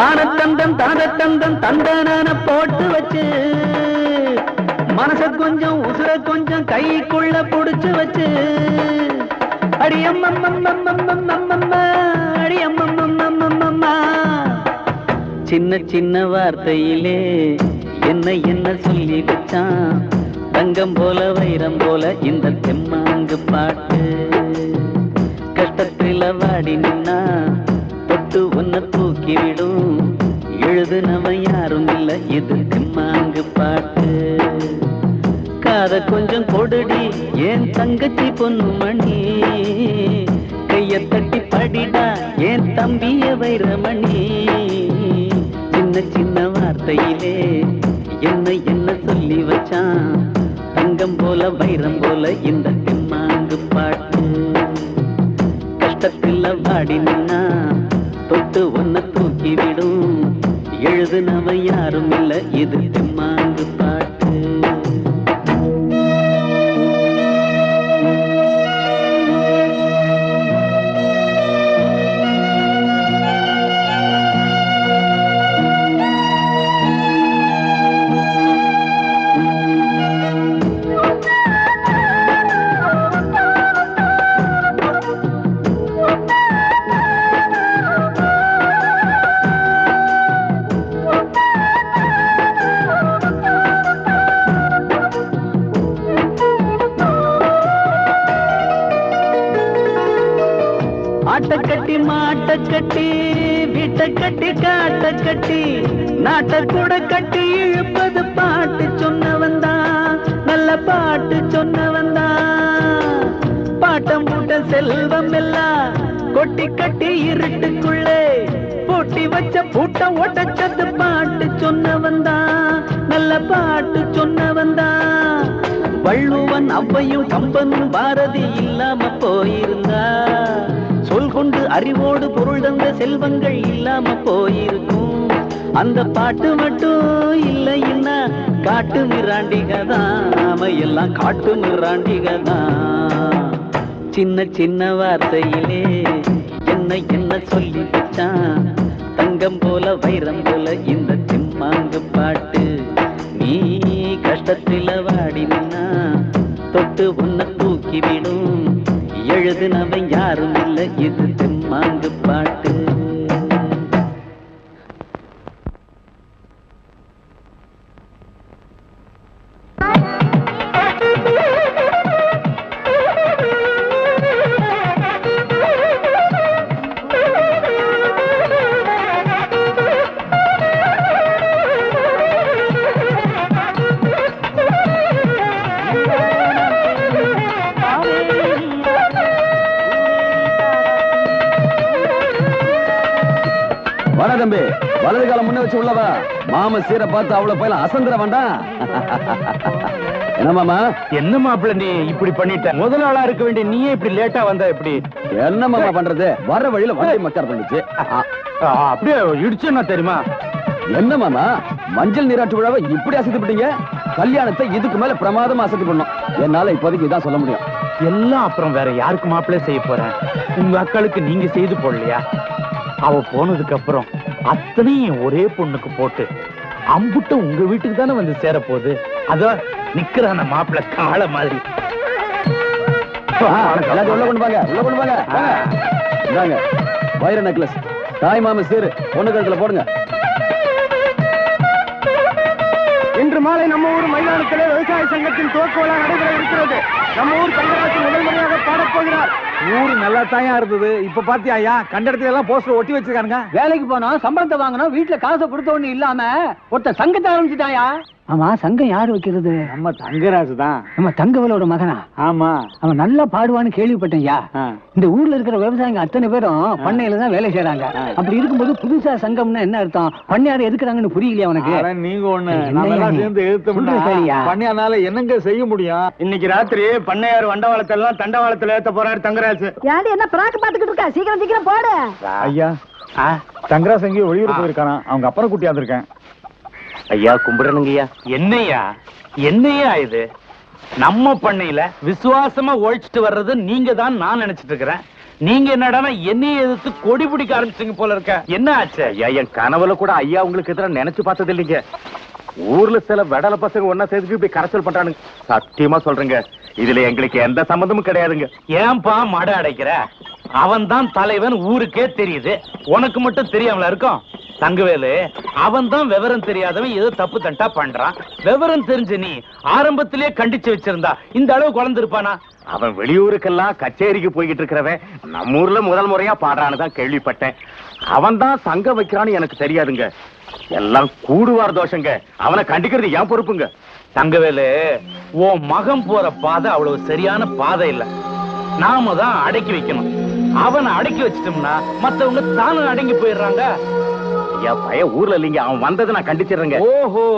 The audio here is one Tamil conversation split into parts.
தானத்தந்தம் தானத்தந்தம் தந்தன போட்டு வச்சு மனச கொஞ்சம் உசுர கொஞ்சம் கைக்குள்ள புடிச்சு வச்சு அடியம்மம்மம்மம்மம்மம்மம்மா அடியம்மம்மம்மம்மம்மா சின்ன சின்ன வார்த்தையிலே என்ன என்ன சொல்லி வச்சான் தங்கம் போல வைரம் போல இந்த தெம்மாங்கு பாட்டு கஷ்டத்துல வாடி நின்னா தொட்டு ஒன்ன தூக்கி விடும் எழுதுனவன் யாரும் இல்ல இது தெம்மாங்கு பாட்டு காத கொஞ்சம் கொடுடி ஏன் தங்கச்சி பொண்ணுமணி கைய தட்டி படிடா ஏன் தம்பிய வைரமணி சின்ன சின்ன வார்த்தையிலே என்ன என்ன சொல்லி வச்சான் தங்கம் போல வைரம் போல இந்த தெம்மாங்கு பாட்டு கஷ்டத்தில் வாடி நின்னா தொட்டு ஒன்ன தூக்கி விடும் எழுதுனவன் யாரும் இல்ல இது தெம்மாங்கு பாட்டு கட்டி மாட்ட கட்டி வீட்டை கட்டி காட்ட கட்டி நாட்டை கூட கட்டி இழுப்பது பாட்டு சொன்னவன் தான் நல்ல பாட்டு சொன்னவன் தான் பாட்டம் பூட்ட செல்வம் எல்லாம் கொட்டி கட்டி இருட்டுக்குள்ளே பூட்டி வச்ச பூட்டம் ஒட்டச்சது பாட்டு சொன்னவன் தான் நல்ல பாட்டு சொன்னவன் தான் வள்ளுவன் அவ்வையும் கம்பனும் பாரதி இல்லாம போயிருந்தா சொல் கொண்டு அறிவோடு பொருள் தந்த செல்வங்கள் இல்லாம போயிருக்கும் அந்த பாட்டு மட்டும் இல்லைன்னா காட்டு மிராண்டிகதான் நாம எல்லாம் காட்டு மிராண்டிகதான் சின்ன சின்ன வார்த்தையிலே என்ன என்ன சொல்லி வச்சான் தங்கம் போல வைரம் போல இந்த தெம்மாங்கு பாட்டு நீ கஷ்டத்தில வாடி நின்னா தொட்டு உன்னை தூக்கி விடும் எழுதுனவன் யாரும் இல்ல இது தெம்மாங்கு பாட்டு தம்பி வலது காலம் முன்ன வச்சு உள்ளவா மாம சீரை பார்த்து அவ்வளவு போயில அசந்திர வேண்டாம் என்ன மாமா என்ன மாப்பிள்ள நீ இப்படி பண்ணிட்ட முதல் ஆளா இருக்க வேண்டிய நீயே இப்படி லேட்டா வந்தா எப்படி என்ன மாமா பண்றது வர்ற வழியில வண்டி மக்கார் பண்ணுச்சு அப்படியே இடிச்சுன்னா தெரியுமா என்ன மாமா மஞ்சள் நீராட்டு விழாவை இப்படி அசைத்துட்டீங்க கல்யாணத்தை இதுக்கு மேல பிரமாதமா அசைத்து பண்ணும் என்னால இப்போதைக்கு இதான் சொல்ல முடியும் எல்லாம் அப்புறம் வேற யாருக்கு மாப்பிள்ளை செய்ய போறேன் உங்க அக்காளுக்கு நீங்க செய்து போடலையா அவ போனதுக்கு அப்புறம் அத்தனையும் ஒரே பொண்ணுக்கு போட்டு அம்புட்ட உங்க வீட்டுக்கு தானே வந்து சேர போகுது அதான் நிக்கிறான மாப்பிள்ள காளை மாதிரி உள்ள கொண்டு வாங்க உள்ள கொண்டு வாங்க இந்தாங்க வைர நெக்லஸ் தாய் மாம சீரு பொண்ணு கழுத்துல போடுங்க இன்று மாலை நம்ம ஊர் மைதானத்திலே விவசாய சங்கத்தின் துவக்க விழா நடைபெற இருக்கிறது நம்ம ஊர் தங்கராஜ் முதல் முறையாக பாடப்போகிறார் ஊரு நல்லா தாயா இருந்தது இப்ப பாத்தியா ஐயா கண்ட இடத்துல எல்லாம் போஸ்டர் ஒட்டி வச்சிருக்காங்க வேலைக்கு போனோம் சம்பளத்தை வாங்கணும் வீட்டுல காசை கொடுத்த ஒண்ணு இல்லாம ஒருத்த சங்கத்தை ஆரம்பிச்சுட்டாயா ஆமா சங்கம் யாரு வைக்கிறது நம்ம தங்கராஜ் தான் நம்ம தங்கவலோட மகனா ஆமா அவன் நல்லா பாடுவான்னு கேள்விப்பட்டேன்யா இந்த ஊர்ல இருக்கிற விவசாயிங்க அத்தனை பேரும் பண்ணையில தான் வேலை செய்யறாங்க அப்படி இருக்கும்போது புதுசா சங்கம்னா என்ன அர்த்தம் பண்ணையாரு எதுக்குறாங்கன்னு புரியலையா உனக்கு நீங்க ஒண்ணு நம்ம எல்லாம் சேர்ந்து எழுத்து பண்ணையானால என்னங்க செய்ய முடியும் இன்னைக்கு ராத்திரி பண்ணையார் வண்டவாளத்தை எல்லாம் தண்டவாளத்துல ஏத்த போறாரு தங்கராஜ் யாரு என்ன பிராக்கு பாத்துக்கிட்டு இருக்கா சீக்கிரம் சீக்கிரம் போடு ஐயா தங்கராஜ் எங்கேயோ வெளியூர் போயிருக்கானா அவங்க அப்புறம் கூட்டி வந்திருக்கேன் ஐயா கும்பிடணுங்கய்யா என்னையா என்னையா இது நம்ம பண்ணையில விசுவாசமா ஒழிச்சிட்டு வர்றது நீங்க தான் நான் நினைச்சிட்டு இருக்கிறேன் நீங்க என்னடா என்னைய எதிர்த்து கொடி பிடிக்க ஆரம்பிச்சீங்க போல இருக்க. என்ன ஆச்சு? ஐயா, என் கனவுல கூட ஐயா உங்களுக்கு எதிராக நினைச்சு பார்த்தது இல்லைங்க. ஊர்ல சில வெடல பசங்க ஒன்னா சேர்த்து இப்படி கரைச்சல் பண்றானுங்க. சத்தியமா சொல்றேங்க, இதுல எங்களுக்கு எந்த சம்பந்தமும் கிடையாதுங்க. ஏன்பா மட அடைக்கிற? அவன் தான் தலைவன் ஊருக்கே தெரியுது, உனக்கு மட்டும் தெரியாமல இருக்கும். தங்கவேலு, அவன் தான் விவரம் தெரியாதவன் ஏதோ தப்பு தண்டா பண்றான். விவரம் தெரிஞ்சு நீ ஆரம்பத்திலே கண்டிச்சு வச்சிருந்தா இந்த அளவு குழந்திருப்பானா? அவன் வெளியூருக்கெல்லாம் கச்சேரிக்கு போய்கிட்டு இருக்கிறவன் நம்ம ஊர்ல முதல் முறையா பாடுறான்னு தான் கேள்விப்பட்டேன். அவன் தான் சங்கம் வைக்கிறான்னு எனக்கு தெரியாதுங்க. எல்லாம் கூடுவார் தோஷங்க. அவனை கண்டிக்கிறது ஏன் பொறுப்புங்க. தங்கவேலு, உன் மகன் போற பாதை அவ்வளவு சரியான பாதை இல்ல. நாம தான் அடக்கி வைக்கணும். அவனை அடக்கி வச்சிட்டோம்னா மத்தவங்க தானும் அடங்கி போயிடுறாங்க. ஐயா, பய ஊர்ல இல்லைங்க, அவன் வந்ததை நான் கண்டிச்சிடுறேங்க. ஓஹோ,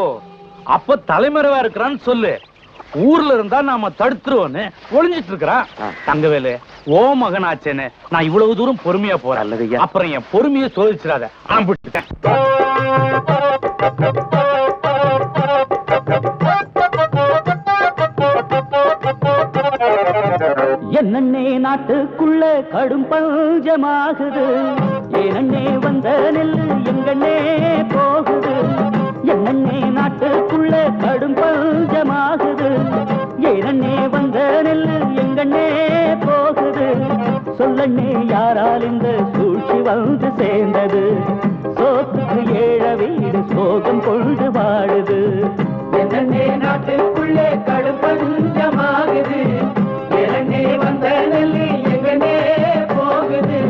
அப்ப தலைமறைவா இருக்கிறான்னு சொல்லு. ஊர்ல இருந்தா நாம தடுத்துருவோன்னு ஒளிஞ்சிட்டு இருக்கிறான். தங்கவேலு, ஓ மகனாச்சேன்னு நான் இவ்வளவு தூரம் பொறுமையா போறேன். அப்புறம் என் பொறுமையை சோதிச்சிடாத. ஆம்பிட்டுட்டேன். என்னன்னே நாட்டுக்குள்ள கடும் பஞ்சமாகுது, ஏனன்னே வந்த நெல்லு எங்கன்னே போகுது. என்னன்னே நாட்டுக்குள்ள கடும் பஞ்சமாகுது, ஏனன்னே வந்த நெல்லு எங்கன்னே போகுது. சொல்லண்ணே யாரால் இந்த சூழ்ச்சி வந்து சேர்ந்தது, சோத்துக்கு ஏழ வீடு சோகம் கொண்டு வாழுது. என்னன்னே நாட்டுக்குள்ளே கடும் பஞ்சமாகுது, ஏனன்னே வந்த நெல்லு எங்கன்னே போகுது.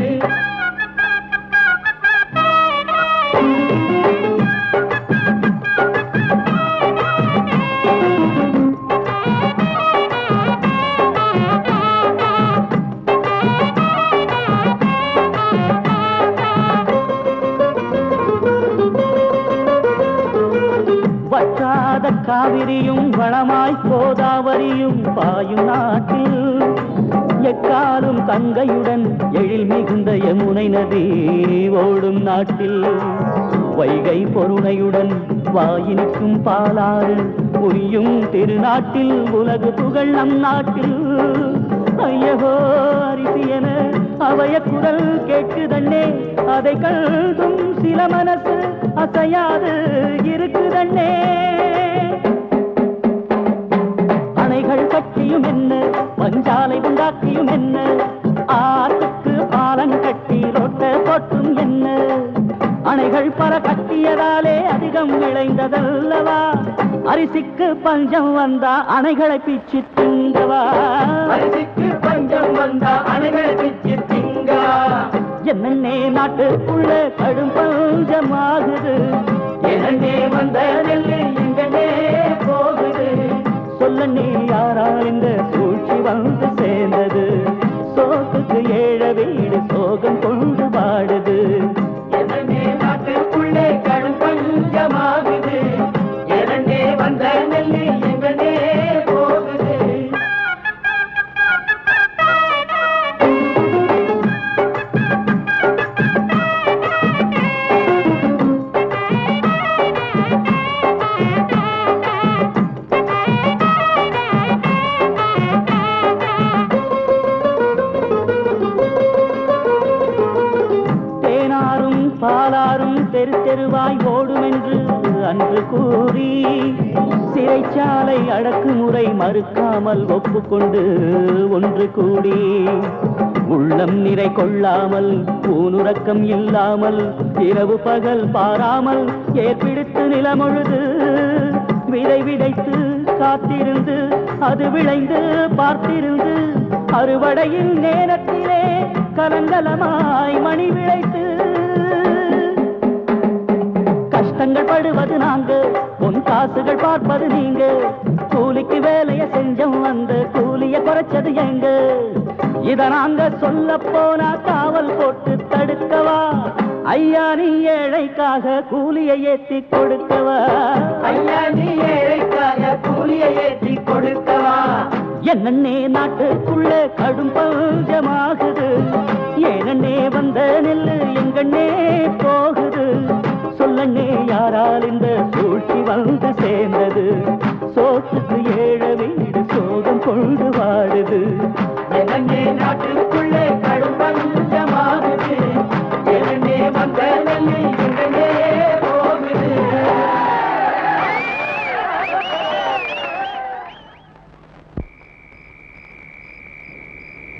வற்றாத காவிரியும் வளமாய் கோதாவரியும் பாயும் நாட்டில், எக்காலும் கங்கையுடன் எழில் மிகுந்த யமுனை நதி ஓடும் நாட்டில், வைகை பொருணையுடன் வாயினுக்கும் பாலாறு உய்யும் திருநாட்டில், உலகு புகழ் நம் நாட்டில். ஐயகோ அரிசி என அவைய குரல் கேட்குதண்ணே, அதை கழுதும் சில மனசு அசையாது இருக்குதண்ணே. அணைகள் கட்டியும் என்ன, பஞ்சாலை உண்டாக்கியும் என்ன, ஆற்றுக்கு பாலம் கட்டி ரோட்ட போட்டும் என்ன. அணைகள் பல கட்டியதாலே அதிகம் விளைந்ததல்லவா, அரிசிக்கு பஞ்சம் வந்தா அணைகளை பிச்சு திங்கவா. அரிசிக்கு பஞ்சம் வந்தா அணைகளை பிச்சு திங்கவா. என்னன்னே நாட்டுக்குள்ள கடும் பஞ்சமாகுது, என்னன்னே வந்த நெல்லு எங்கன்னே போகுது. சொல்லண்ணே யாரால் இந்த சூழ்ச்சி வந்து சேர்ந்தது, சோத்துக்கு ஏழ வீடு சோகம் கொண்டு வாடுது. என்னன்னே நாட்டுக்குள்ளே கடும் பஞ்சமாகுது, என்னன்னே வந்த நெல்லு எங்கன்னே போகுது. பாலாரும் தெரு தெருவாய் ஓடும் என்று அன்று கூறி, சிறைச்சாலை அடக்குமுறை மறுக்காமல் ஒப்புக்கொண்டு ஒன்று கூடி, உள்ளம் நிறை கொள்ளாமல் ஊனுறக்கம் இல்லாமல் இரவு பகல் பாராமல் ஏற்பிடித்து நிலமொழுது, விதை விதைத்து காத்திருந்து அது விளைந்து பார்த்திருந்து, அறுவடையின் நேரத்திலே கலங்கலமாய் மணி விளைத்து. கஷ்டங்கள் படுவது நாங்க, பொன் காசுகள் பார்ப்பது நீங்க, கூலிக்கு வேலைய செஞ்சோம் வந்து கூலிய குறைச்சது எங்க. இத நாங்க சொல்ல போனா காவல் போட்டு தடுக்கவா, ஐயா நீ ஏழைக்காக கூலியை ஏத்தி கொடுக்கவா. ஐயா நீ ஏழைக்காக கூலியை ஏத்தி கொடுக்கவா. என்னன்னே நாட்டுக்குள்ள கடும் பஞ்சமாகுது, ஏனன்னே வந்த நெல்லு எங்கன்னே போகுது. சொல்லண்ணே யாரால் இந்த சூழ்ச்சி வந்து சேர்ந்தது, சோத்துக்கு ஏழ வீடு சோகம் கொண்டு வாடுது. என்னன்னே நாட்டுக்குள்ளே கடும்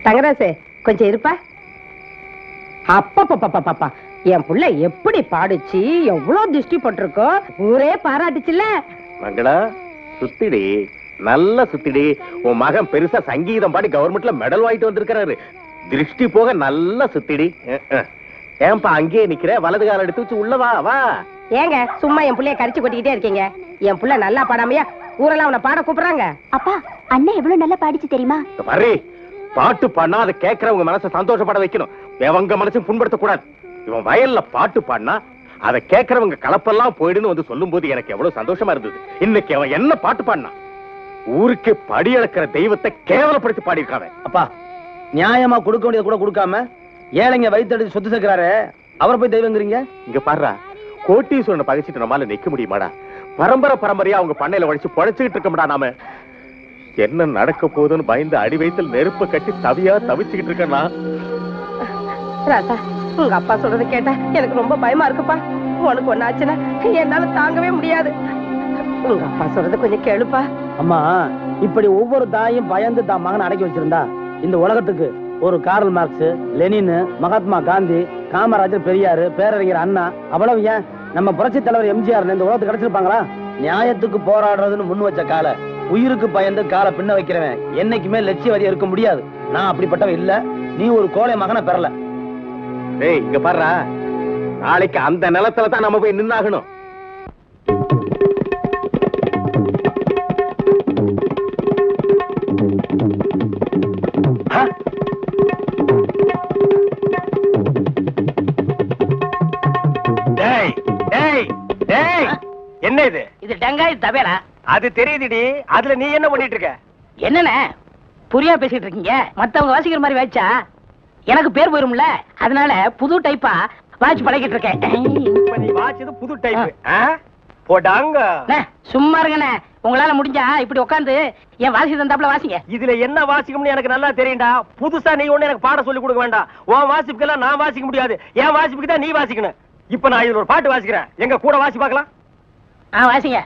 தங்கராசு கொஞ்சம் இருப்பா. அப்பா என் புள்ள எப்படி பாடுச்சு, எவ்வளவு திருஷ்டி போட்டிருக்கோ, ஊரே பாராட்டுச்சுல்ல. மங்களா சுத்திடி, நல்ல சுத்திடி. உன் மகன் பெருசா சங்கீதம் பாடி கவர்மெண்ட்ல மெடல் வாங்கிட்டு வந்திருக்கிறாரு. திருஷ்டி போக நல்ல சுத்திடி. ஏன்பா அங்கேயே நிக்கிற? வலது கால எடுத்து வச்சு உள்ள வா வா. ஏங்க சும்மா என் புள்ளைய கரிச்சு கொட்டிக்கிட்டே இருக்கீங்க? என் புள்ள நல்லா பாடாமையா ஊரெல்லாம் அவனை பாட கூப்பிடுறாங்க. அப்பா அண்ணன் எவ்வளவு நல்லா பாடிச்சு தெரியுமா? வர்றி பாட்டு பாடினா அதை கேட்கறவங்க மனசை சந்தோஷப்பட வைக்கணும். அவங்க மனசையும் புண்படுத்த கூடாது. இவன் வயல்ல பாட்டு பாடினா அதை கேட்கறவங்க கலப்பெல்லாம் போயிடுன்னு வந்து சொல்லும் போது எனக்கு எவ்வளவு சந்தோஷமா இருந்தது. இன்னைக்கு அவன் என்ன பாட்டு பாடினான்? ஊருக்கு படி அளக்கிற தெய்வத்தை கேவலப்படுத்தி பாடியிருக்காங்க. அப்பா நியாயமா கொடுக்க வேண்டியது கூட கொடுக்காம ஏழைங்க வயிற்று சொத்து சேர்க்கிறாரு, அவரை போய் தெய்வங்கிறீங்க. இங்க பாரு, கோட்டீஸ்வரனை பகைச்சிட்டு நம்மால நிக்க முடியுமாடா? பரம்பரை பரம்பரையா அவங்க பண்ணையில உழைச்சு பொழைச்சுக்கிட்டு இருக்கோம்டா. நாம என்ன நடக்க போகுதுன்னு பயந்து அடி வயித்துல நெருப்ப கட்டி தவியா தவிச்சுக்கிட்டு இருக்கேன்னா. ராசா, உங்க அப்பா சொல்றது கேட்டா எனக்கு ரொம்ப பயமா இருக்குப்பா. உனக்கு ஒண்ணாச்சுன்னா என்னால தாங்கவே முடியாது. உங்க அப்பா சொல்றது கொஞ்சம் கேளுப்பா. அம்மா, இப்படி ஒவ்வொரு தாயும் பயந்து தான் மகனை அடக்கி வச்சிருந்தா இந்த உலகத்துக்கு ஒரு Karl Marx, Lenin, Mahatma Gandhi, Kamarajar, Periyar, பேரறிஞர் அண்ணா, அவ்வளவு ஏன் நம்ம புரட்சி தலைவர் எம்ஜிஆர் இந்த உலகத்துக்கு கிடைச்சிருப்பாங்களா? நியாயத்துக்கு போராடுறதுன்னு முன் வச்ச கால உயிருக்கு பயந்து காலை பின்ன வைக்கிறவன் என்னைக்குமே லட்சியவாதியா இருக்க முடியாது. நான் அப்படிப்பட்டவன் இல்ல. நீ ஒரு கோழை மகனை பெறல. டேய் இங்க பாரு, நாளைக்கு அந்த நிலத்துல தான் நம்ம போய் நின்னாகணும். என்ன இது? இது டங்காய் தபேலா. அது தெரியுதுடி. அதுல நீ என்ன பண்ணிட்டு இருக்க? என்னண்ணே புரியா பேசிட்டு இருக்கீங்க? மத்தவங்க வாசிக்கிற மாதிரி வாய்ச்சா எனக்கு பேர் போயிரும்ல, அதனால புது டைப்பா வாட்ச் பழகிட்டு இருக்கேன். இப்ப நீ வாட்சது புது டைப். போடாங்க. சும்மா இருங்கண்ணே, உங்களால முடிஞ்சா இப்படி உட்காந்து என் வாசி தந்தாப்புல வாசிங்க. இதுல என்ன வாசிக்கும்னு எனக்கு நல்லா தெரியும்டா. புதுசா நீ ஒண்ணு எனக்கு பாட சொல்லி கொடுக்க வேண்டாம். உன் வாசிப்புக்கெல்லாம் நான் வாசிக்க முடியாது. என் வாசிப்புக்கு தான் நீ வாசிக்கணும். இப்ப நான் இதுல ஒரு பாட்டு வாசிக்கிறேன், எங்க கூட வாசி பார்க்கலாம். வாசிங்க.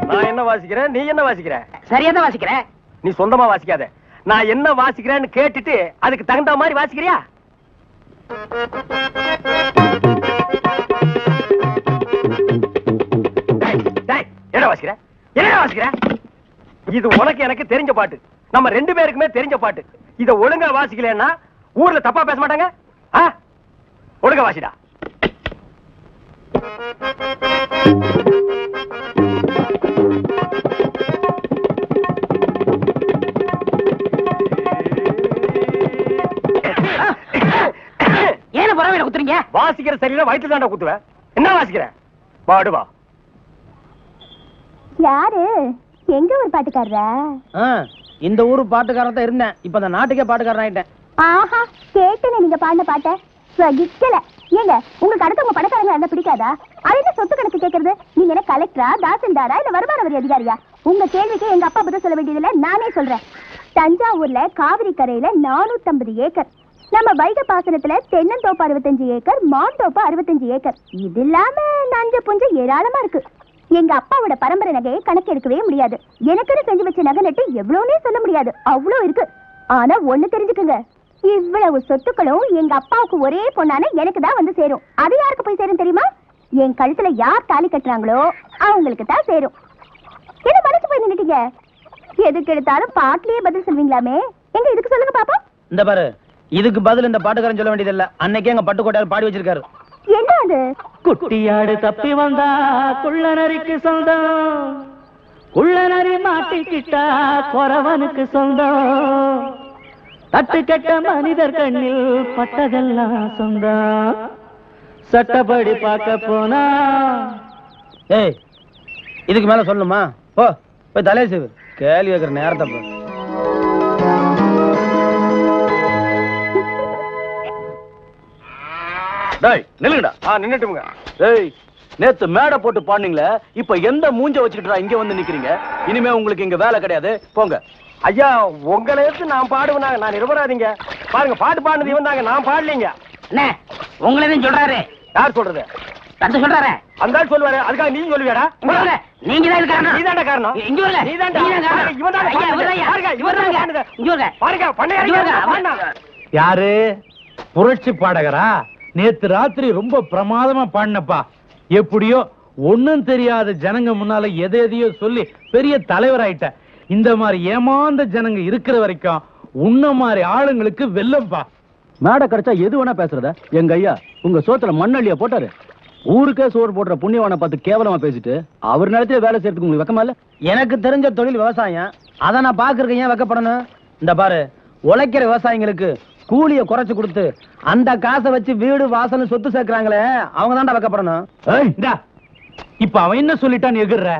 நான் என்ன வாசிக்கிறேன், நீ என்ன வாசிக்கிற? சரியா தான் வாசிக்கிறேன். நீ சொந்தமா வாசிக்காத. நான் என்ன வாசிக்கிறேன்னு கேட்டுட்டு அதுக்கு தகுந்த மாதிரி வாசிக்கிறியா? என்ன வாசிக்கிற? என்ன வாசிக்கிற? இது உனக்கு எனக்கு தெரிஞ்ச பாட்டு, நம்ம ரெண்டு பேருக்குமே தெரிஞ்ச பாட்டு. இத ஒழுங்கா வாசிக்கலன்னா ஊர்ல தப்பா பேச மாட்டாங்க. ஒழுங்கா வாசிடா. ஏன பரவாயில்ல குத்துறீங்க? வாசிக்கிற சரியில்லை, வயிற்று தாண்டா குத்துவேன். என்ன வாசிக்கிற? பாடுவா. யாரு? எங்க ஒரு பாட்டுக்காரரா? இந்த ஊரு பாட்டுக்காரன் தான் இருந்தேன். இப்ப அந்த நாட்டுக்கே பாட்டுக்காரன் ஆயிட்டேன். ஆஹா, கேட்டேன் நீங்க பாடின பாட்ட. சகிக்கல. ஏங்க உங்களுக்கு அடுத்தவங்க பணக்காரங்க என்ன பிடிக்காதா? அது என்ன சொத்து கணக்கு கேட்கறது? நீங்க என்ன கலெக்டரா, தாசில்தாரா, இல்ல வருமான வரி அதிகாரியா? உங்க கேள்விக்கு எங்க அப்பா பதில் சொல்ல வேண்டியதில்ல, நானே சொல்றேன். தஞ்சாவூர்ல காவிரி கரையில 450 ஏக்கர், நம்ம வைகை பாசனத்துல தென்னந்தோப்பு 65 ஏக்கர், மாந்தோப்பு 65 ஏக்கர். இது இல்லாம நஞ்ச புஞ்ச ஏராளமா இருக்கு. எங்க அப்பாவோட பரம்பரை நகையை கணக்கு எடுக்கவே முடியாது. எனக்குன்னு செஞ்சு வச்ச நகை நட்டு எவ்வளவுனே சொல்ல முடியாது, அவ்வளோ இருக்கு. ஆனா ஒண்ணு தெரிஞ்சுக்குங்க, இவ்வளவு சொத்துக்களும் எங்க அப்பாவுக்கு ஒரே பொண்ணான எனக்கு தான் வந்து சேரும். அது யாருக்கு போய் சேரும் தெரியுமா? என் கழுத்துல யார் தாலி கட்டுறாங்களோ அவங்களுக்கு தான் சேரும். என்ன மனசு போய் நின்னுட்டீங்க? எதுக்கு எடுத்தாலும் பாட்டிலேயே பதில் சொல்வீங்களாமே, எங்க இதுக்கு சொல்லுங்க பாப்பா. இந்த பாரு, இதுக்கு பதில் இந்த பாட்டுக்காரன் சொல்ல வேண்டியதில்ல. அன்னைக்கே எங்க பட்டுக்கோட்டையார் பாடி வச்சிருக்காரு. என்ன அது? குட்டியாடு தப்பி வந்தா குள்ளநரிக்கு சொந்தம், குள்ளநரி மாட்டிக்கிட்டா குறவனுக்கு சொந்தம், தட்டு கெட்ட மனிதர் கண்ணில் பட்டதெல்லாம் சொந்தம், சட்டப்படி பார்க்க போனா. ஏய், இதுக்கு மேல சொல்லணுமா? போ போய் தலையை செய்வு. கேள்வி வைக்கிற நேரத்தை போ. நில்லுங்கடா. நின்னுட்டுங்க. ஏய், நேத்து மேடை போட்டு பாடுனீங்களே, இப்ப எந்த மூஞ்ச வச்சுக்கிட்டா இங்க வந்து நிக்கிறீங்க? இனிமே உங்களுக்கு இங்க வேலை கிடையாது, போங்க. ஐயா, உங்களை எடுத்து நான் பாடுவேனாங்க, நான் நிரபராதிங்க. பாருங்க, பாட்டு பாடுனது இவன் தாங்க, நான் பாடலீங்க. உங்களை சொல்றாரு. யார் சொல்றது? கருத்து சொல்றாரு அந்த சொல்லுவாரு அதுக்காக நீ சொல்லுவியாடா நீங்க தான் காரணம் நீதான்டா காரணம் இங்க வரல யாரு புரட்சி பாடகரா? நேத்து ராத்திரி ரொம்ப பிரமாதமா பாடினப்பா. எப்படியோ ஒண்ணும் தெரியாத ஜனங்க முன்னால எதையோ சொல்லி பெரிய தலைவராயிட்ட. இந்த மாதிரி ஏமாந்த ஜனங்க இருக்கிற வரைக்கும் உன்ன மாதிரி ஆளுங்களுக்கு வெல்லம்பா. மேடை கிடைச்சா எது வேணா பேசுறத. எங்க ஐயா உங்க சோத்துல மண்ணள்ளிய போட்டாரு. ஊருக்கே சோறு போடுற புண்ணியவானை பார்த்து கேவலமா பேசிட்டு அவர் நேரத்துல வேலை செய்யறதுக்கு உங்களுக்கு வெக்கமா இல்ல? எனக்கு தெரிஞ்ச தொழில் விவசாயம். அதை நான் பாக்குறதுக்கு ஏன் வெக்கப்படணும்? இந்த பாரு, உழைக்கிற விவசாயிங்களுக்கு கூலிய குறைச்சு கொடுத்து அந்த காசை வச்சு வீடு வாசல் சொத்து சேர்க்கிறாங்களே, அவங்க தான்டா வெக்கப்படணும். இப்ப அவன் என்ன சொல்லிட்டான் எகுற?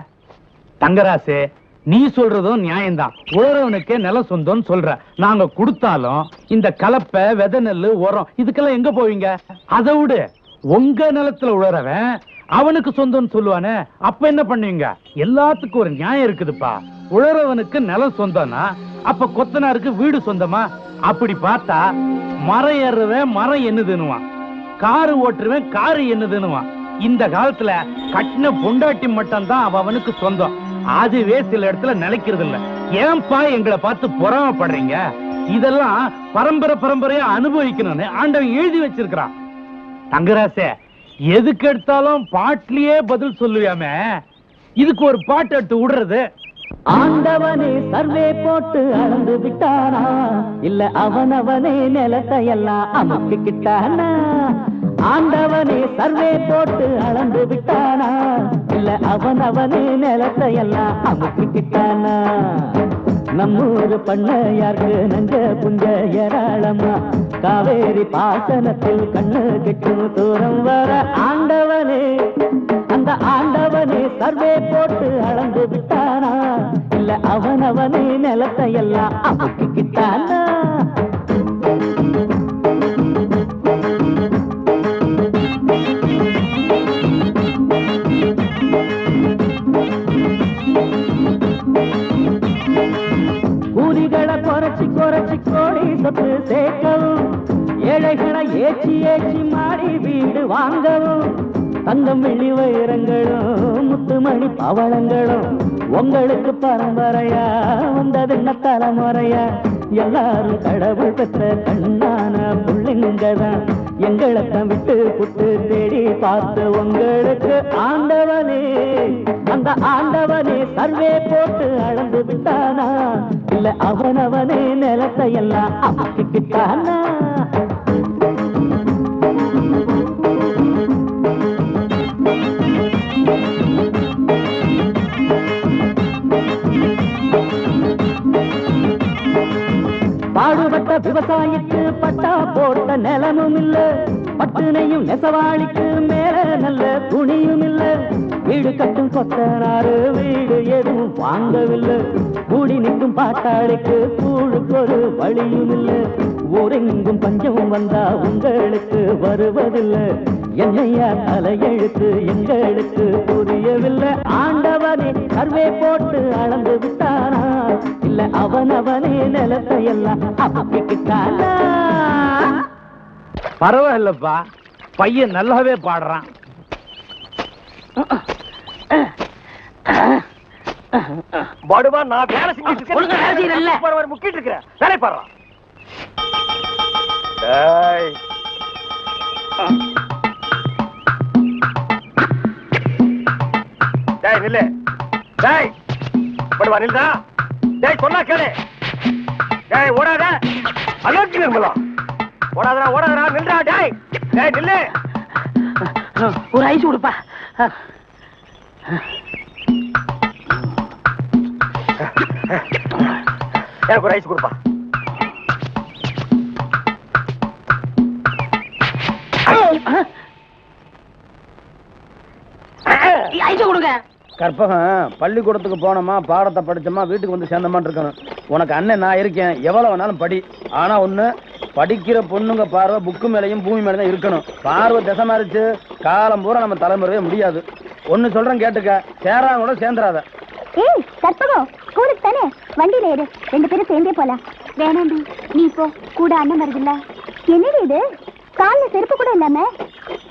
தங்கராசே, நீ சொல்றதும் நியாயம்தான். உழறவனுக்கே நிலம் சொந்தம்னு சொல்ற. நாங்க கொடுத்தாலும் இந்த கலப்பை, விதை, நெல்லு, உரம் இதுக்கெல்லாம் எங்க போவீங்க? அதை விடு, உங்க நிலத்துல உழறவன் அவனுக்கு சொந்தம்னு சொல்லுவானே, அப்ப என்ன பண்ணுவீங்க? எல்லாத்துக்கும் ஒரு நியாயம் இருக்குதுப்பா. உழறவனுக்கு நிலம் சொந்தம்னா அப்ப கொத்தனாருக்கு வீடு சொந்தமா? அப்படி பார்த்தா மரம் ஏறுறவன் மரம் என்னதுன்னுவான், காரு ஓட்டுறவன் காரு என்னதுன்னுவான். இந்த காலத்துல கட்டின பொண்டாட்டி மட்டும் தான் அவனுக்கு சொந்தம். அதுவே சில இடத்துல நிலைக்கிறது இல்ல. ஏன்பா எங்களை பார்த்து பொறாமப்படுறீங்க? இதெல்லாம் பரம்பரை பரம்பரையா அனுபவிக்கணும்னு ஆண்டவன் எழுதி வச்சிருக்கிறான். தங்கராசே, எதுக்கு எடுத்தாலும் பாட்டிலேயே பதில் சொல்லுவாமே, இதுக்கு ஒரு பாட்டு எடுத்து விடுறது. ஆண்டவனே சர்வே போட்டு அளந்து விட்டானா, இல்ல அவனவனே நிலத்தை எல்லாம் அமுக்கிக்கிட்டானா? ஆண்டவனே சர்வே போட்டு அளந்து விட்டானா, இல்ல அவனவனே நிலத்தை எல்லாம் அமுக்கிக்கிட்டானா? நம்மூரு பண்ணையாருக்கு நஞ்ச புஞ்ச ஏராளமா, காவேரி பாசனத்தில் கண்ணு கெட்டும் தூரம் வர ஆண்டவனே, அந்த ஆண்டவனே சர்வே போட்டு அளந்து விட்டானா, இல்ல அவனவனே நிலத்தை எல்லாம் அமுக்கிக்கிட்டானா? கூலிகளை குறைச்சி குறைச்சி கோடி சொத்து சேர்க்கவும், ஏழைகளை ஏச்சி ஏச்சி மாடி வீடு வாங்கவும், தங்கம் வெள்ளி வைரங்களும் முத்துமணி பவளங்களும் உங்களுக்கு பரம்பரையா வந்ததுன்ன தலைமுறையா? எல்லாரும் கடவுள் பெற்ற கண்ணான புள்ளிங்கதான். எங்களைத்தான் விட்டு புட்டு தேடி பார்த்து உங்களுக்கு ஆண்டவனே, அந்த ஆண்டவனே சர்வே போட்டு அளந்து விட்டானா, இல்ல அவனவனே நிலத்தை எல்லாம் அமுக்கிக்கிட்டானா? பாடுபட்ட விவசாயிக்கு பட்டா போட்ட நிலமும் இல்ல, பட்டுனையும் நெசவாளிக்கு மேல நல்ல துணியும் இல்ல, வீடு கட்டும் கொத்தனாரு வீடு எதுவும் வாங்கவில்லை, கூடி நிற்கும் பாட்டாளிக்கு கூழுக்கு ஒரு வழியும் இல்ல, ஊரெங்கும் பஞ்சம் வந்தா உங்களுக்கு வருவதில்லை, என்னையா தலையெழுத்து எங்களுக்கு புரியவில்லை. ஆண்டவனே சர்வே போட்டு அளந்து விட்டானா, இல்ல அவனவனே நிலத்தை எல்லாம் அமுக்கிக்கிட்டானா? பரவாயில்லப்பா, பையன் நல்லாவே பாடுறான். படுவா, நான் வேலை செஞ்சுட்டு முக்கிட்டு இருக்கிறேன். வேலை பாடுறான். நில்லு. படுவா நில்றா. சொன்னா கேளு. ஓடாத, அலோக்கி நிர்மலா. ஓடாதரா ஓடாதரா, நில்றா. நில்லு. ஒரு ஐஸ் கொடுப்பா. எனக்கு ஒரு ஐஸ் கொடுப்பா. ஐஸ் கொடுங்க. கற்பகம், பள்ளிக்கூடத்துக்கு போனோமா, பாடத்தை படிச்சோமா, வீட்டுக்கு வந்து சேர்ந்தமான்னு இருக்கணும். உனக்கு அண்ணன் நான் இருக்கேன், எவ்வளவு வேணாலும் படி. ஆனா ஒண்ணு, படிக்கிற பொண்ணுங்க பார்வை புக்கு மேலையும் பூமி மேல தான் இருக்கணும். பார்வை திசை மாறிச்சு காலம் பூரா நம்ம தலைமுறையே முடியாது. ஒண்ணு சொல்றேன் கேட்டுக்க, சேராங்க கூட சேர்ந்துடாத. ஏய் கற்பகம், ஸ்கூலுக்கு தானே, வண்டியில ஏறு, 2 பேரும் சேர்ந்தே போலாம். வேணாண்டி, நீ போ, கூட அண்ணன் வருதுல்ல. என்னடி இது, காலில் செருப்பு கூட இல்லாம?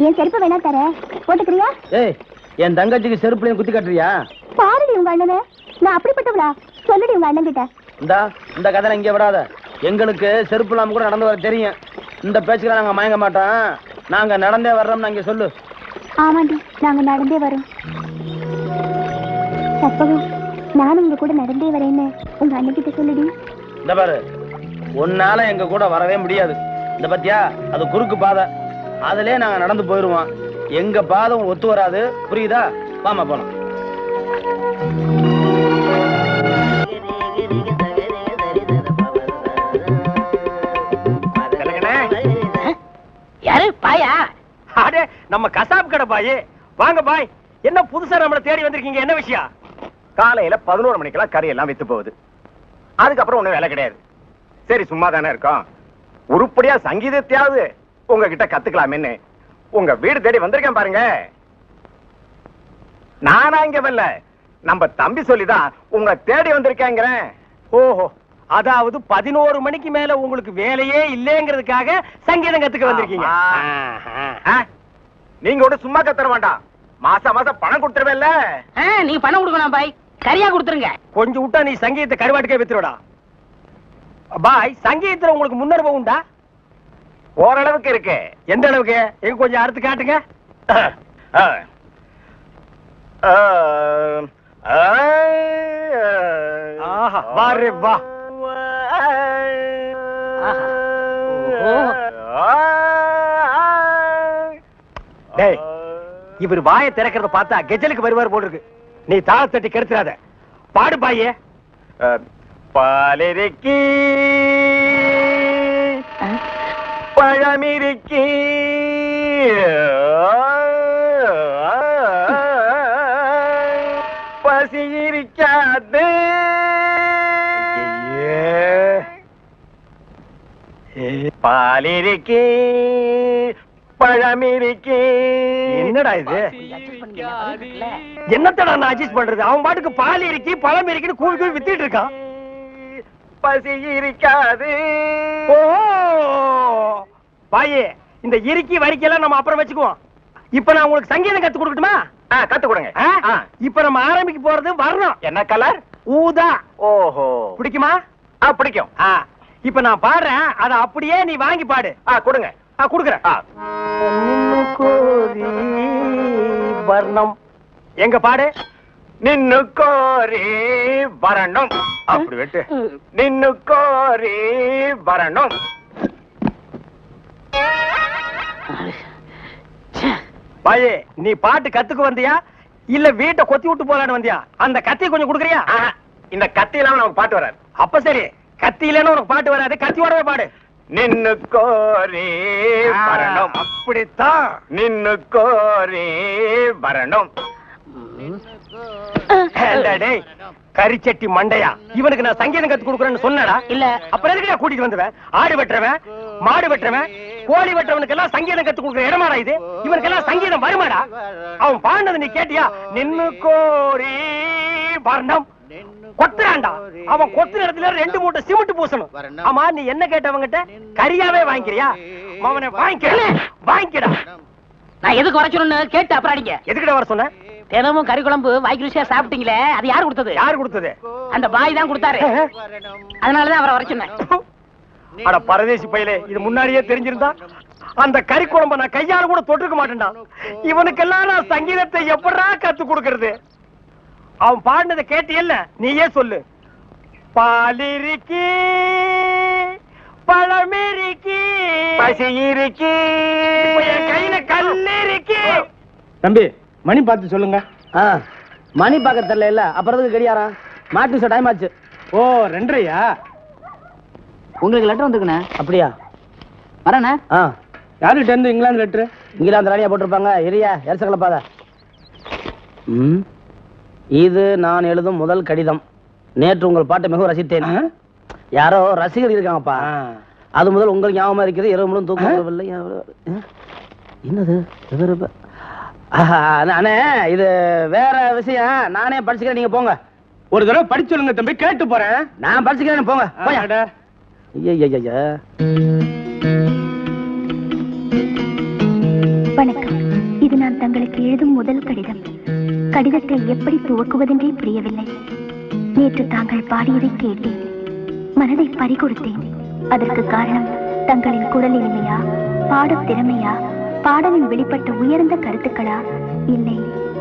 என் செருப்பு வேணா தர. போட்டுக்கிறியா? ஏய், என் தங்கச்சிக்கு செருப்புலையும் குத்தி கட்டுறியா? பாருடி உங்க அண்ணனை. நான் அப்படிப்பட்டவளா? சொல்லுடி உங்க அண்ணன் கிட்ட. இந்த கதை இங்க விடாத. எங்களுக்கு செருப்பு இல்லாம கூட நடந்து வர தெரியும். இந்த பேச்சுக்கெல்லாம் நாங்க மயங்க மாட்டோம். நாங்க நடந்தே வர்றோம்னு இங்க சொல்லு. ஆமாண்டி, நாங்க நடந்தே வரோம். கற்பகம், நானும் உங்க கூட நடந்தே வரேன்னு உங்க அண்ணன் கிட்ட சொல்லுடி. இந்த பாரு, உன்னால எங்க கூட வரவே முடியாது. இந்த பத்தியா, அது குறுக்கு பாதை. அதுலயே நாங்க நடந்து போயிருவோம். எங்க பாதை ஒத்து வராது, புரியுதா? வாமா போலாம். யாரு பாயா? அடே, நம்ம கசாப் கடை பாய். வாங்க பாய். என்ன புதுசா நம்மள தேடி வந்திருக்கீங்க? என்ன விஷயம்? காலையில 11 மணிக்கெல்லாம் கறி எல்லாம் வித்து போகுது. அதுக்கப்புறம் ஒண்ணும் வேலை கிடையாது. சரி, சும்மா தானே இருக்கோம். உருப்படியா சங்கீதத்தையாவது உங்ககிட்ட கத்துக்கலாமேன்னு உங்க வீடு தேடி வந்திருக்கேன் பாருங்க. நானா இங்க வரல, நம்ம தம்பி சொல்லிதான் உங்க தேடி வந்திருக்கேங்கிறேன். ஓஹோ, அதாவது 11 மணிக்கு மேல உங்களுக்கு வேலையே இல்லைங்கிறதுக்காக சங்கீதம் கத்துக்க வந்திருக்கீங்க. நீங்க ஒண்ணு சும்மா கத்துற வேண்டாம். மாசம் மாசம் பணம் கொடுத்துருவேல்ல. நீங்க பணம் கொடுக்கணும் பாய். கரியா கொடுத்துருங்க. கொஞ்சம் விட்டா நீ சங்கீதத்தை கருவாட்டுக்கே வித்துருடா. பாய், சங்கீதத்துல உங்களுக்கு முன்னனுபவம் உண்டா? ஓரளவுக்கு இருக்கு. எந்த அளவுக்கு? எங்க கொஞ்சம் அறுத்து காட்டுங்க. ஆஹா, வாரே வா. டேய், இவர் வாயை திறக்கிறத பார்த்தா கெஜலுக்கு வருவார் போல இருக்கு. நீ தாள தட்டி கெடுத்துறாத. பாடு பாயே. பாலிருக்கி பழமிருக்கி பசி இருக்காது. பாலிருக்கி பழமிருக்கி. என்னடா இது? என்னத்தடா நான் அட்ஜஸ்ட் பண்றது? அவன் பாட்டுக்கு பால் இருக்கி பழம் இருக்குன்னு கூவி கூவி வித்திட்டு இருக்கான். பசி இருக்காது. ஓ பாயே, இந்த இறுக்கி வரிக்கையெல்லாம் நம்ம அப்புறம் வச்சுக்குவோம். இப்ப நான் உங்களுக்கு சங்கீதம் கத்து கொடுக்கட்டுமா? கத்து கொடுங்க. இப்ப நம்ம ஆரம்பிக்க போறது வரணும். என்ன கலர்? ஊதா. ஓஹோ, பிடிக்குமா? பிடிக்கும். இப்ப நான் பாடுறேன், அத அப்படியே நீ வாங்கி பாடு. கொடுங்க. கொடுக்குறேன். வர்ணம் எங்க பாடு. நின்னு கோரி வரணும். அப்படி வெட்டு. நின்னு கோரி வரணும். பாயே, நீ பாட்டு கத்துக்கு வந்தியா இல்ல வீட்டை கொத்தி விட்டு போலான்னு வந்தியா? அந்த கத்தி கொஞ்சம் குடுக்குறியா? இந்த கத்தி இல்லாம நமக்கு பாட்டு வராது. அப்ப சரி, கத்தி இல்லன்னு உனக்கு பாட்டு வராது. கத்தியோடவே பாடு. நின்னு கோரி வரணும். அப்படித்தான். நின்னு கோரி வரணும். கரிச்சட்டி மண்டையா, இவனுக்கு நான் சங்கீதம் கத்து கொடுக்குறேன்னு சொன்னடா? இல்ல. அப்புறம் எதுக்கு கூட்டிட்டு வந்துவேன்? ஆடு வெட்டுறவன், மாடு வெட்டுறவன், கோழி வெட்டுறவனுக்கு எல்லாம் சங்கீதம் கத்து கொடுக்குற இடமாடா இது? இவனுக்கு எல்லாம் சங்கீதம் வருமாடா? அவன் பாண்டது நீ கேட்டியா? நின்னு கோரி வரணும். கொத்துறான்டா. அவன் கொத்துற இடத்துல 2 மூட்டை சிமெண்ட் பூசணும். ஆமா, நீ என்ன கேட்டவங்கிட்ட? கரியாவே வாங்கிக்கிறியா? அவனை வாங்கிக்கடா. நான் எதுக்கு வர சொல்லணும்னு கேட்டு அப்புறம் அடிங்க. எதுக்கிட்ட வர சொன்ன? தினமும் கறி குழம்பு வாய்க்கு ருசியா சாப்பிட்டீங்களே, அது யாரு கொடுத்தது? யாரு கொடுத்தது? அந்த பாய் தான் கொடுத்தாரு. அதனாலதான் அவரை வர சொன்னேன். அட பரதேசி பையலே, இது முன்னாடியே தெரிஞ்சிருந்தா அந்த கறி குழம்ப நான் கையால கூட தொட்டுக்க மாட்டேன்டா. இவனுக்கெல்லாம் நான் சங்கீதத்தை எப்படா கத்து கொடுக்கறது? அவன் பாடினதை கேட்டு இல்ல, நீயே சொல்லு. பாலிருக்கி பழமிருக்கி பசி இருக்கி என் கையில கல்லிருக்கி. தம்பி, மணி பார்த்து சொல்லுங்க. மணி பார்க்க தெரியல. இல்ல அப்புறத்துக்கு கடியாரா மாட்டு டைம் ஆச்சு. ஓ, 2:30. உங்களுக்கு லெட்டர் வந்துருக்குண்ணே. அப்படியா? வரண்ணே. யாருகிட்ட இருந்து? இங்கிலாந்து லெட்டர். இங்கிலாந்து ராணியா போட்டிருப்பாங்க. எரியா எரிசக்கல பாத. இது நான் எழுதும் முதல் கடிதம். நேற்று உங்கள் பாட்டை மிகவும் ரசித்தேன். யாரோ ரசிகர் இருக்காங்கப்பா. அது முதல் உங்களுக்கு ஞாபகமா இருக்குது. இரவு முழுவதும் தூக்கம் வரவில்லை. என்னது? அண்ணே, இது வேற விஷயம். நானே படிச்சுக்கிறேன், நீங்க போங்க. ஒரு தடவை படிச்சு சொல்லுங்க தம்பி, கேட்டு போறேன். நான் படிச்சுக்கிறேன், போங்க. வணக்கம். இது நான் தங்களுக்கு எழுதும் முதல் கடிதம். கடிதத்தை எப்படி துவக்குவதென்றே புரியவில்லை. நேற்று தாங்கள் பாடியதை கேட்டேன், மனதை பறிகொடுத்தேன். அதற்கு காரணம் தங்களின் குரல் இனிமையா, பாடத் திறமையா, பாடலில் வெளிப்பட்ட உயர்ந்த கருத்துக்களா, இல்லை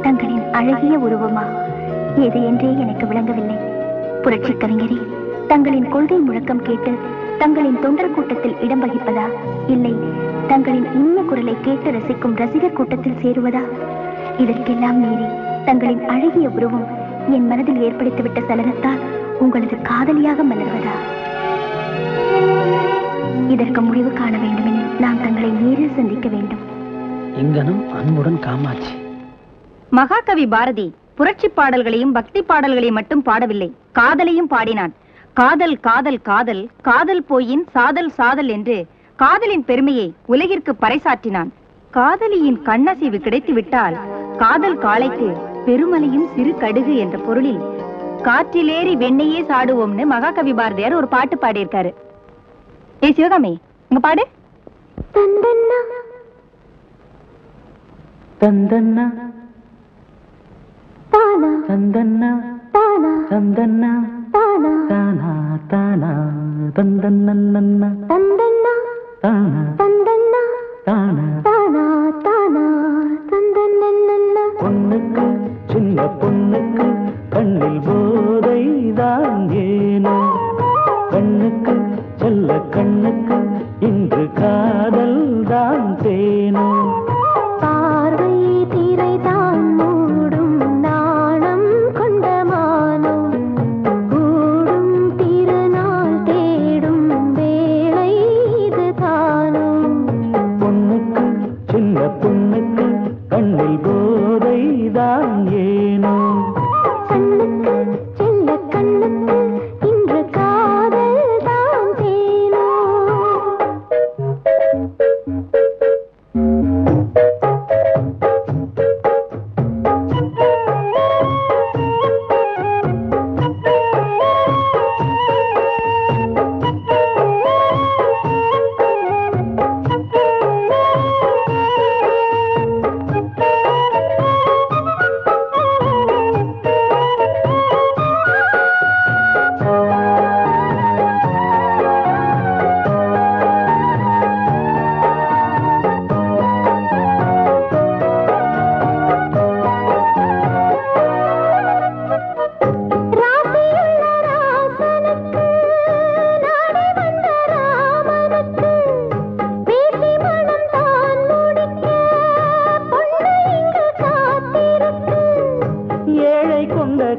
தங்களின் அழகிய உருவமா, எது என்றே எனக்கு விளங்கவில்லை. புரட்சி கவிஞரே, தங்களின் கொள்கை முழக்கம் கேட்டு தங்களின் தொண்டர் கூட்டத்தில் இடம் வகிப்பதா, இல்லை தங்களின் இனிய குரலை கேட்டு ரசிக்கும் ரசிகர் கூட்டத்தில் சேருவதா? இதற்கெல்லாம் மீறி தங்களின் அழகிய உருவம் என் மனதில் ஏற்படுத்திவிட்ட சலனத்தால் உங்களது காதலியாக மலர்வதா? இதற்கு முடிவு காண வேண்டுமெனில் நான் தங்களை நேரில் சந்திக்க வேண்டும். இங்கனும் அன்புடன் காமாட்சி. மகாகவி பாரதி புரட்சி பாடல்களையும் பக்தி பாடல்களையும் மட்டும் பாடவில்லை, காதலையும் பாடினான். காதல் காதல் காதல் காதல் போயின் சாதல் சாதல் என்று காதலின் பெருமையை உலகிற்கு பறைசாற்றினான். காதலியின் கண்ணசைவு கிடைத்துவிட்டால் காதல் காளைக்கு பெருமலையும் சிறு கடுகு என்ற பொருளில் காற்றிலேறி வெண்ணையே சாடுவோம்னு மகாகவி பாரதியார் ஒரு பாட்டு பாடியிருக்காரு. ஏய் சிவகாமி, உங்க பாடு. தந்தன்னா தந்தன்னா தானா தந்தன்னா தானா தந்தன்னா தானா தானா தானா தந்தன்னா தந்தன்னா தானா தந்தன்னா தானா தானா தானா தந்தன்னா. பொண்ணுக்கு சின்ன பொண்ணுக்கு கண்ணில் போதைதான் ஏனோ, கண்ணுக்கு செல்ல கண்ணுக்கு இன்று காதல் தான் தேனோ. பார்வை திரைதான் மூடும் நாணம் கொண்ட மானம், கூடும் திருநாள் தேடும் வேளை இது தானோ. பொண்ணுக்கு சின்ன பொண்ணுக்கு கண்ணில் போதைதான் ஏனோ, கண்ணுக்கு செல்ல கண்ணுக்கு இன்று காதல் தான் தேனோ.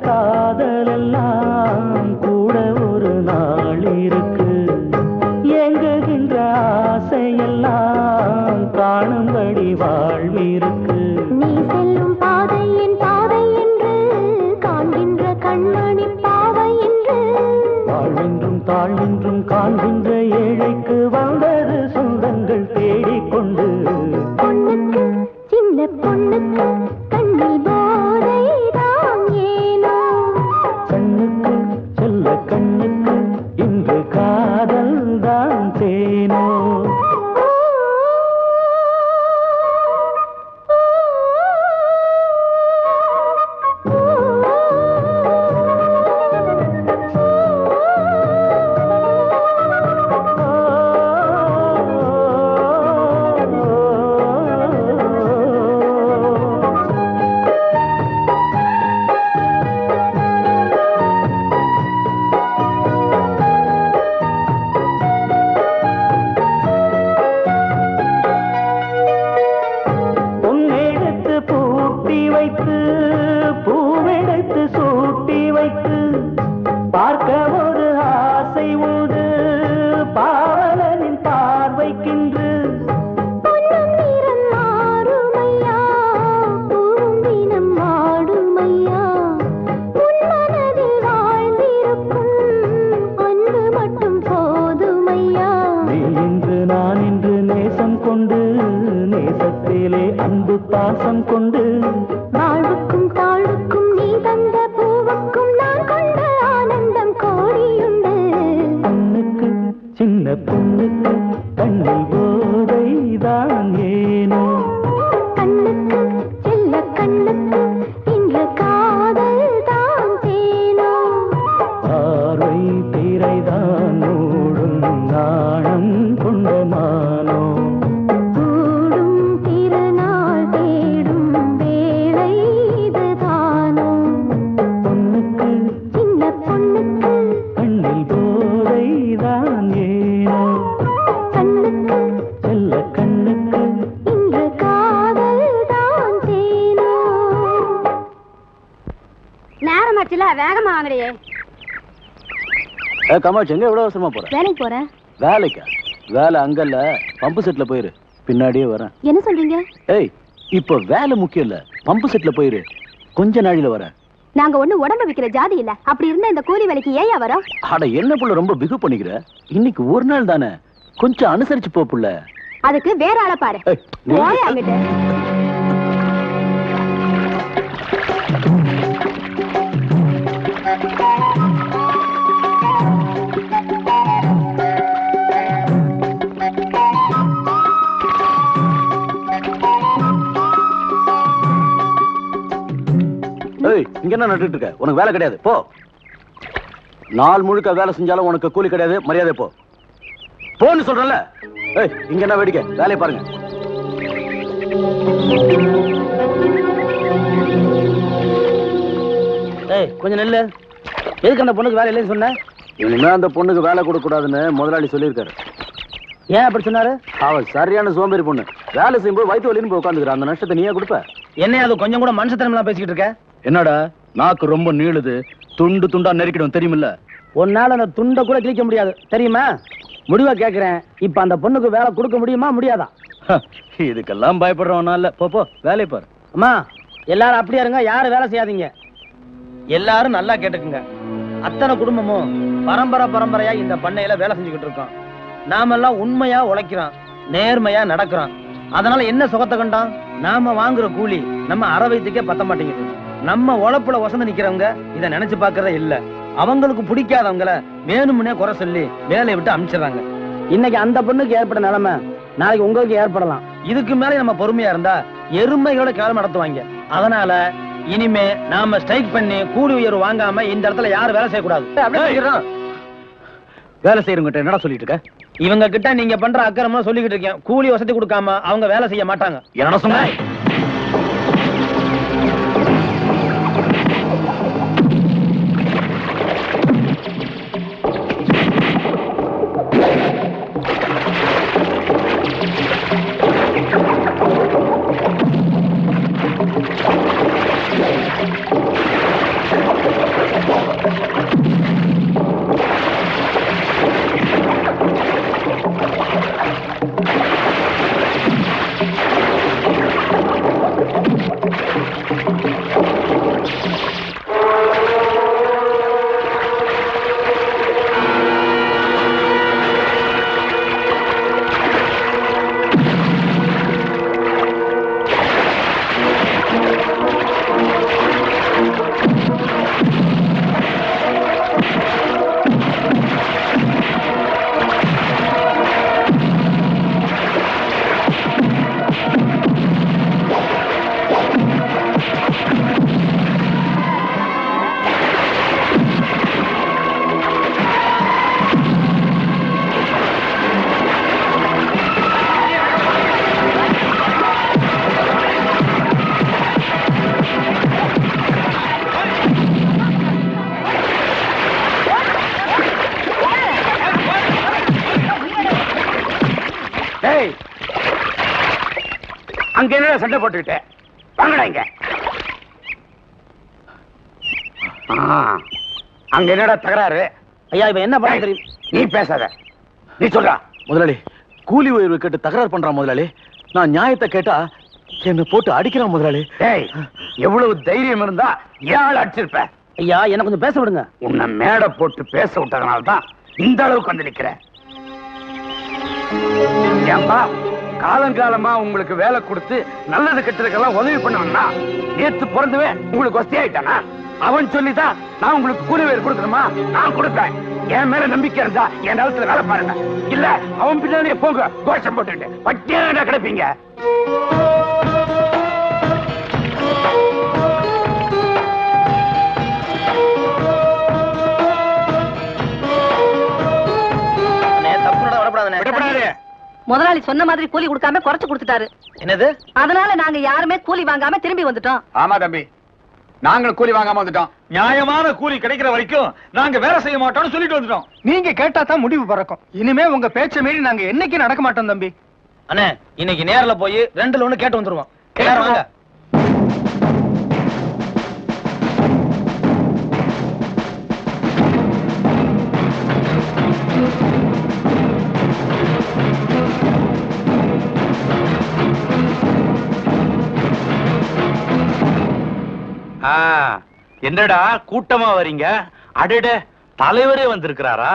காதலெல்லாம் கூட ஒரு நாள் இருக்கு, எங்குகின்ற ஆசையெல்லாம் காணும்படி வாழ்விருக்கு. நீ செல்லும் பாதை என் பாதை என்று காண்கின்ற கண்மணி பாவை என்று, வாழ்வென்றும் தாழ்வென்றும் காண்கின்ற ஏழைக்கு வந்தது சொந்தங்கள் தேடிக்கொண்டு. பொண்ணுக்கு சின்ன பொண்ணுக்கு கண்ணில் போதைதான் ஏனோ, கண்ணுக்கு செல்ல கண்ணுக்கு இன்று காதல் தான் தேனோ. வேகமா வாங்கடியே. கமாட்சி எங்க எவ்வளவு அவசரமா போற? வேலைக்கு போறேன். வேலைக்கா? வேலை அங்கல்ல, பம்பு செட்ல போயிரு, பின்னாடியே வரேன். என்ன சொல்றீங்க? ஏய், இப்ப வேலை முக்கியம் இல்ல, பம்பு செட்ல போயிரு, கொஞ்ச நாளில வரேன். நாங்க ஒண்ணு உடம்பு விக்கிற ஜாதி இல்ல, அப்படி இருந்தா இந்த கூலி வேலைக்கு ஏயா வரோம்? அட என்ன புள்ள ரொம்ப பிகு பண்ணிக்கிற, இன்னைக்கு ஒரு நாள் தானே, கொஞ்சம் அனுசரிச்சு போ புள்ள. அதுக்கு வேற ஆளை பாரு. போய் அங்கிட்டு. இங்க என்ன நட்டுட்டு இருக்க? உனக்கு வேலை கிடையாது, போ. நாள் முழுக்க வேலை செஞ்சாலும் உனக்கு கூலி கிடையாது, மரியாதை போ. போன்னு சொல்றல. இங்க என்ன வேடிக்கை? வேலையை பாருங்க. கொஞ்சம் நெல்லு. எதுக்கு அந்த பொண்ணுக்கு வேலை இல்லைன்னு சொன்ன? இனிமே அந்த பொண்ணுக்கு வேலை கொடுக்க கூடாதுன்னு முதலாளி சொல்லியிருக்காரு. ஏன் அப்படி சொன்னாரு? அவ சரியான சோம்பேறி பொண்ணு, வேலை செய்யும்போது வயிற்று வலின்னு போய் உட்காந்துக்கிற. அந்த நஷ்டத்தை நீயே கொடுப்ப? என்ன அது கொஞ்சம் கூட மனுஷத்தனம்லாம் பேசிக்கிட்டு இருக்க? என்னடா நாக்கு ரொம்ப நீளுது, துண்டு துண்டா நெருக்கிடும் தெரியுமில்ல? ஒன்னால அந்த துண்டை கூட கிழிக்க முடியாது தெரியுமா? முடிவா கேக்குறேன், இப்ப அந்த பொண்ணுக்கு வேலை கொடுக்க முடியுமா முடியாதா? இதுக்கெல்லாம் பயப்படுறவனா இல்ல, போ வேலை பாரு. அம்மா எல்லாரும் அப்படியே இருங்க, யாரும் வேலை செய்யாதீங்க. எல்லாரும் நல்லா கேட்டுக்குங்க. அத்தனை குடும்பமும் பரம்பரையா இந்த பண்ணையில வேலை செஞ்சுக்கிட்டு இருக்கோம். நாமெல்லாம் உண்மையா உழைக்கிறோம், நேர்மையா நடக்கிறோம். அதனால என்ன சுகத்தை கண்டோம்? நாம வாங்குற கூலி நம்ம அரை வயிற்றுக்கே பத்த மாட்டேங்குது. நம்ம உழைப்புல வசந்து நிக்கிறவங்க இதை நினைச்சு பாக்குறதே இல்ல. அவங்களுக்கு பிடிக்காதவங்கள வேணும்னே குறை சொல்லி வேலையை விட்டு அனுப்பிச்சிடறாங்க. இன்னைக்கு அந்த பொண்ணுக்கு ஏற்பட்ட நிலைமை நாளைக்கு உங்களுக்கு ஏற்படலாம். இதுக்கு மேல நம்ம பொறுமையா இருந்தா எருமைகளோட கேவலம் நடத்துவாங்க. அதனால இனிமே நாம ஸ்ட்ரைக் பண்ணி கூலி உயர்வு வாங்காம இந்த இடத்துல யாரும் வேலை செய்யக்கூடாது. வேலை செய்யறவங்க என்னடா சொல்லிட்டு இருக்க? இவங்க கிட்ட நீங்க பண்ற அக்கிரமா சொல்லிக்கிட்டு இருக்கேன். கூலி வசதி கொடுக்காம அவங்க வேலை செய்ய மாட்டாங்க. என்ன சொன்ன? அங்க என்ன சண்டை போட்டுக்கிட்ட? வாங்கடா இங்க. அங்க என்னடா தகராறு? ஐயா இப்ப என்ன பண்ண தெரியும்? நீ பேசாத, நீ சொல்றா. முதலாளி கூலி உயர்வு கேட்டு தகராறு பண்றான் முதலாளி. நான் நியாயத்தை கேட்டா என்ன போட்டு அடிக்கிறான் முதலாளி. டேய், எவ்வளவு தைரியம் இருந்தா ஏன் அடிச்சிருப்ப? ஐயா என்ன கொஞ்சம் பேச விடுங்க. உன்னை மேடை போட்டு பேச விட்டதுனால்தான் இந்த அளவுக்கு வந்து நிக்கிற. ஏம்பா, காலங்காலமா உங்களுக்கு வேலை கொடுத்து நல்லது கெட்டதுக்கெல்லாம் உதவி பண்ணவன்னா நேத்து பிறந்தவே உங்களுக்கு வசதியாயிட்டானா? அவன் சொல்லிதான் நான் உங்களுக்கு கூலி வேறு கொடுக்கணுமா? நான் கொடுப்பேன். என் மேல நம்பிக்கை இருந்தா என் நிலத்துல வேலை பாருங்க. இல்ல அவன் பின்னாலே போங்க, கோஷம் போட்டுட்டு பட்டியா கிடைப்பீங்க. முதலாளி சொன்ன மாதிரி கூலி கொடுக்காம குறைச்சு கொடுத்துட்டாரு. என்னது? அதனால நாங்க யாருமே கூலி வாங்காம திரும்பி வந்துட்டோம். ஆமா தம்பி, நாங்களும் கூலி வாங்காம வந்துட்டோம். நியாயமான கூலி கிடைக்கிற வரைக்கும் நாங்க வேலை செய்ய மாட்டோம்னு சொல்லிட்டு வந்துட்டோம். நீங்க கேட்டா தான் முடிவு பறக்கும். இனிமே உங்க பேச்ச மீறி நாங்க என்னைக்கு நடக்க மாட்டோம் தம்பி. அண்ணே இன்னைக்கு நேர்ல போய் 2ல 1 கேட்டு வந்துருவோம். எல்லாரும் வாங்க. என்னடா கூட்டமா வரீங்க? அடட, தலைவரே வந்திருக்கிறாரா?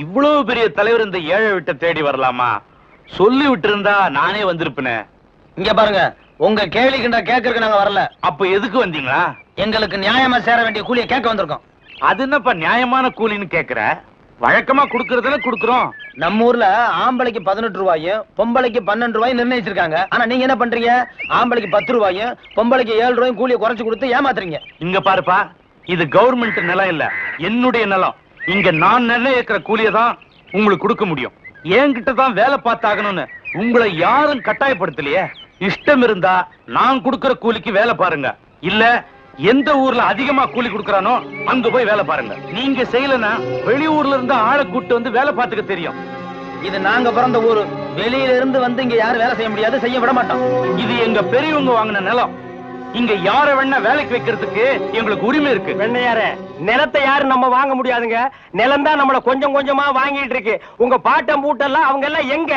இவ்வளவு பெரிய தலைவர் இந்த ஏழை விட்ட தேடி வரலாமா? சொல்லி விட்டு இருந்தா நானே வந்திருப்பேனே. இங்க பாருங்க, உங்க கேள்வி கிண்ட கேட்கறதுக்கு நாங்க வரல. அப்ப எதுக்கு வந்தீங்களா? எங்களுக்கு நியாயமா சேர வேண்டிய கூலியை கேட்க வந்திருக்கோம். அது என்னப்பா நியாயமான கூலின்னு கேக்குற? வழக்கமா குடுக்கறதுல குடுக்குறோம். நம்ம ஊர்ல ஆம்பளைக்கு 18 ரூபாயும் பொம்பளைக்கு 12 ரூபாயும் நிர்ணயிச்சிருக்காங்க. ஆனா நீங்க என்ன பண்றீங்க? ஆம்பளைக்கு 10 ரூபாயும் பொம்பளைக்கு 7 ரூபாயும் கூலியை குறைச்சு கொடுத்து ஏமாத்துறீங்க. இங்க பாருப்பா, இது கவர்மெண்ட் நிலம் இல்ல, என்னுடைய நிலம். இங்க நான் நிர்ணயிக்கிற கூலியை தான் உங்களுக்கு கொடுக்க முடியும். என்கிட்ட தான் வேலை பார்த்தாகணும்னு உங்களை யாரும் கட்டாயப்படுத்தலையே. இஷ்டம் இருந்தா நான் கொடுக்கிற கூலிக்கு வேலை பாருங்க, இல்ல எந்த ஊர்ல அதிகமா கூலி கொடுக்கறானோ அங்க போய் வேலை பாருங்க. நீங்க செய்யலன்னா வெளியூர்ல இருந்து ஆளை கூட்டு வந்து வேலை பார்த்துக்க தெரியும். இது நாங்க பிறந்த ஊரு. வெளியில இருந்து வந்து இங்க யாரும் வேலை செய்ய முடியாது, செய்ய விட மாட்டோம். இது எங்க பெரியவங்க வாங்கின நிலம். இங்க யார வேணா வேலைக்கு வைக்கிறதுக்கு எங்களுக்கு உரிமை இருக்கு. வெண்ணையார, நிலத்தை யாரும் நம்ம வாங்க முடியாதுங்க. நிலம் தான் நம்மள கொஞ்சம் கொஞ்சமா வாங்கிட்டு இருக்கு. உங்க பாட்டம் பூட்டெல்லாம் அவங்க எல்லாம் எங்க?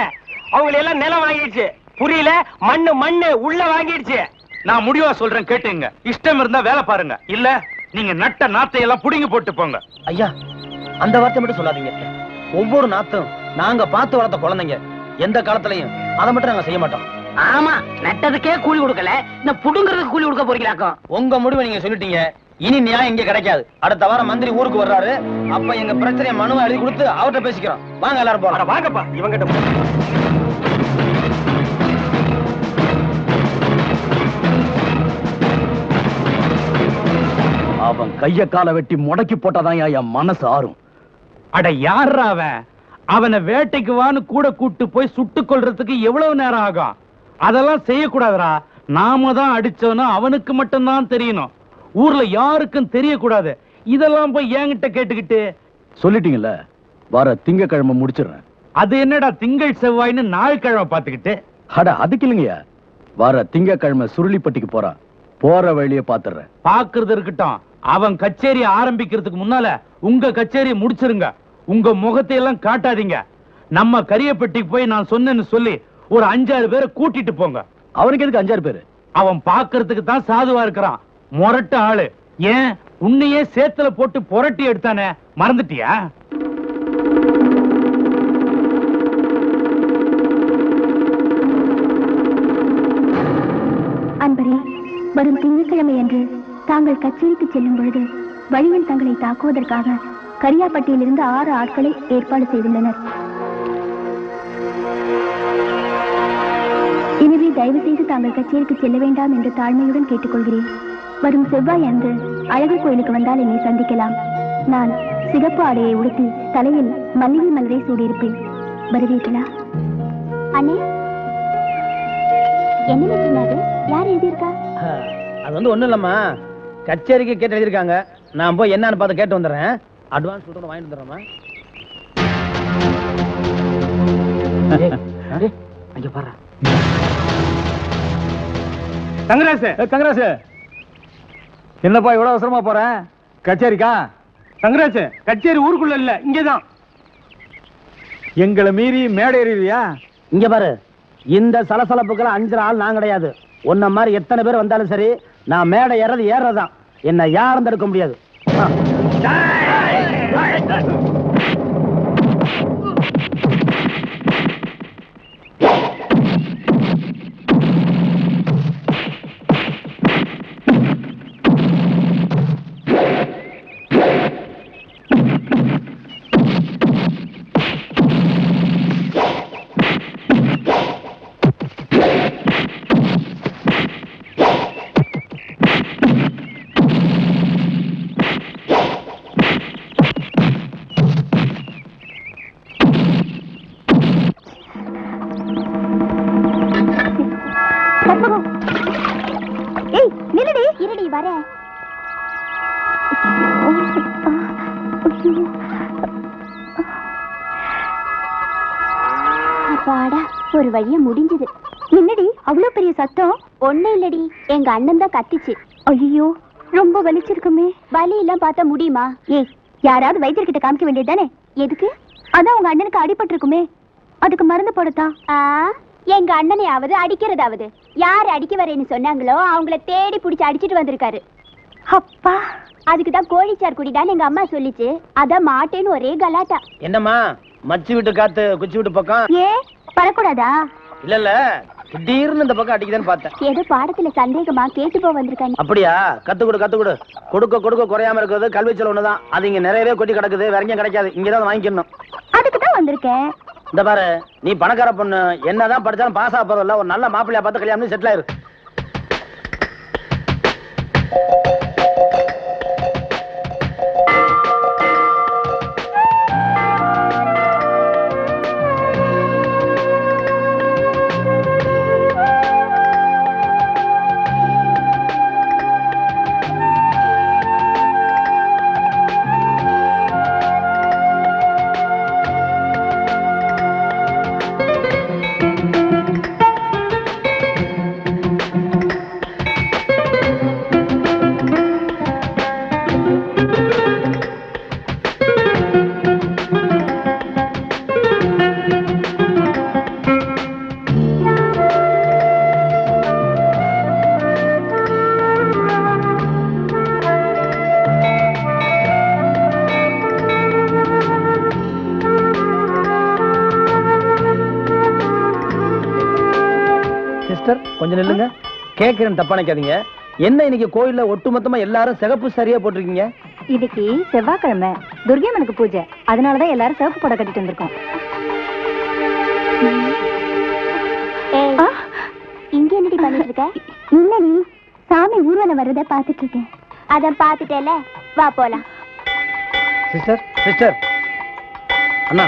அவங்க எல்லாம் நிலம் வாங்கிடுச்சு. புரியல? மண்ணு உள்ள வாங்கிடுச்சு. நான் முடிவா சொல்றேன், கேட்டுங்க. இஷ்டம் இருந்தா வேலை பாருங்க, இல்ல நீங்க நட்ட நாத்தை எல்லாம் புடிங்கி போட்டு போங்க. ஐயா, அந்த வார்த்தை மட்டும் சொல்லாதீங்க. ஒவ்வொரு நாத்தும் நாங்க பார்த்து வளர்த்த குழந்தைங்க. எந்த காலத்திலையும் அதை மட்டும் நாங்க செய்ய மாட்டோம். ஆமா, நட்டதுக்கே கூலி கொடுக்கல, இந்த புடுங்கிறதுக்கு கூலி கொடுக்க போறீங்களாக்கும். உங்க முடிவை நீங்க சொல்லிட்டீங்க. இனி நியாயம் இங்க கிடைக்காது. அடுத்த வாரம் மந்திரி ஊருக்கு வர்றாரு. அப்ப எங்க பிரச்சனையை மனுவை எழுதி கொடுத்து அவர்கிட்ட பேசிக்கிறோம். வாங்க எல்லாரும் போலாம். வாங்கப்பா, இவங்கிட்ட அவன் கைய கால வெட்டி முடக்கி போட்டாதான் என் மனசு ஆறும். அட யாரா அவன்? அவனை வேட்டைக்கு வான்னு கூட கூட்டு போய் சுட்டுக் கொள்றதுக்கு எவ்வளவு நேரம் ஆகும்? அதெல்லாம் செய்யக்கூடாதுரா. நாம தான் அடிச்சோன்னு அவனுக்கு மட்டும்தான் தெரியணும், ஊர்ல யாருக்கும் தெரியக்கூடாது. இதெல்லாம் போய் என்கிட்ட கேட்டுக்கிட்டு. சொல்லிட்டீங்கல்ல, வர திங்கக்கிழமை முடிச்சிடுறேன். அது என்னடா திங்கள் செவ்வாய்னு நாள் கிழமை பாத்துக்கிட்டு? அட அதுக்கு இல்லைங்கய்யா, வர திங்கக்கிழமை சுருளிப்பட்டிக்கு போறான். போற வழியை பாத்துறேன். பாக்குறது இருக்கட்டும், அவன் கச்சேரி ஆரம்பிக்கிறதுக்கு முன்னால உங்க கச்சேரியை முடிச்சிருங்க. உங்க முகத்தை எல்லாம் காட்டாதீங்க. நம்ம கரியப்பட்டிக்கு போய் நான் சொன்னேன்னு சொல்லி ஒரு 5-6 பேரை கூட்டிட்டு போங்க. அவனுக்கு எதுக்கு 5-6 பேரு? அவன் பாக்குறதுக்கு தான் சாதுவா இருக்கிறான், முரட்டு ஆளு. ஏன் உன்னையே சேத்துல போட்டு புரட்டி எடுத்தானே, மறந்துட்டியா? அன்பரே, வரும் திங்கட்கிழமை அன்று தாங்கள் கச்சேரிக்கு செல்லும் பொழுது வழியில் தங்களை தாக்குவதற்காக கரியாப்பட்டியிலிருந்து 6 ஆட்களை ஏற்பாடு செய்துள்ளனர். எனவே தயவு செய்து தாங்கள் கச்சேரிக்கு செல்ல வேண்டாம் என்று தாழ்மையுடன் கேட்டுக்கொள்கிறேன். வரும் செவ்வாய் அன்று அழகர் கோயிலுக்கு வந்தால் என்னை சந்திக்கலாம். நான் சிகப்பு ஆடையை உடுத்தி தலையில் மல்லிகை மலரை சூடியிருப்பேன். வருவீர்களா? அண்ணே, என்ன எழுதினாரு? யார் எழுதியிருக்கா? அது வந்து ஒண்ணும் இல்லம்மா, கச்சேரிக்கு கேட்டு எழுதியிருக்காங்க. நான் போய் என்னன்னு பார்த்து கேட்டு வந்துடுறேன். அட்வான்ஸ் கொடுத்து வாங்கிட்டு வந்துடுறேம்மா. அங்க பாரு. தங்கராசு, என்னப்பா இவ்வளவு அவசரமா போறேன்? கச்சேரிக்கா? தங்கராஜ், கச்சேரி ஊருக்குள்ள இல்ல, இங்கதான். எங்களை மீறி மேடை ஏறியா? இங்க பாரு, இந்த சலசலப்புக்கெல்லாம் 5 ஆள் நான் கிடையாது. உன்ன மாதிரி எத்தனை பேர் வந்தாலும் சரி, நான் மேடை ஏறதான். என்ன யாரும் தடுக்க முடியாது. ஒரு வழியா முடிஞ்சது. என்னடி அவ்வளவு பெரிய சத்தம்? ஒண்ணு இல்லடி, எங்க அண்ணன் தான் கத்திச்சு. ஐயோ, ரொம்ப வலிச்சிருக்குமே. வலி எல்லாம் பார்த்தா முடியுமா? ஏய், யாராவது வைத்தியர்கிட்ட காமிக்க வேண்டியதுதானே? எதுக்கு? அதான் உங்க அண்ணனுக்கு அடிபட்டு இருக்குமே, அதுக்கு மருந்து போடத்தா? எங்க அண்ணனையாவது அடிக்கிறதாவது யாரு அடிக்க வரேன்னு சொன்னாங்களோ அவங்கள தேடி பிடிச்சு அடிச்சிட்டு வந்திருக்காரு. அப்பா அதுக்குதான் கோழிச்சார் குடிடான்னு எங்க அம்மா சொல்லிச்சு. அதான் மாட்டேன்னு ஒரே கலாட்டா. என்னம்மா மச்சு விட்டு காத்து குச்சி விட்டு பக்கம்? ஏ வரக்கூடாதா? இல்ல திடீர்னு இந்த பக்கம் அடிக்குதுன்னு பார்த்தேன். ஏதோ பாடத்துல சந்தேகமா கேட்டு போக வந்திருக்காங்க. அப்படியா? கத்து கொடு. கொடுக்க குறையாம இருக்கிறது கல்வி செலவு ஒண்ணுதான். அது இங்க நிறையவே கொட்டி கிடக்குது, வேற எங்கேயும் கிடைக்காது. இங்கதான் வாங்கிக்கணும். அதுக்குதான் வந்திருக்கேன். இந்த பாரு, நீ பணக்கார பொண்ணு, என்னதான் படிச்சாலும் பாஸ் ஆக போறதில்ல. ஒரு நல்ல மாப்பிள்ளையா பார்த்து கல்யாணம் செட்டில் ஆயிரு. கொஞ்சம் நில்லுங்க. கேக்குறேன், தப்பா நினைக்காதீங்க. என்ன இன்னைக்கு கோயில்ல ஒட்டுமொத்தமா எல்லாரும் சிகப்பு சரியா போட்டிருக்கீங்க? இன்னைக்கு செவ்வாய்க்கிழமை துர்கையம்மனுக்கு பூஜை, அதனாலதான் எல்லாரும் சிவப்பு புடவை கட்டிட்டு வந்திருக்கோம். இங்க என்னடி பண்ணிட்டு இருக்க? இல்லடி, சாமி ஊர்வலம் வர்றத பாத்துட்டு இருக்கேன். அத பாத்துட்டேல, வா போலாம். சிஸ்டர் அண்ணா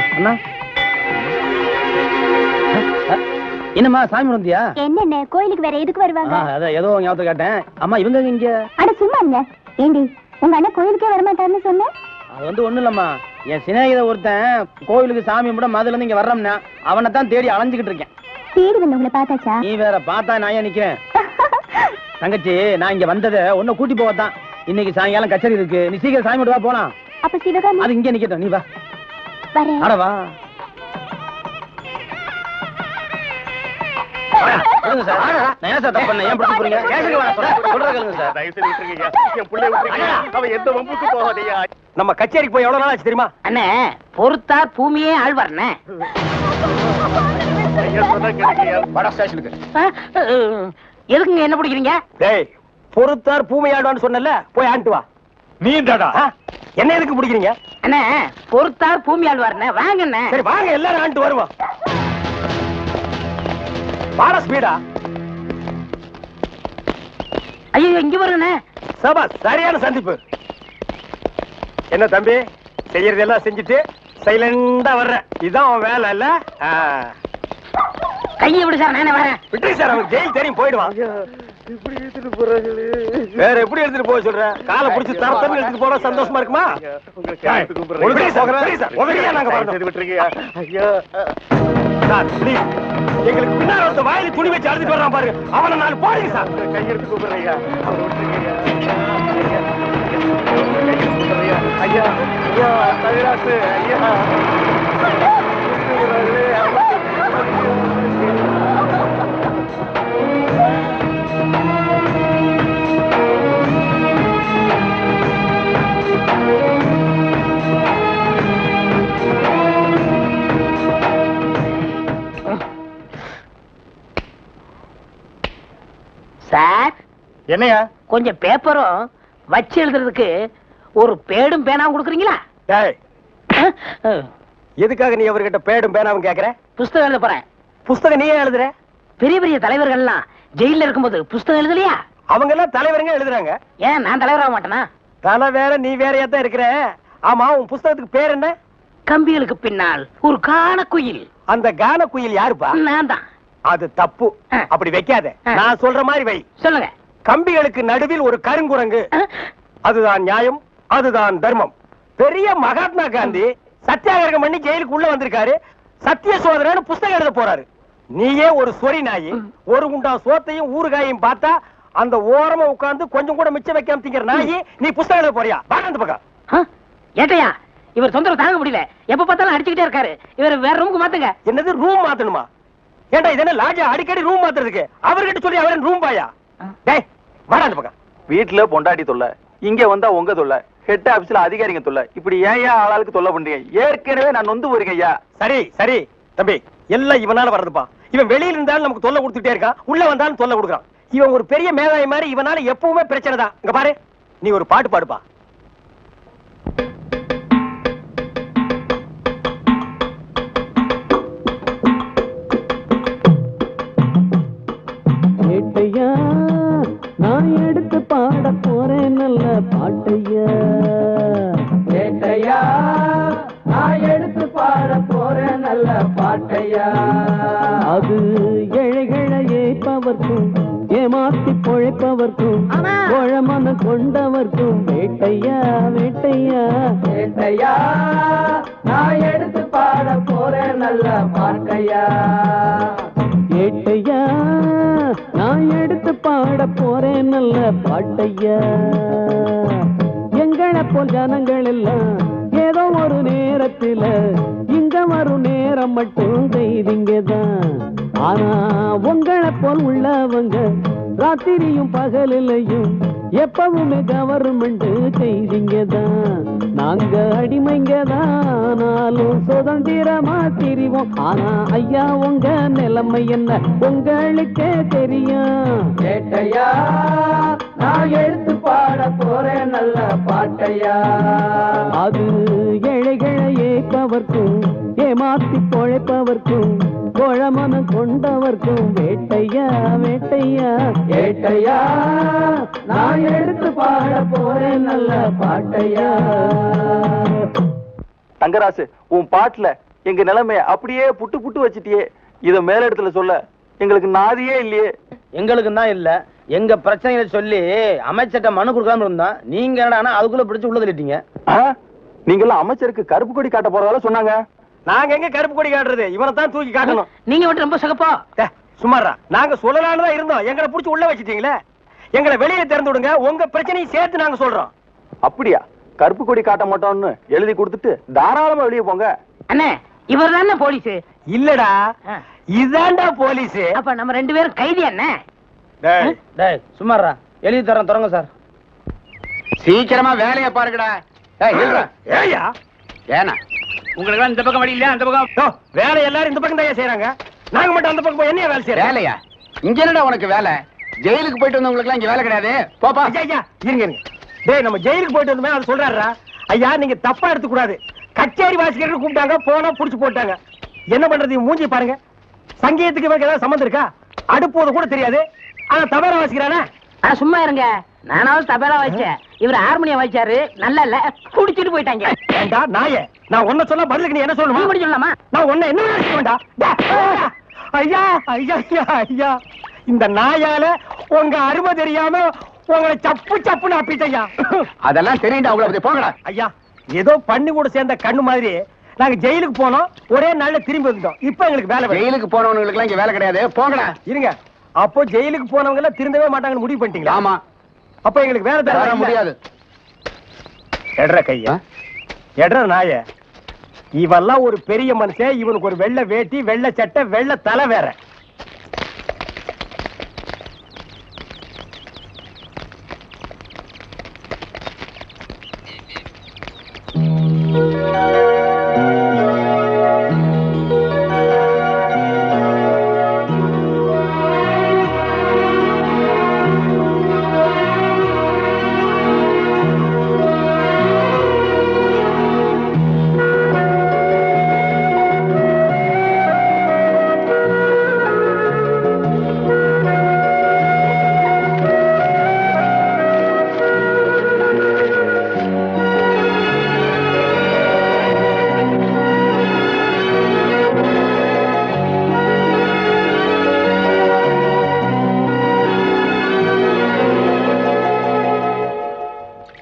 என்னம்மா சாமி வந்தியா? என்னென்ன கோயிலுக்கு வேற எதுக்கு வருவாங்க? அதான் ஏதோ ஞாபகத்தை கேட்டேன். அம்மா இவங்க இங்க? அட சும்மா இருங்க. ஏண்டி உங்க அண்ணன் கோயிலுக்கே வரமாட்டாருன்னு சொன்னேன். அது ஒண்ணு இல்லம்மா, என் சிநேகித ஒருத்தன் கோயிலுக்கு சாமி கும்பிட மதுல இருந்து இங்க வர்றோம்னா அவனை தான் தேடி அலைஞ்சுக்கிட்டு இருக்கேன். தேடி வந்து உங்களை பார்த்தாச்சா? நீ வேற பார்த்தா நான் ஏன் நிக்கிறேன்? தங்கச்சி, நான் இங்க வந்ததை உன்னை கூட்டி போவதான். இன்னைக்கு சாயங்காலம் கச்சேரி இருக்கு, நீ சீக்கிரம் சாமி வா போலாம். அப்ப சிவகாமி அது இங்கே நிக்கட்டும், நீ வா. வரேன். அட வா. நம்ம கச்சேரிக்கு போய் எவ்வளவு நாள் ஆச்சு தெரியுமா? அண்ணே, பொறுத்தார் பூமியே ஆழ்வார்ண்ணே. எதுக்குங்க என்ன பிடிக்கிறீங்க? டேய், பொறுத்தார் பூமி ஆழ்வான்னு சொன்னல, போய் ஆண்டு வா. நீ தாடா என்ன எதுக்கு பிடிக்கிறீங்க? அண்ணே, பொறுத்தார் பூமி ஆழ்வார்ண்ணே, வாங்கண்ணே. சரி வாங்க, எல்லாரும் ஆண்டு வருவோம். பாட ஸ்பீடா. ஐயோ, இங்க வருங்கண்ணே. சபா, சரியான சந்திப்பு. என்ன தம்பி, செய்யறதெல்லாம் செஞ்சுட்டு சைலண்டா வர்ற, இதான் அவன் வேலை இல்ல? கையை விடு சார், நானே வரேன். விட்டு சார், அவன் ஜெயில் தெரியும், போயிடுவான். வேற எப்படி எடுத்துட்டு போக சொல்ற? காலை பிடிச்சி தரத்தன்னு எடுத்துட்டு போனா சந்தோஷமா இருக்குமா? எங்களுக்கு பின்னால ஒருத்த வாயில துணி வச்சு அழுதுட்டு வர்றான் பாருங்க, அவனை நாலு போடுங்க சார். கையெடுத்து கூப்பிடுறீங்க, ஐயா ஐயா தவிராத்து ஐயா. சார், என்னையா? கொஞ்சம் பேப்பரும் வச்சு எழுதுறதுக்கு ஒரு பேடும் பேனாவும் கொடுக்குறீங்களா? எதுக்காக நீ அவர்கிட்ட பேடும் பேனாவும் கேக்குற? புஸ்தகம் எழுத போறேன். புஸ்தகம் நீயே எழுதுற? பெரிய பெரிய தலைவர்கள்லாம் ஜெயில இருக்கும்போது புஸ்தகம் எழுதலையா? அவங்க எல்லாம் தலைவருங்க எழுதுறாங்க. ஏன் நான் தலைவராக மாட்டேனா? தலை வேற, நீ வேறையா தான் இருக்கிற. ஆமா, உன் புஸ்தகத்துக்கு பேர் என்ன? கம்பிகளுக்கு பின்னால் ஒரு கான குயில். அந்த கான குயில் யாருப்பா? நான் தான். அது தப்பு, அப்படி வைக்காத. நான் சொல்ற மாதிரி வை. சொல்லுங்க. கம்பிகளுக்கு நடுவில் ஒரு கருங்குரங்கு, அதுதான் நியாயம், அதுதான் தர்மம். பெரிய மகாத்மா காந்தி சத்தியாகிரகம் பண்ணி ஜெயிலுக்கு உள்ள வந்திருக்காரு. சத்திய சோதனை புஸ்தகம் எழுத போறாரு. நீயே ஒரு சொறி நாயி, ஒரு குண்டா சோத்தையும் ஊறுகாயையும் பார்த்தா அந்த ஓரமா உட்கார்ந்து கொஞ்சம் கூட மிச்சம் வைக்காம திங்கிற நாயி, நீ புஸ்தகம் எழுத போறியா? அந்த பக்கம் ஏட்டையா, இவர் தொந்தரவு தாங்க முடியல, எப்ப பார்த்தாலும் அடிச்சுக்கிட்டே இருக்காரு. இவர் வேற ரூமுக்கு மாத்துங்க. என்னது ரூம் மாத்தணுமா? ஏண்டா இது என்ன லாட்ஜா அடிக்கடி ரூம் மாத்துறதுக்கு? அவர்கிட்ட சொல்லி அவரே ரூம் பாயா? டேய் வாடா அந்த பக்கம். வீட்டுல பொண்டாட்டி தொல்லை, இங்க வந்தா உங்க தொல்லை, ஹெட் ஆபீஸ்ல அதிகாரிங்க தொல்லை. இப்படி ஏன் ஆளாளுக்கு தொல்லை பண்றீங்க? ஏற்கனவே நான் நொந்து போறீங்க ஐயா. சரி சரி தம்பி, எல்லாம் இவனால வர்றதுப்பா. இவன் வெளியில இருந்தாலும் நமக்கு தொல்லை கொடுத்துட்டே இருக்கான், உள்ள வந்தாலும் தொல்லை கொடுக்குறான். இவன் ஒரு பெரிய மேதாவி மாதிரி, இவனால எப்பவுமே பிரச்சனை தான். இங்க பாரு, நீ ஒரு பாட்டு பாடுப்பா. ஏட்டையா நான் எடுத்து பாட போறேன் நல்ல பாட்டையா. ஏட்டையா நான் எடுத்து பாட போறேன் நல்ல பாட்டையா. அது ஏழைகளை ஏய்ப்பவர்க்கும் ஏமாத்தி பொழைப்பவர்க்கும் கோழமன கொண்டவர்க்கும் வேட்டையா வேட்டையா. ஏட்டையா நான் எடுத்து பாட போறேன் நல்ல பாட்டையா. ஏட்டையா நான் எடுத்து பாட போறேன் நல்ல பாட்டையா. எங்களை போல் ஜனங்கள் எல்லாம் ஏதோ ஒரு நேரத்துல இங்க வரும் நேரம் மட்டும் செய்திங்கதான். ஆனா உங்களை போல் உள்ளவங்க ராத்திரியும் பகலிலையும் எப்பவுமே கவர்மெண்ட் செய்திங்கதான். நாங்க அடிமைங்கதானாலும் சுதந்திரமா திரிவோம். ஆனா ஐயா உங்க நிலைமை என்ன உங்களுக்கே தெரியும். ஏட்டையா நான் எடுத்து பாட போறேன் நல்ல பாட்டையா. அது ஏழைகளை ஏய்ப்பவர்க்கும் ஏமாத்தி பொழைப்பவர்க்கும் கோழமன கொண்டவர்க்கும் வேட்டையா வேட்டையா. ஏட்டையா நான் எடுத்து பாட போறேன் நல்ல பாட்டையா. தங்கராசு, உன் பாட்டுல எங்க நிலைமைய அப்படியே புட்டு புட்டு வச்சிட்டியே. இத மேலிடத்துல சொல்ல எங்களுக்கு நாதியே இல்லையே. எங்களுக்கு தான் இல்ல, எங்க பிரச்சனைகளை சொல்லி அமைச்சர்ட்ட மனு கொடுக்காம இருந்தா நீங்க என்னடா அதுக்குள்ள பிடிச்சு உள்ள தள்ளிட்டீங்க. நீங்களும் அமைச்சருக்கு கருப்பு கொடி காட்ட போறதால சொன்னாங்க. நாங்க எங்க கருப்பு கொடி காட்டுறது? இவனை தான் தூக்கி காட்டணும். நீங்க மட்டும் ரொம்ப சகப்பா. சும்மாரா, நாங்க சொல்லலான்னு தான் இருந்தோம், எங்களை புடிச்சு உள்ள வச்சிட்டீங்களே. எங்களை வெளியே திறந்து விடுங்க, உங்க பிரச்சனையை சேர்த்து நாங்க சொல்றோம். அப்படியா? கருப்பு கொடி காட்ட மாட்டோம்னு எழுதி கொடுத்துட்டு தாராளமா வெளியே போங்க. அண்ணே, இவர் தானே போலீஸ்? இல்லடா, இதாண்டா போலீஸ். அப்ப நம்ம 2 பேரும் கைதி அண்ணே. டேய் சும்மாரா, எழுதி தரேன் தொடங்க சார். சீக்கிரமா வேலையை பாருங்கடா. ஏயா ஏனா உங்களுக்கு இந்த பக்கம் வழி இல்ல, அந்த பக்கம் வேலை எல்லாரும் இந்த பக்கம் தான் செய்யறாங்க, நாங்க மட்டும் அந்த பக்கம் போய் என்ன வேலை செய்யறோம்? வேலையா? இங்க என்னடா உனக்கு வேலை? ஜெயிலுக்கு போயிட்டு வந்தவங்களுக்கு எல்லாம் இங்க வேலை கிடையாது. போப்பா. ஐயா இருங்க இருங்க. டேய், நம்ம ஜெயிலுக்கு போயிட்டு வந்தோமே அது சொல்றாருடா. ஐயா நீங்க தப்பா எடுத்து கூடாது. கச்சேரி வாசிக்கிறதுக்கு கூப்பிட்டாங்க, போனா புடிச்சு போட்டாங்க. என்ன பண்றது? மூஞ்சி பாருங்க. சங்கீதத்துக்கு இவருக்கு ஏதாவது சம்பந்தம் இருக்கா? அடுப்போது கூட தெரியாது, ஆனா தபேலா வாசிக்கிறானே. சும்மா இருங்க, நானாவது தபேலா வாசிச்சேன், இவர் ஹார்மோனியம் வாசிச்சாரு. நல்லா இல்ல, குடிச்சிட்டு போயிட்டாங்க. ஏண்டா நாயே, நான் ஒன்ன சொன்னா பதிலுக்கு நீ என்ன சொல்லணுமா? நீ மட்டும் சொல்லலாமா? நான் ஒன்ன என்ன நினைக்க வேண்டாம். ஐயா ஐயா ஐயா, இந்த நாயால உங்க அருமை தெரியாம உங்களை சப்பு சப்புன்னு அப்பிட்டையா. அதெல்லாம் தெரியுண்டா உங்களுக்கு. போங்கடா. ஐயா, ஏதோ பண்ணி கூட சேர்ந்த கண்ணு மாதிரி நாங்க ஜெயிலுக்கு போனோம், ஒரே நாள்ல திரும்பி வந்துட்டோம். இப்ப எங்களுக்கு வேலை. ஜெயிலுக்கு போனவங்களுக்கு எல்லாம் இங்க வேலை கிடையாது. போங்கடா. இருங்க, அப்போ ஜெயிலுக்கு போனவங்க எல்லாம் திருந்தவே மாட்டாங்கன்னு முடிவு பண்ணிட்டீங்களா? ஆமா. அப்ப எங்களுக்கு வேலை தர முடியாது. எட்ற கையா, எட்ற நாய. இவெல்லாம் ஒரு பெரிய மனுஷன், இவனுக்கு ஒரு வெள்ளை வேட்டி, வெள்ளை சட்டை, வெள்ளை தலை வேற.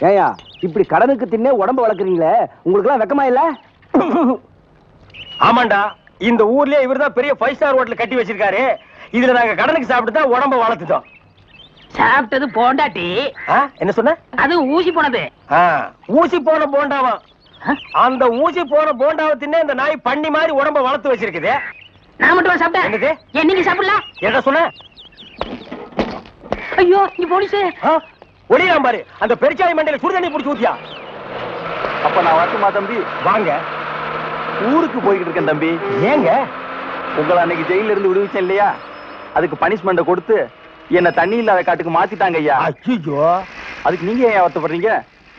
ஏயா இப்படி கடனுக்கு தின்னே உடம்ப வளர்க்குறீங்களே, உங்களுக்கு எல்லாம் வெக்கமா இல்ல? ஆமாண்டா, இந்த ஊர்லயே இவர்தான் பெரிய 5 ஸ்டார் ஹோட்டல் கட்டி வச்சிருக்காரு. இதுல நாங்க கடனுக்கு சாப்பிட்டு தான் உடம்ப வளர்த்துட்டோம். சாப்பிட்டது போண்டாட்டி. என்ன சொன்ன? அது ஊசி போனது. ஊசி போன போண்டாவா? அந்த ஊசி போன போண்டாவை தின்னே இந்த நாய் பண்ணி மாதிரி உடம்ப வளர்த்து வச்சிருக்குது. நான் மட்டும் சாப்பிட்டேன். என்னது? நீங்க சாப்பிடல? என்ன சொன்ன? ஐயோ, நீ போலீஸ். ஒளியாம் பாரு அந்த பெருச்சாய் மண்டையில சுடுதண்ணி புடிச்சு ஊத்தியா. அப்ப நான் வரட்டுமா தம்பி? வாங்க. ஊருக்கு போய்கிட்டு இருக்கேன் தம்பி. ஏங்க? உங்களை அன்னைக்கு ஜெயில இருந்து விடுவிச்சேன் இல்லையா, அதுக்கு பனிஷ்மெண்ட் கொடுத்து என்ன தண்ணி இல்லாத காட்டுக்கு மாத்திட்டாங்க ஐயா. ஐயோ, அதுக்கு நீங்க ஏன் வருத்தப்படுறீங்க?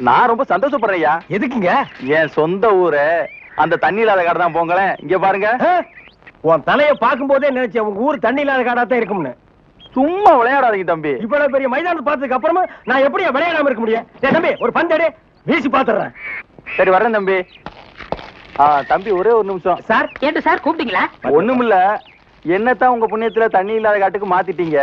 நான் ரொம்ப சந்தோஷப்படுறேன் ஐயா. எதுக்குங்க? என் சொந்த ஊரு அந்த தண்ணி இல்லாத காடு தான். போங்களேன், இங்க பாருங்க. உன் தலையை பார்க்கும் போதே நினைச்சேன் உங்க ஊர் தண்ணி இல்லாத காடா தான் இருக்கும்னு. சும்மா விளையாடாதீங்க தம்பி. இவ்வளவு பெரிய மைதானத்தை பார்த்ததுக்கு அப்புறமா நான் எப்படி விளையாடாம இருக்க முடியும்? தம்பி ஒரு பந்தடி வீசி பாத்துறேன். சரி வர்றேன் தம்பி. தம்பி ஒரே ஒரு நிமிஷம். சார் கேட்டு சார் கூப்பிட்டீங்களா? ஒண்ணுமில்ல, என்னத்தான் உங்க புண்ணியத்துல தண்ணி இல்லாத காட்டுக்கு மாத்திட்டீங்க.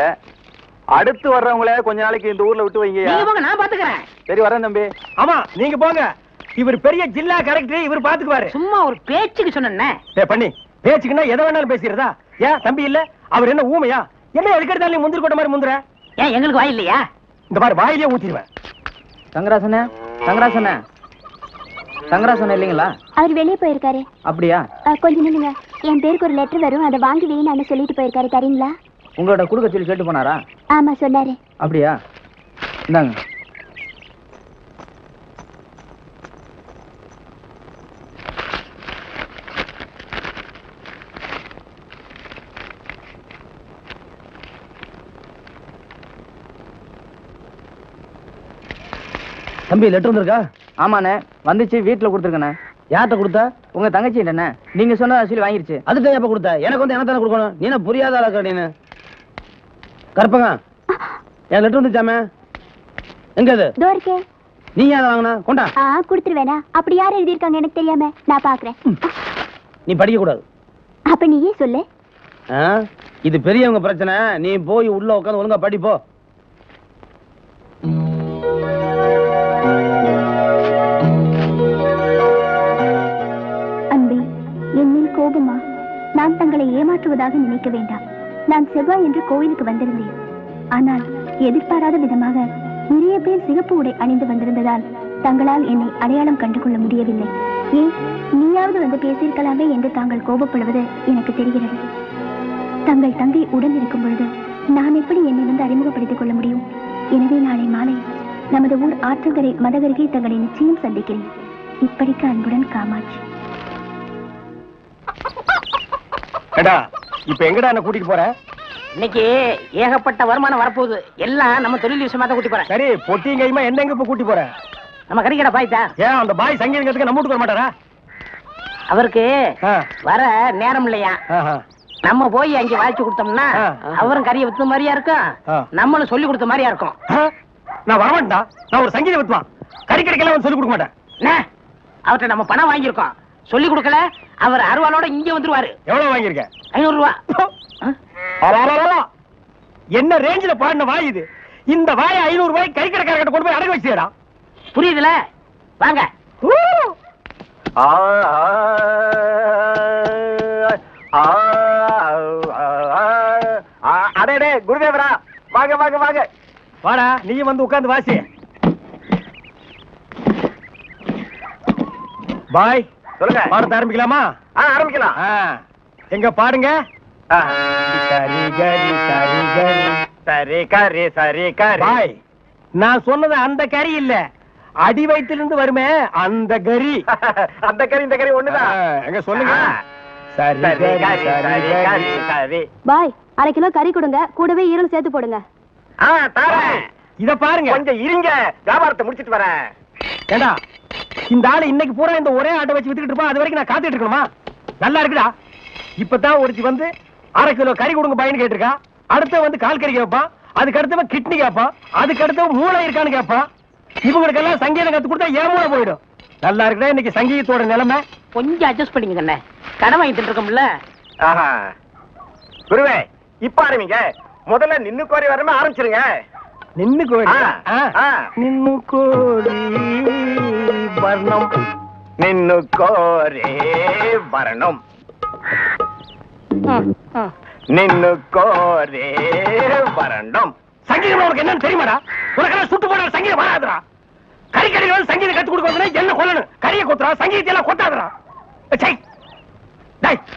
அடுத்து வர்றவங்கள கொஞ்ச நாளைக்கு இந்த ஊர்ல விட்டு வைங்க. நீங்க போங்க, நான் பாத்துக்கிறேன். சரி வரேன் தம்பி. ஆமா நீங்க போங்க. இவர் பெரிய ஜில்லா கலெக்டர், இவர் பாத்துக்குவாரு. சும்மா ஒரு பேச்சுக்கு சொன்னேன். பண்ணி பேச்சுக்குன்னா எதை வேணாலும் பேசிக்கிறதா? ஏன் தம்பி இல்ல? அவர் என்ன ஊமையா? என்ன எதுக்கெடுத்தாலும் முந்திரி கொட்ட மாதிரி முந்துற? ஏன் எங்களுக்கு வாய் இல்லையா? இந்த மாதிரி வாயிலே ஊத்திடுவேன். தங்கராசன தங்கராசன தங்கராசன இல்லைங்களா? அவர் வெளியே போயிருக்காரு. அப்படியா? கொஞ்சம் நில்லுங்க, என் பேருக்கு ஒரு லெட்டர் வரும், அதை வாங்கி வேணும்னு சொல்லிட்டு போயிருக்காரு. தரீங்களா? உங்களோட குடுக்க சொல்லி கேட்டு போனாரா? ஆமா சொன்னாரு. அப்படியா? இந்தாங்க. தம்பி லெட்டர் வந்திருக்கா? ஆமாண்ணே வந்துச்சு, வீட்டுல கொடுத்துருக்கண்ணே. யார்கிட்ட கொடுத்தா? உங்க தங்கச்சி என்ன நீங்க சொன்னதா சொல்லி வாங்கிருச்சு. அதுதான் எப்ப கொடுத்த? எனக்கு வந்து என்ன தானே கொடுக்கணும்? நீ என்ன புரியாத ஆளா நீனு? கற்பங்க என் லெட்டர் வந்துச்சாமே, எங்க அது? நீ ஏன் வாங்கினா? கொண்டா. கொடுத்துருவேனா? அப்படி யார் எழுதியிருக்காங்க எனக்கு தெரியாம நான் பாக்குறேன். நீ படிக்க கூடாது. அப்ப நீயே சொல்லு. இது பெரியவங்க பிரச்சனை, நீ போய் உள்ள உட்காந்து ஒழுங்கா படிப்போ. கோபமா? நான் தங்களை ஏமாற்றுவதாக நினைக்க வேண்டாம். நான் செவ்வாய் என்று கோயிலுக்கு வந்திருந்தேன். ஆனால் எதிர்பாராத விதமாக நிறைய பேர் சிகப்பு உடை அணிந்து வந்திருந்ததால் தங்களால் என்னை அடையாளம் கண்டுகொள்ள முடியவில்லை. ஏன் நீயாவது வந்து பேசியிருக்கலாமே என்று தாங்கள் கோபப்படுவது எனக்கு தெரிகிறது. தங்கள் தங்கை உடன் இருக்கும் பொழுது நான் எப்படி என்னை வந்து அறிமுகப்படுத்திக் கொள்ள முடியும்? எனவே நாளை மாலை நமது ஊர் ஆற்றங்கரை மதகருகே தங்களை நிச்சயம் சந்திக்கிறேன். இப்படிக்கு அன்புடன் காமாட்சி. இப்ப எங்கடா என்ன கூட்டிட்டு போற? இன்னைக்கு ஏகப்பட்ட வருமானம் வரப்போகுது. எல்லாம் நம்ம தொழில் விஷயமா தான் கூட்டி போறேன். சரி பொட்டியும் கையுமா என்ன எங்க இப்ப கூட்டி போற? நம்ம கறிக்கடை பாய் தான். ஏன் அந்த பாய் சங்கீதத்துக்கு நம்ம வீட்டுக்கு வர மாட்டாரா? அவருக்கு வர நேரம் இல்லையா? நம்ம போய் அங்க வாய்ச்சி கொடுத்தோம்னா அவரும் கறியை வித்த மாதிரியா இருக்கும், நம்மளும் சொல்லி கொடுத்த மாதிரியா இருக்கும். நான் வரமாட்டா, நான் ஒரு சங்கீத வித்துவான். கறிக்கடைக்கெல்லாம் வந்து சொல்லி கொடுக்க மாட்டேன். அவர்கிட்ட நம்ம பணம் வாங்கியிருக்கோம், சொல்லி கொடுக்கல. அவர் அருவாளோட இங்க வந்துருவாரு. எவ்வளவு வாங்கியிருக்க? 500 ரூபா. என்ன ரேஞ்சில பாடின வாய் இது? இந்த வாய 500 ரூபாய் கறிக்கடைக்காரர்கிட்ட கொண்டு போய் அடகு வச்சிடா. புரியுதுல? வாங்க. அடே குருதேவரா, வாங்க வாங்க வாங்க. வாடா நீயும் வந்து உட்கார்ந்து வாசி. பாய் சொல்லுங்க, பாடத்தை ஆரம்பிக்கலாமா? ஆரம்பிக்கலாம். எங்க பாடுங்க. சரி கரி சரி கரி சரி கரி சரி கரி. பாய் நான் சொன்னது அந்த கறி இல்ல, அடி வயிற்றிலிருந்து வருமே அந்த கறி. அந்த கறி இந்த கறி ஒண்ணுதான். எங்க சொல்லுங்க. சரி சரி கரி சரி. பாய் 1/2 கிலோ கறி கொடுங்க, கூடவே ஈரல் சேர்த்து போடுங்க. இத பாருங்க, கொஞ்சம் இருங்க, வியாபாரத்தை முடிச்சிட்டு வரேன். ஏண்டா இந்த ஆளு இன்னைக்கு பூரா இந்த ஒரே ஆட்டை வச்சு வித்துக்கிட்டு இருப்பான், அது வரைக்கும் நான் காத்துட்டு இருக்கணுமா? நல்லா இருக்குடா. இப்பதான் ஒருத்தி வந்து 1/2 கிலோ கறி கொடுங்க பையன் கேட்டிருக்கா. அடுத்த வந்து கால் கறி கேட்பான், அதுக்கு அடுத்தவன் கிட்னி கேட்பான், அதுக்கு அடுத்தவன் மூளை இருக்கான்னு கேட்பான். இவங்களுக்கெல்லாம் சங்கீதம் கத்து கொடுத்தா ஏன் மூளை போயிடும். நல்லா இருக்குடா இன்னைக்கு சங்கீதத்தோட நிலைமை. கொஞ்சம் அட்ஜஸ்ட் பண்ணிக்கங்க, கடன் வாங்கிட்டு இருக்கோம்ல. குருவே இப்ப ஆரம்பிங்க. முதல்ல நின்னு கோரி வரமே ஆரம்பிச்சிருங்க. நின்னு கோரி நின்னு கோரி வர்ணம் நின்னு கோரி வர்ணம் நின்னு கோரி வர்ணம். சங்கீதம் உனக்கு என்னன்னு தெரியுமாடா? உனக்கெல்லாம் சுட்டு போட சங்கீதம் வராதுடா. கறிக்கடைகள் சங்கீதம் கத்து கொடுக்கணும், என்ன கொல்லணும்? கறியை கொத்துறா, சங்கீதத்தை எல்லாம் கொத்தாதுடா.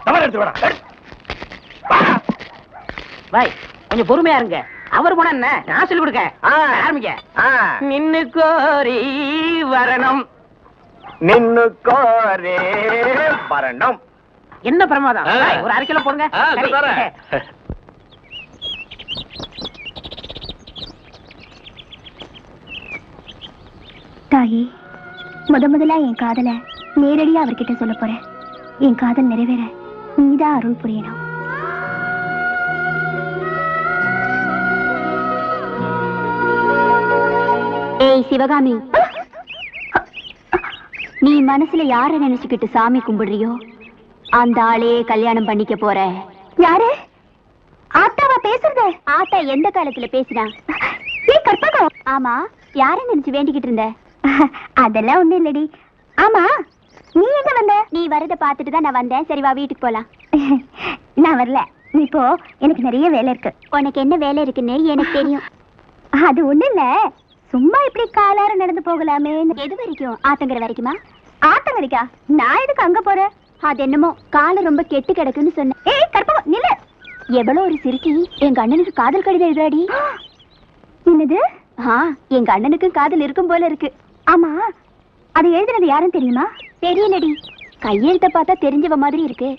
தவறு எடுத்து வரா. பாய் கொஞ்சம் பொறுமையா இருங்க, அவர் போனா என்ன, நான் சொல்லி கொடுக்க. ஆரம்பிக்க. நின்னு கோரி வரணும், நின்னு கோரே வரணும். என்ன பிரமாதம். ஒரு 1/2 கிலோ போடுங்க. தாயி, முதல்ல என் காதல நேரடியா அவர்கிட்ட சொல்ல போறேன். என் காதல் நிறைவேற நீதான் அருள் புரியணும். ஏய் சிவகாமி, நீ மனசுல யார நினைச்சுக்கிட்டு சாமி கும்பிடுறியோ அந்த ஆளையே கல்யாணம் பண்ணிக்க போற. யாரு? ஆத்தாவா பேசுறது? ஆத்தா எந்த காலத்துல பேசினா? கற்பகம். ஆமா, யார நினைச்சு வேண்டிக்கிட்டு இருந்த? அதெல்லாம் ஒண்ணு இல்லடி. ஆமா, நீ எங்க வந்த? நீ வரத பாத்துட்டு தான் நான் வந்தேன். சரி வா வீட்டுக்கு போலாம். நான் வரல. இப்போ எனக்கு நிறைய வேலை இருக்கு. உனக்கு என்ன வேலை இருக்குன்னு எனக்கு தெரியும். அது ஒண்ணு இல்ல, சும்மா இப்படி காலார நடந்து போகலாமே. எது வரைக்கும்? ஆத்தங்கரை வரைக்குமா? ஆத்தங்கரைக்கா? நான் எதுக்கு அங்க போறேன்? அது என்னமோ கால ரொம்ப கெட்டு கிடக்குன்னு சொன்னேன். ஏய் கற்பகம் நில்ல. எவ்வளவு ஒரு சிறுக்கி எங்க அண்ணனுக்கு காதல் கடிதம் எழுதாடி. என்னது? எங்க அண்ணனுக்கு காதல் இருக்கும் போல இருக்கு. ஆமா, அது எழுதுனது யாருன்னு தெரியுமா? தெரியலடி. கையெழுத்த பார்த்தா தெரிஞ்சவ மாதிரி இருக்கு.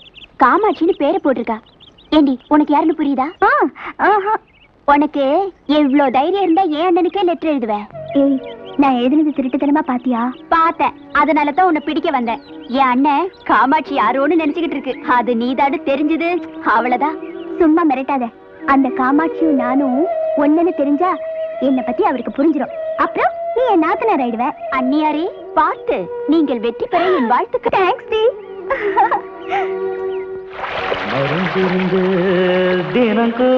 காமாட்சின்னு பேரை போட்டிருக்கா. ஏண்டி உனக்கு யாருன்னு புரியுதா? உனக்கு எவ்வளவு தைரியம் இருந்தா ஏன் அண்ணனுக்கே லெட்டர் எழுதுவ? ஏய், நான் எழுதுனது திருட்டுத்தனமா பாத்தியா? பார்த்தேன். அதனாலதான் உன்னை பிடிக்க வந்தேன். என் அண்ணன் காமாட்சி யாரோன்னு நினைச்சுக்கிட்டு இருக்கு. அது நீதாடு தெரிஞ்சது. அவ்வளவுதான். சும்மா மிரட்டாத. அந்த காமாட்சியும் நானும் ஒண்ணுன்னு தெரிஞ்சா என்னை பத்தி அவருக்கு புரிஞ்சிடும். அப்புறம் நீ என் நாத்தனார் ஆயிடுவ. அண்ணியாரே பார்த்து நீங்கள் வெற்றி பெற என் வாழ்த்துக்கு. Thanks D. தினங்கோ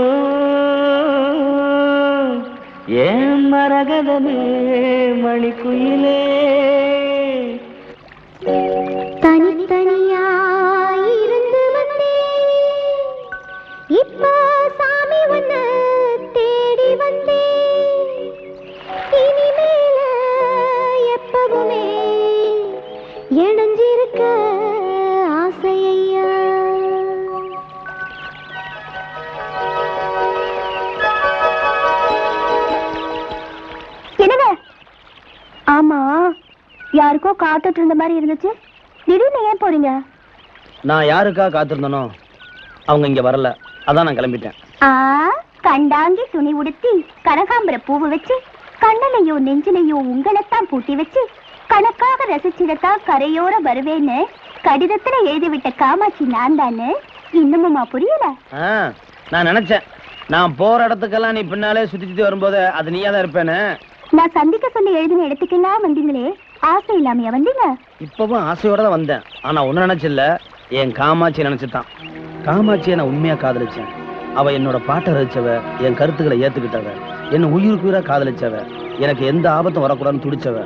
ஏன் மரகதமே மணிக்குயிலே தனித்தனியாயிருந்து வந்தே இப்போ சாமி ஒண்ணு தேடி வந்தே. இனிமேல எப்பவுமே இணைஞ்சிருக்க ஆசையா. என்னங்க? ஆமா, யாருக்கோ காத்துட்டு இருந்த மாதிரி இருந்துச்சு. திடீர்னு ஏன் போறீங்க? நான் யாருக்கா காத்திருந்தனோ அவங்க இங்க வரல, அதான் நான் கிளம்பிட்டேன். கண்டாங்கி துணி உடுத்தி கனகாம்பர பூவு வச்சு கண்ணலையும் நெஞ்சிலையும் உங்களைத்தான் பூட்டி வச்சு கணக்காக ரசிச்சிடத்தான் கரையோர வருவேன்னு கடிதத்துல எழுதிவிட்ட காமாட்சி நான் தானே. இன்னமுமா புரியல? நான் நினைச்சேன் நான் போற இடத்துக்கெல்லாம் நீ பின்னாலே சுத்தி வரும்போது அது நீயா தான் இருப்பேன்னு. நான் சந்திக்க சொல்லி எழுதின இடத்துக்கெல்லாம் வந்தீங்களே, ஆசை இல்லாமையா வந்தீங்க? இப்பவும் ஆசையோட தான் வந்தேன். ஆனா ஒண்ணு நினைச்சில்ல, என் காமாட்சி நினைச்சுட்டான். காமாட்சியை நான் உண்மையா காதலிச்சேன். அவ என்னோட பாட்டை ரசிச்சவ, என் கருத்துக்களை ஏத்துக்கிட்டவ, என்ன உயிருக்கு உயிரா காதலிச்சவ, எனக்கு எந்த ஆபத்தும் வரக்கூடாதுன்னு துடிச்சவ.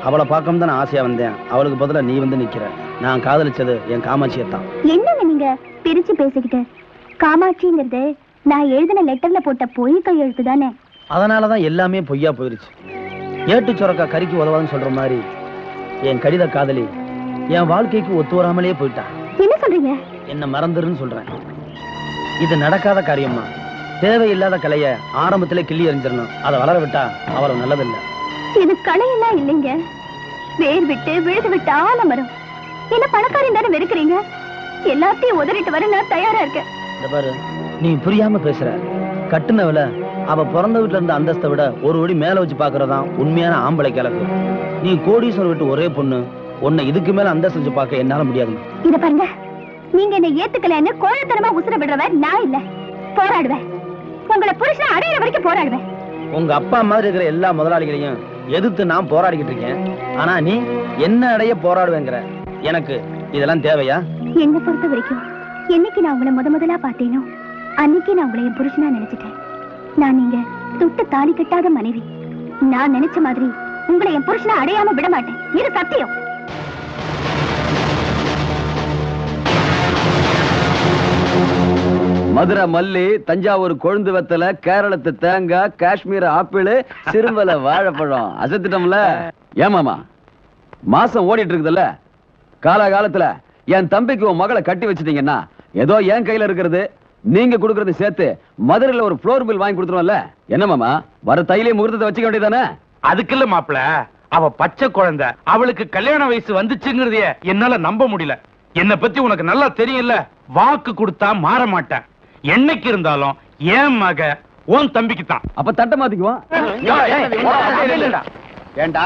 அவளை பார்க்க தான் நான் ஆசையா வந்தேன். அவளுக்கு பதிலா நீ வந்து நிக்கிற. நான் காதலிச்சது என் காமாட்சியை தான். என்னங்க நீங்க பிரிச்சு பேசிக்கிட்டு? காமாட்சிங்கிறது நான் எழுதின லெட்டர்ல போட்ட பொய் கையெழுத்து தானே. அதனாலதான் எல்லாமே பொய்யா போயிருச்சு. ஏட்டு சொரக்கா கறிக்கு உதவாதுன்னு சொல்ற மாதிரி என் கடித காதலி என் வாழ்க்கைக்கு ஒத்து வராமலே போயிட்டா. என்ன சொல்றீங்க? என்ன மறந்துருன்னு சொல்றேன். இது நடக்காத காரியமா. தேவையில்லாத கலைய ஆரம்பத்திலே கிள்ளி எறிஞ்சிடணும். அதை வளர விட்டா அவ்வளவு நல்லதில்லை. இது கலையெல்லாம் இல்லைங்க, வேர் விட்டு விழுது விட்டு ஆலமரம். என்ன பணக்காரன் தானே வெறுக்கிறீங்க? எல்லாத்தையும் உதறிட்டு வர நான் தயாரா இருக்கேன். இந்த பாரு, நீ புரியாம பேசுற. கட்டுனவள அவ பிறந்த வீட்டுல இருந்த அந்தஸ்தை விட ஒரு ஒடி மேல வச்சு பாக்குறதான் உண்மையான ஆம்பளை கிழக்கு. நீ கோடீஸ்வரர் விட்டு ஒரே பொண்ணு, உன்னை இதுக்கு மேல அந்தஸ்து வச்சு பார்க்க என்னால முடியாது. இத பாருங்க, நீங்க என்ன ஏத்துக்கலன்னு கோழத்தனமா உசுர விடுறவன் நான் இல்ல. போராடுவேன். உங்களை புருஷன் அடையிற வரைக்கும் போராடுவேன். உங்க அப்பா மாதிரி இருக்கிற எல்லா முதலாளிகளையும் எதிர்த்து நான் போராடிக்கிட்டு இருக்கேன். ஆனா நீ என்ன அடைய போராடுவேங்கிற. எனக்கு இதெல்லாம் தேவையா? என்ன பொறுத்த வரைக்கும் என்னைக்கு நான் உங்களை முதலா பார்த்தேனோ அன்னைக்கு நான் உங்களை என் புருஷனா நினைச்சிட்டேன். நான் நீங்க தொட்டு தாலி கட்டாத மனைவி. நான் நினைச்ச மாதிரி உங்களை என் புருஷனா அடையாம விட மாட்டேன். இது சத்தியம். மதுரை மல்லி, தஞ்சாவூர் கொழுந்து வெத்தலை, கேரளத்து தேங்காய், காஷ்மீர் ஆப்பிள், சிறுமலை வாழைப்பழம். அசத்திட்டோம்ல. ஏமாமா மாசம் ஓடிட்டு இருக்குதுல்ல, காலகாலத்துல என் தம்பிக்கு உன் மகளை கட்டி வச்சிட்டீங்கன்னா ஏதோ என் கையில இருக்கிறது நீங்க கொடுக்கறது சேர்த்து மதுரையில ஒரு ஃப்ளோர் பில் வாங்கி கொடுத்துருவோம்ல. என்ன மாமா, வர தையிலே முகூர்த்தத்தை வச்சுக்க வேண்டியதானே? அதுக்கு இல்ல மாப்பிள, அவ பச்சை குழந்தை, அவளுக்கு கல்யாண வயசு வந்துச்சுங்கிறதைய என்னால நம்ப முடியல. என்னை பத்தி உனக்கு நல்லா தெரியல. வாக்கு கொடுத்தா மாற மாட்டேன். என்னைக்கு இருந்தாலும் என் மக உன் தம்பிக்கு தான். அப்ப தட்ட மாத்திக்குவோம். ஏண்டா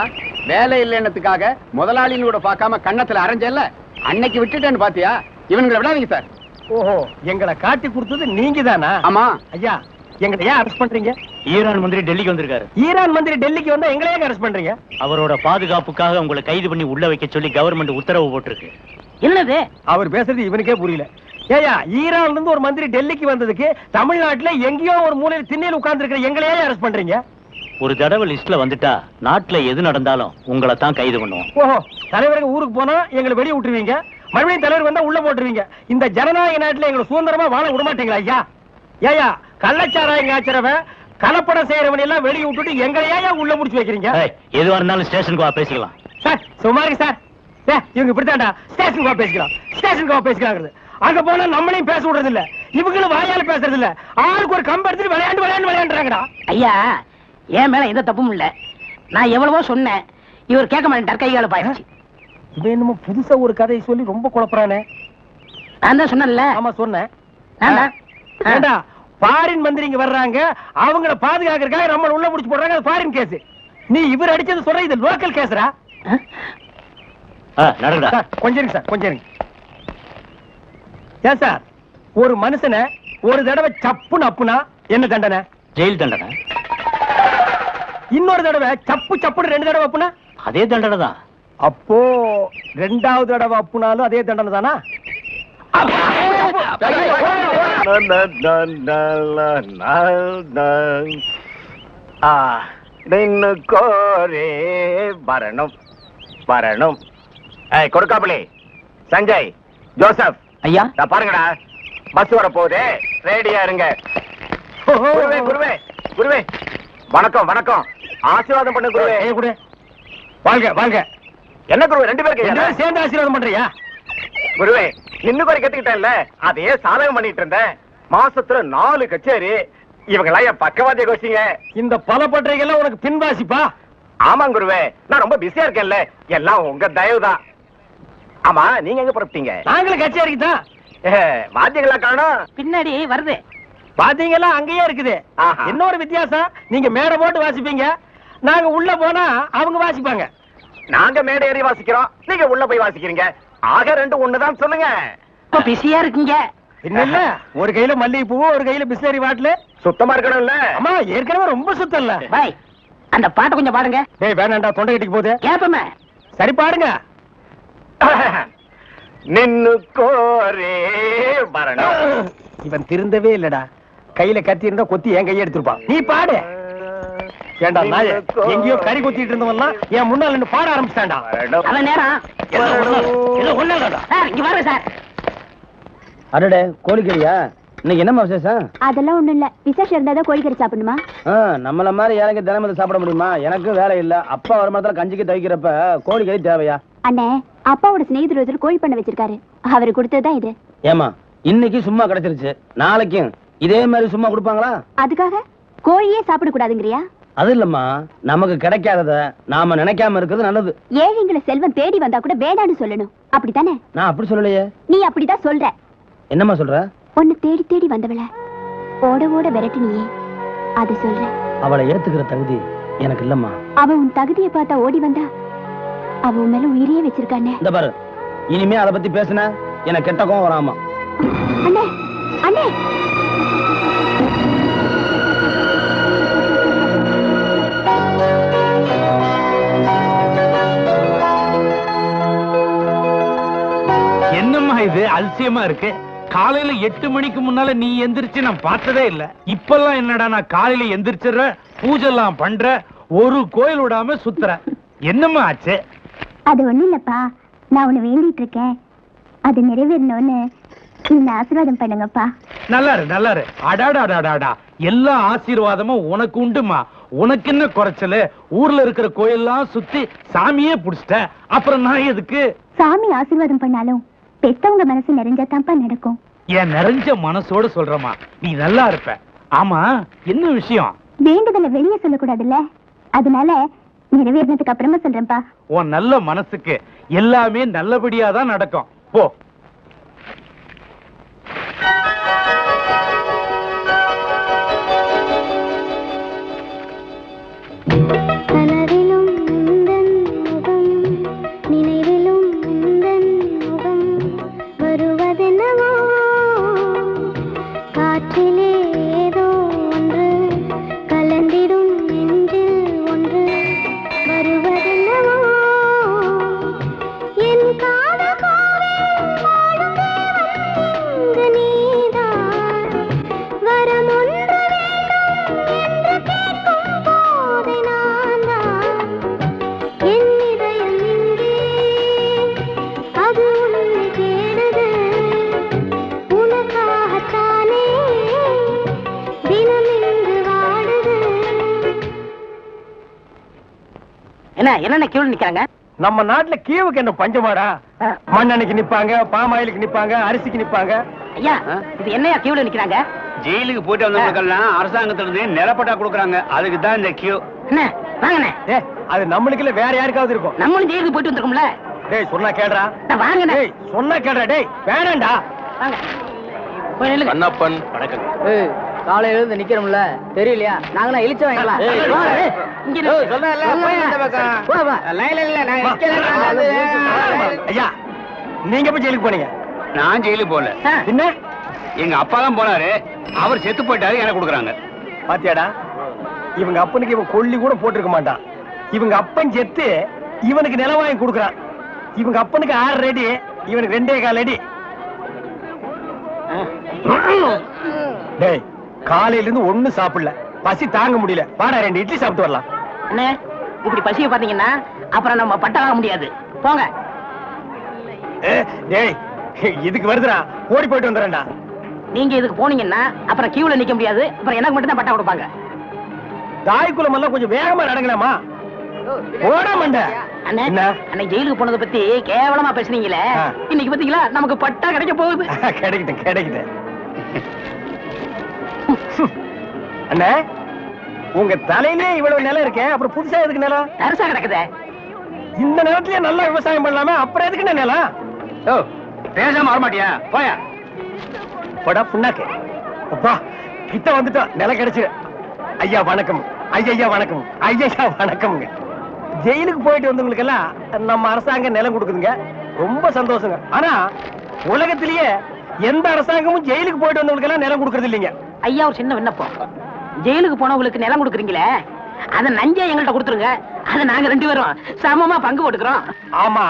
வேலை இல்லைன்னதுக்காக முதலாளினோட பார்க்காம கண்ணத்துல அரைஞ்சல்ல, அன்னைக்கு விட்டுட்டேன்னு பாத்தியா? இவனுங்களை விடாதீங்க சார். ஓஹோ, எங்களை காட்டி கொடுத்தது நீங்க தானா? ஆமா ஐயா, எங்களை ஏன் அரெஸ்ட் பண்றீங்க? ஈரான் மந்திரி டெல்லிக்கு வந்திருக்காரு. ஈரான் மந்திரி டெல்லிக்கு வந்தா எங்களை ஏன் அரெஸ்ட் பண்றீங்க? அவரோட பாதுகாப்புக்காக உங்களை கைது பண்ணி உள்ள வைக்க சொல்லி கவர்மெண்ட் உத்தரவு போட்டிருக்கு. என்னது அவர் பேசுறது இவனுக்கே புரியல. ஏயா, ஈரான்ல இருந்து ஒரு மந்திரி டெல்லிக்கு வந்ததுக்கு தமிழ்நாட்டுல எங்கேயோ ஒரு மூலையில் திண்ணையில் உட்கார்ந்து இருக்கிற எங்களையே அரெஸ்ட் பண்றீங்க? ஒரு தடவை லிஸ்ட்ல வந்துட்டா நாட்டுல எது நடந்தாலும் உங்களை தான் கைது பண்ணுவோம். ஓஹோ, தலைவருக்கு ஊருக்கு போனா எங்களை வெளியே விட்டுருவீங்க, மறுபடியும் தலைவர் வந்தா உள்ள போட்டுருவீங்க. இந்த ஜனநாயக நாட்டுல எங்களை சுதந்திரமா வாழ விட மாட்டீங்களா ஐயா? ஏயா, கள்ளச்சாராயம் காய்ச்சறவன் கலப்படம் செய்யறவன் எல்லாம் வெளியே விட்டுட்டு எங்களையா உள்ள முடிச்சு வைக்கிறீங்க? எதுவா இருந்தாலும் ஸ்டேஷனுக்கு வா, பேசிக்கலாம். சார் சுமாரி சார், இவங்க இப்படித்தாண்டா ஸ்டேஷனுக்கு வா பேசிக்கலாம், ஸ்டேஷனுக்கு வா பேசிக்கலாம். அங்க போனா நம்மளையும் பேச விடுறது இல்ல, இவங்களும் வாயால பேசுறது இல்ல, ஆளுக்கு ஒரு கம்பு எடுத்துட்டு விளையாண்டுறாங்கடா. ஐயா, என் மேல எந்த தப்பும் இல்ல. நான் எவ்வளவோ சொன்னேன், இவர் கேட்க மாட்டேன், கைகால பாயிடுச்சு. இவன் என்னமோ புதுசா ஒரு கதையை சொல்லி ரொம்ப குழப்பறானே. நான் தான் சொன்னேன்ல. ஆமா சொன்னேன். ஏண்டா, ஃபாரின் மந்திரிங்க வர்றாங்க, அவங்கள பாதுகாக்கிறதுக்காக நம்ம உள்ள முடிச்சு போடுறாங்க, அது ஃபாரின் கேஸ். நீ இவர் அடிச்சது சொல்ற, இது லோக்கல் கேஸ்ரா. கொஞ்சம் இருங்க சார், கொஞ்சம் இருங்க. ஏன் சார், ஒரு மனுஷனை ஒரு தடவை சப்புன்னு அப்புனா என்ன தண்டனை? ஜெயில் தண்டனை. இன்னொரு தடவை சப்பு சப்புன்னு 2 தடவை அப்புனா அதே தண்டனை தான். அப்போ 2வது தடவை அப்புனாலும் அதே தண்டனை தானா? கோரே வரணும் வரணும். கொடுக்காமலே சஞ்சய், ஜோசப் ஐயா, பாருங்கடா, பஸ் வர போகுது, ரெடியா இருங்க. குருவே குருவே குருவே, வணக்கம் வணக்கம், ஆசீர்வாதம் பண்ணு குருவே. குடு, வாழ்க வாழ்க. என்ன குருவே, 2 பேருக்கு சேர்ந்து ஆசீர்வாதம் பண்றியா? குருவே, இன்னும் குறை கத்துக்கிட்டேன்ல, அதையே சாதகம் பண்ணிட்டு இருந்தேன். மாசத்துல 4 கச்சேரி. இவங்களா என் பக்கவாதிய கோஷிங்க. இந்த பல பற்றைகள்லாம் உனக்கு பின்வாசிப்பா? ஆமா குருவே, நான் ரொம்ப பிஸியா இருக்கேன்ல, எல்லாம் உங்க தயவுதான். ஆமா, நீங்க எங்க புறப்பட்டீங்க? நாங்களும் கச்சேரிக்கு தான். வாத்தியங்களா காணோம்? பின்னாடி வருது. வாத்தியங்கள்லாம் அங்கேயே இருக்குது. இன்னொரு வித்தியாசம், நீங்க மேடை போட்டு வாசிப்பீங்க, நாங்க உள்ள போனா அவங்க வாசிப்பாங்க. நாங்க மேடை ஏறி வாசிக்கிறோம், நீங்க உள்ள போய் வாசிக்கிறீங்க. ஆக 2 ஒண்ணுதான் சொல்லுங்க. பிஸியா இருக்கீங்க. இல்ல, ஒரு கையில மல்லிகை பூ, ஒரு கையில பிஸ்லரி பாட்டில். சுத்தமா இருக்கணும் இல்ல? அம்மா, ஏற்கனவே ரொம்ப சுத்தம் இல்ல. பாய், அந்த பாட்டை கொஞ்சம் பாடுங்க. டேய், வேணாண்டா, தொண்டை கட்டிக்கு போகுது. கேப்பமே. சரி, பாடுங்க. நின்னு கோரே வரணும். இவன் திருந்தவே இல்லடா. கையில கத்தி இருந்தா கொத்தி என் கையை எடுத்துருப்பான். நீ பாடு. ஏண்டா நாயே, எங்கேயோ கறி கொத்திட்டு இருந்தவன்லாம் என் முன்னால நின்னு பாட ஆரம்பிச்சான்டா. அவன் நேரம் இங்க பாருங்க சார். அடடே, கோழிக்கறியா? இன்னைக்கு என்னமா விசேஷம்? அதெல்லாம் ஒண்ணும் இல்ல, விசேஷம் இருந்தாதான் கோழிக்கறி சாப்பிடணுமா? நம்மள மாதிரி இறங்கி தினமும் சாப்பிட முடியுமா? எனக்கு வேலை இல்ல. அப்பா வருமானத்துல கஞ்சிக்கு தவிக்கிறப்ப கோழிக்கறி தேவையா? அண்ணே, அப்பாவோட சிநேகிதர் ஒருத்தர் கோழி பண்ண வச்சிருக்காரு, அவரு கொடுத்ததுதான் இது. ஏமா, இன்னைக்கு சும்மா கிடைச்சிருச்சு, நாளைக்கும் இதே மாதிரி சும்மா கொடுப்பாங்களா? அதுக்காக கோழியே சாப்பிட கூடாதுங்கறியா? அது இல்லம்மா, நமக்கு கிடைக்காதத நாம நினைக்காம இருக்கிறது நல்லது. ஏழைங்களை செல்வம் தேடி வந்தா கூட வேண்டான்னு சொல்லணும், அப்படித்தானே? நான் அப்படி சொல்லலையே. நீ அப்படிதான் சொல்ற. என்னம்மா சொல்ற? உன்னை தேடி தேடி வந்தவள ஓட ஓட விரட்டினியே, அது சொல்ற. அவளை ஏத்துக்கிற தகுதி எனக்கு இல்லம்மா. அவ உன் தகுதியை பார்த்தா ஓடி வந்தா, அவ உன் மேல உயிரியே வச்சிருக்கானே. இந்த பாரு, இனிமே அதை பத்தி பேசின எனக்கு கெட்ட கோவம் வராமா. அண்ணே, அண்ணே, என்னம்மா இது அதிசயமா இருக்கு? காலையில 8 மணிக்கு முன்னால நீ எந்திரிச்சு நான் பார்த்ததே இல்ல. இப்பெல்லாம் என்னடா, நான் காலையில எந்திரிச்சிடுற, பூஜை எல்லாம் பண்ற, ஒரு கோயில் விடாம சுத்துற. என்னம்மா ஆச்சு? அது ஒண்ணு இல்லப்பா, நான் உன்னை வேண்டிட்டு இருக்கேன், அது நிறைவேறணும்னு என்ன ஆசீர்வாதம் பண்ணுங்கப்பா. நல்லாரு நல்லாரு. அடாடாடாடாடா, எல்லா ஆசீர்வாதமும் உனக்கு உண்டுமா. உனக்கு என்ன குறைச்சலு? ஊர்ல இருக்கிற கோயிலெல்லாம் சுத்தி சாமியே புடிச்சிட்ட, அப்புறம் நான் எதுக்கு? சாமி ஆசீர்வாதம் பண்ணாலும் பெத்தவங்க மனசு நிறைஞ்சாதான்ப்பா நடக்கும். என் நிறைஞ்ச மனசோட சொல்றமா, நீ நல்லா இருப்ப. ஆமா, என்ன விஷயம்? வேண்டுதலை வெளியே சொல்லக்கூடாதுல்ல, அதனால நிறைவேறினதுக்கு அப்புறமா சொல்றேன்ப்பா. உன் நல்ல மனசுக்கு எல்லாமே நல்லபடியா தான் நடக்கும். போ. என்ன கியூல நிக்கிறாங்க? நம்ம நாட்டுல கியூவுக்கு என்ன பஞ்சமாடா? மண்ணெண்ணைக்கு நிப்பாங்க, பாமாயிலுக்கு நிப்பாங்க, அரிசிக்கு நிப்பாங்க. ஐயா, இது என்னையா கியூல நிக்கிறாங்க? ஜெயிலுக்கு போயிட்டு வந்தவங்களுக்கெல்லாம் அரசாங்கத்துல இருந்து நிலப்பட்டா கொடுக்குறாங்க, அதுக்கு தான் இந்த கியூ. என்ன வாங்கண்ணே. அது நம்மளுக்கு இல்ல, வேற யாருக்காவது இருக்கும். நம்மளும் ஜெயிலுக்கு போயிட்டு வந்திருக்கோம்ல. டேய் சொன்னா கேடுறா. வாங்கண்ணே. டேய் சொன்னா கேடுறா. டேய் வேணாம்டா. வாங்க. கண்ணப்பன் வணக்கம். காலையில இருந்து நிக்கிறோம்ல, தெரியலையா? நாங்களாம் இழிச்ச வாங்கலாம். ஐயா, நீங்க போய் ஜெயிலுக்கு போனீங்க? நான் ஜெயிலுக்கு போல. என்ன? எங்க அப்பா தான் போனாரு, அவர் செத்து போயிட்டாரு, எனக்கு கொடுக்குறாங்க. பாத்தியாடா, இவங்க அப்பனுக்கு இவன் கொல்லி கூட போட்டிருக்க மாட்டான். இவங்க அப்பன் செத்து இவனுக்கு நிலம் வாங்கி கொடுக்குறான். இவங்க அப்பனுக்கு 6 அடி, இவனுக்கு 2.25 அடி. டேய், காலையில இருந்து ஒண்ணும் சாப்பிடல, பசி தாங்க முடியல. வாடா 2 இட்லி சாப்பிட்டு வரலாம். அண்ணே, இப்படி பசிய பாத்தீங்கன்னா அப்புறம் நம்ம பட்ட வாங்க முடியாது. போங்க. டேய், இதுக்கு வருதுடா, ஓடி போயிட்டு வந்துறேன்டா. நீங்க இதுக்கு போனீங்கன்னா அப்புறம் கியூல நிக்க முடியாது. அப்புறம் எனக்கு மட்டும் தான் பட்டா கொடுப்பாங்க. தாய்க்குளம் எல்லாம் கொஞ்சம் வேகமா நடங்கலாமா? ஓட மாட்ட. அண்ணே, அன்னைக்கு ஜெயிலுக்கு போனதை பத்தி கேவலமா பேசுனீங்களே, இன்னைக்கு பாத்தீங்களா நமக்கு பட்டா கிடைக்க போகுது. கிடைக்கிட்டேன் கிடைக்கிட்டேன். அண்ணே, உங்க தலையிலே இவ்வளவு நிலம் இருக்கே, அப்புறம் புதுசா எதுக்கு நிலம்? தரிசா கிடக்குதே. இந்த நிலத்திலேயே நல்லா விவசாயம் பண்ணலாமே, அப்புறம் எதுக்கு நிலம்? ஓ, பேசாம வர மாட்டியா? போயா. போடா புண்ணாக்கு. அப்பா கிட்ட வந்துட்டோம், நிலம் கிடைச்சிரு. ஐயா வணக்கம். ஐயா வணக்கம். ஐயா வணக்கம்ங்க. ஜெயிலுக்கு போயிட்டு வந்தவங்களுக்கு எல்லாம் நம்ம அரசாங்கம் நிலம் கொடுக்குதுங்க, ரொம்ப சந்தோஷங்க. ஆனா உலகத்திலேயே எந்த அரசாங்கமும் ஜெயிலுக்கு போயிட்டு வந்தவங்களுக்கு எல்லாம் நிலம் கொடுக்கறது இல்லைங்க. ஐயா, ஒரு சின்ன விண்ணப்பம். ஜெயிலுக்கு போனவங்களுக்கு நிலம் கொடுக்குறீங்களே, அத நஞ்சா எங்கள்கிட்ட கொடுத்துருங்க. அத நாங்க 2 பேரும் சமமா பங்கு போட்டுக்கிறோம். ஆமா,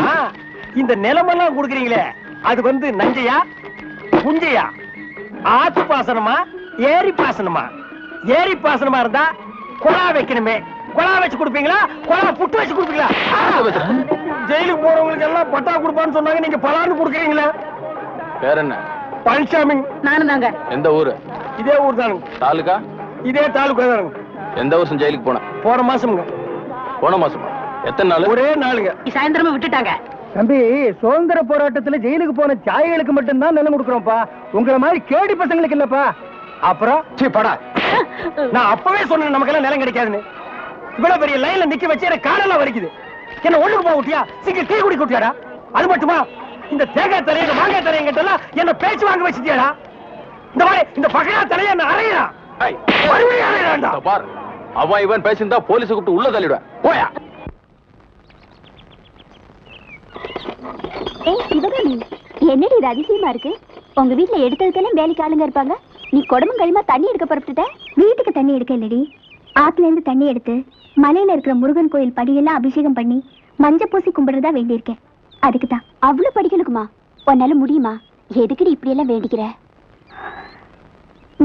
இந்த நிலமெல்லாம் கொடுக்குறீங்களே, அது நஞ்சையா புஞ்சையா? ஆத்து பாசனமா ஏரி பாசனமா? ஏரி பாசனமா இருந்தா குழா வைக்கணுமே, குழா வச்சு கொடுப்பீங்களா, குழா புட்டு வச்சு கொடுப்பீங்களா? ஜெயிலுக்கு போறவங்களுக்கு எல்லாம் பட்டா கொடுப்பான்னு சொன்னாங்க, நீங்க பலான்னு கொடுக்குறீங்களா? வேற என்ன? பழனிசாமி. நானும் தாங்க. எந்த ஊரு? இதே ஊர் தானுங்க. தாலுகா? இதே தாலுகா தானுங்க. எந்த வருஷம் ஜெயிலுக்கு போன? போன மாசம்ங்க. போன மாசமா? எத்தனை நாள்? ஒரே நாளுங்க. சாயந்தரமா விட்டுட்டாங்க. தம்பி, சுதந்திர போராட்டத்துல ஜெயிலுக்கு போன சாய்களுக்கு மட்டும்தான் நிலம் கொடுக்குறோம்ப்பா, உங்களை மாதிரி கேடி பசங்களுக்கு இல்லப்பா. அப்புறம் படா, நான் அப்பவே சொன்னேன் நமக்கு எல்லாம் நிலம் கிடைக்காதுன்னு. இவ்வளவு பெரிய லைன்ல நிக்க வச்சு எனக்கு காலெல்லாம் வலிக்குது. என்ன ஒண்ணுக்கு போக விட்டியா? சிங்க டீ குடி குட்டியாடா? அது மட்டுமா, இந்த தேங்காய் தலைய மாங்காய் தலையங்கிட்ட எல்லாம் என்ன பேச்சு வாங்க வச்சுட்டியாடா? இந்த மாதிரி இந்த பகையா தலைய என்ன அறையா? மறுபடியும் அறையாண்டா பார். அவன் இவன் பேசியிருந்தா போலீஸ் கூப்பிட்டு உள்ள தள்ளிடுவேன். போயா. சிவகாமி, என்னடி இது அதிசயமா இருக்கு? உங்க வீட்டுல எடுத்ததுக்கெல்லாம் வேலைக்கு ஆளுங்க இருப்பாங்க, நீ குடமும் கைமா தண்ணி எடுக்க புறப்பட்டுட்ட. வீட்டுக்கு தண்ணி எடுக்க இல்லடி, ஆத்துல இருந்து தண்ணி எடுத்து மலையில இருக்கிற முருகன் கோயில் படியெல்லாம் அபிஷேகம் பண்ணி மஞ்ச பூசி கும்பிடுறதா வேண்டியிருக்கேன். அதுக்குதான். அவ்வளவு படிக்கலுக்குமா? உன்னால முடியுமா? எதுக்குடி இப்படி எல்லாம் வேண்டிக்கிற?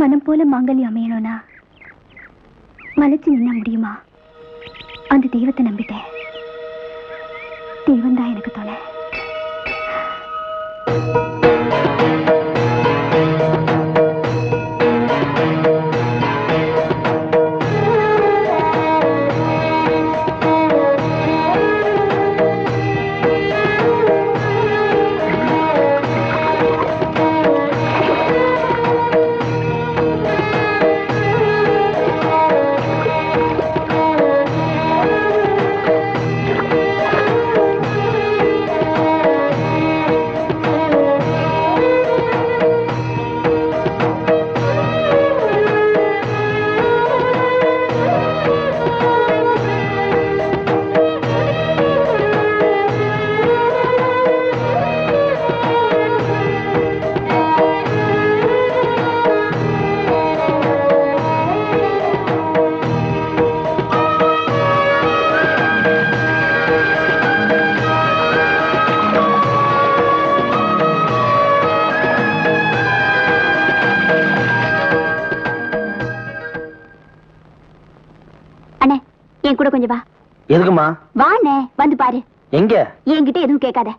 மனம் போல மாங்கல்யம் அமையணும்னா மலைச்சு நின்னா முடியுமா? அந்த தெய்வத்தை நம்பிட்டேன், தெய்வம் தான் எனக்கு தொலை. கூட கொஞ்சம் வா. எதுக்குமா? வாண்ணே, வந்து பாரு. எங்க? என்கிட்ட எதுவும் கேட்காத.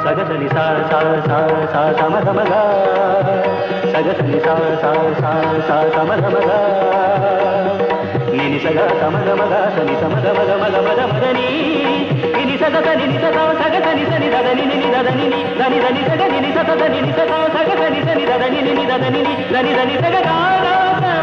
సగసని సా సా సా సా సమగమగా సగసని సా సా సా సా సమగమగా నిని సగా సమగమగా సని సమగమగ మగ మగ మదని నిని సగసని ని సగా సగసని సని దదని ని దదని ని దని దని సగ నిని సగసని ని సగా సగసని సని దదని ని దదని ని దని దని సగ గా గా స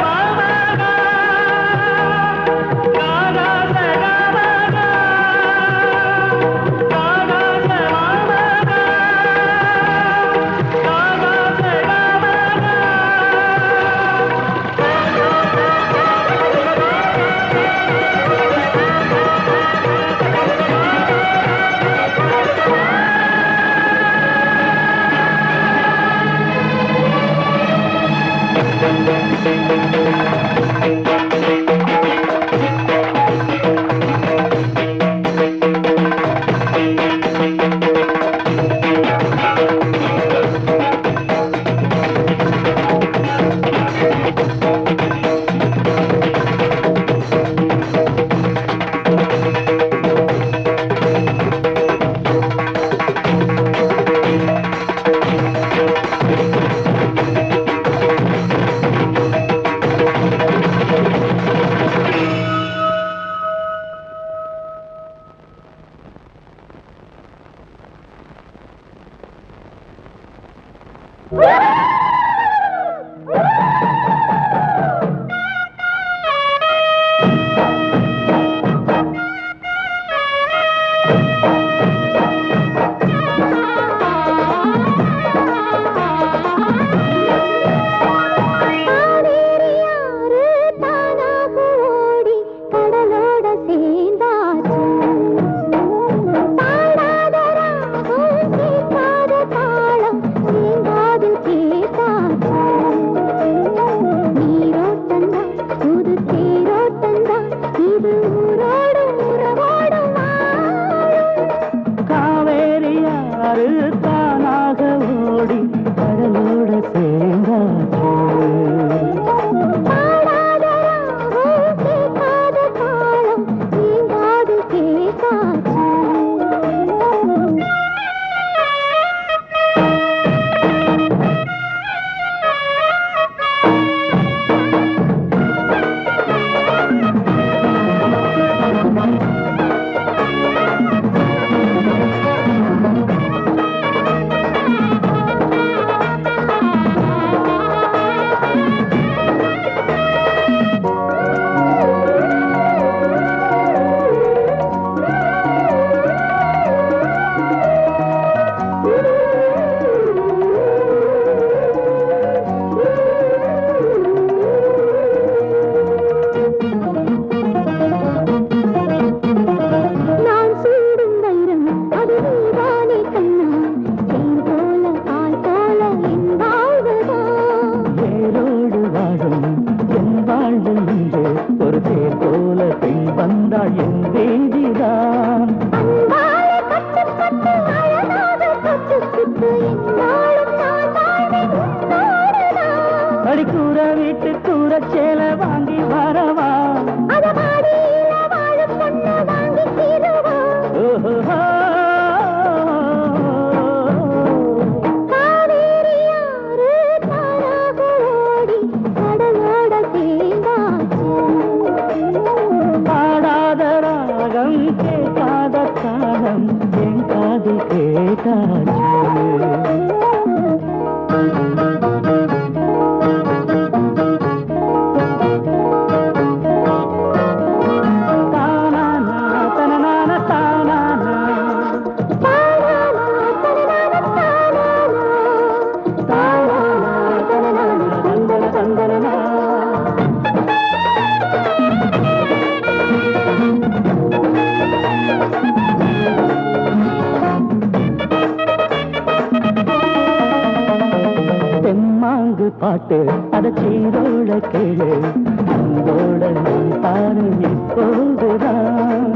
சீரோட கேளு அன்போட நான் பாரு எப்போதுதான்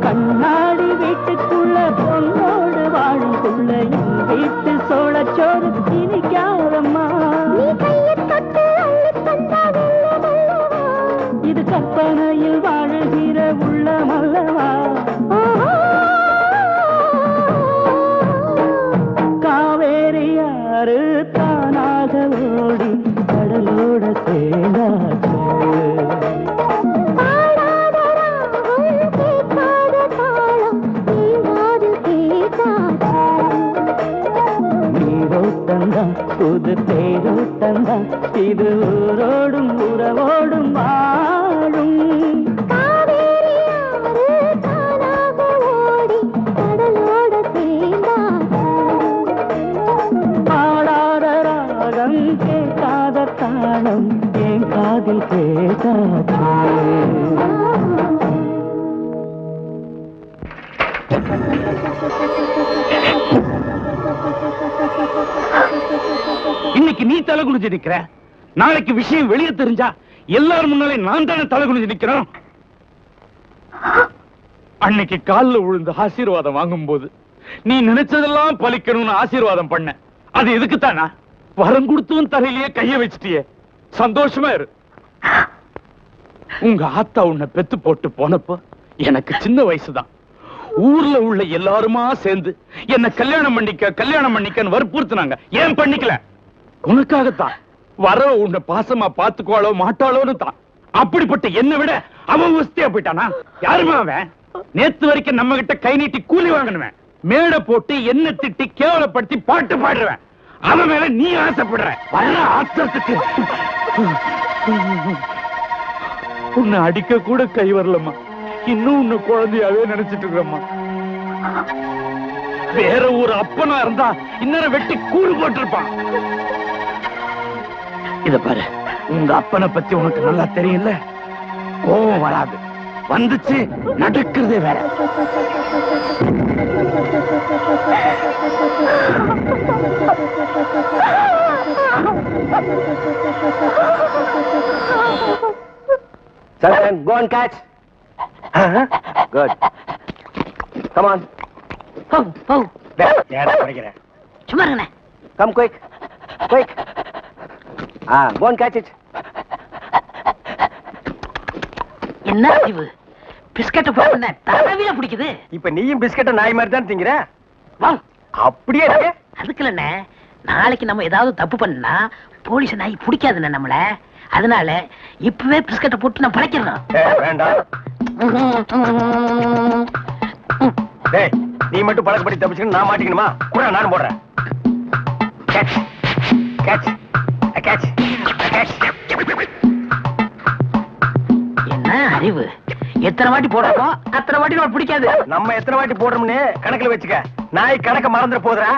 கண்ணாடி வீட்டுக்குள்ள பொண்ணோடு வாழும் புள்ள என் வீட்டு சோழச்சோறு இனிக்காரம்மா இது கற்பனையில் வாழுகிற உள்ளமல்லவா காவேரி யாரு தானாக ஓடி கடலோட சேர்ந்தாச்சு நீரோட்டந்தான் புது தேரோட்டந்தான் இது ஊரோடும் உறவோடும் வாழும் பாடாத ராகம் கேட்காத தாளம் என் காதில் கேட்டாச்சு இன்னைக்கு நீ தலை குனிஞ்சு நிக்கிற, நாளைக்கு விஷயம் வெளியே தெரிஞ்சா எல்லாரும் முன்னாலே நான் தானே தலை குனிஞ்சு நிக்கிறோம். அன்னைக்கு கால்ல விழுந்து ஆசீர்வாதம் வாங்கும் போது நீ நினைச்சதெல்லாம் பலிக்கணும்னு ஆசீர்வாதம் பண்ண. அது எதுக்குத்தானா? வரம் கொடுத்தும் தரையிலேயே கைய வச்சிட்டியே. சந்தோஷமா இரு. உங்க ஆத்தா உன்னை பெத்து போட்டு போனப்போ எனக்கு சின்ன வயசுதான். ஊர்ல உள்ள எல்லாருமா சேர்ந்து என்ன கல்யாணம் பண்ணிக்கன்னு வற்புறுத்தினாங்க. ஏன் பண்ணிக்கல? உனக்காகத்தான். வர உன்னை பாசமா பாத்துக்குவாளோ மாட்டாளோன்னு தான். அப்படிப்பட்ட என்ன விட அவன் வசதியா போயிட்டானா? யாருமா அவன்? நேத்து வரைக்கும் நம்ம கிட்ட கை நீட்டி கூலி வாங்கணுவேன். மேடை போட்டு என்ன திட்டி கேவலப்படுத்தி பாட்டு பாடுறவன். அவன் மேல நீ ஆசைப்படுற. வர்ற ஆத்திரத்துக்கு உன்னை அடிக்க கூட கை வரலம்மா. இன்னும் உன்னை குழந்தையாவே நினைச்சிட்டு இருக்கிறம்மா. வேற ஒரு அப்பனா இருந்தா இன்னும் வெட்டி கூறு போட்டிருப்பான். இத பாரு, உங்க அப்பனை பத்தி உனக்கு நல்லா தெரியல. கோவம் வராது, வந்துச்சு நடக்கிறதே வேற. Sunshine, go and catch. Good. Come on. சும்மா இருங்கண்ணே. Come quick. Quick. Go and catch it. என்ன அறிவு? பிஸ்கட்டை போட்டு தரவில பிடிக்குது. இப்ப நீயும் பிஸ்கட்ட நாய் மாதிரி தான் திங்கிற. அப்படியே இருக்கு. அதுக்கு இல்லண்ணே, நாளைக்கு நம்ம ஏதாவது தப்பு பண்ணா போலீஸ் நாய் பிடிக்காதுண்ணே நம்மள. அதனால இப்பவே பிஸ்கட்டை போட்டு நான் படைக்கிறேன். வேண்டாம். டேய், நீ மட்டும் பழக்கப்படி தப்பிச்சுக்கணும், நான் மாட்டிக்கணுமா? கூட நானும் போடுறேன். Catch catch catch catch. என்ன அறிவு? எத்தனை வாட்டி போடுறோமோ அத்தனை வாட்டி நம்ம பிடிக்காது. நம்ம எத்தனை வாட்டி போடுறோம்னு கணக்குல வச்சுக்க. நாய் கணக்க மறந்துட போதுறா.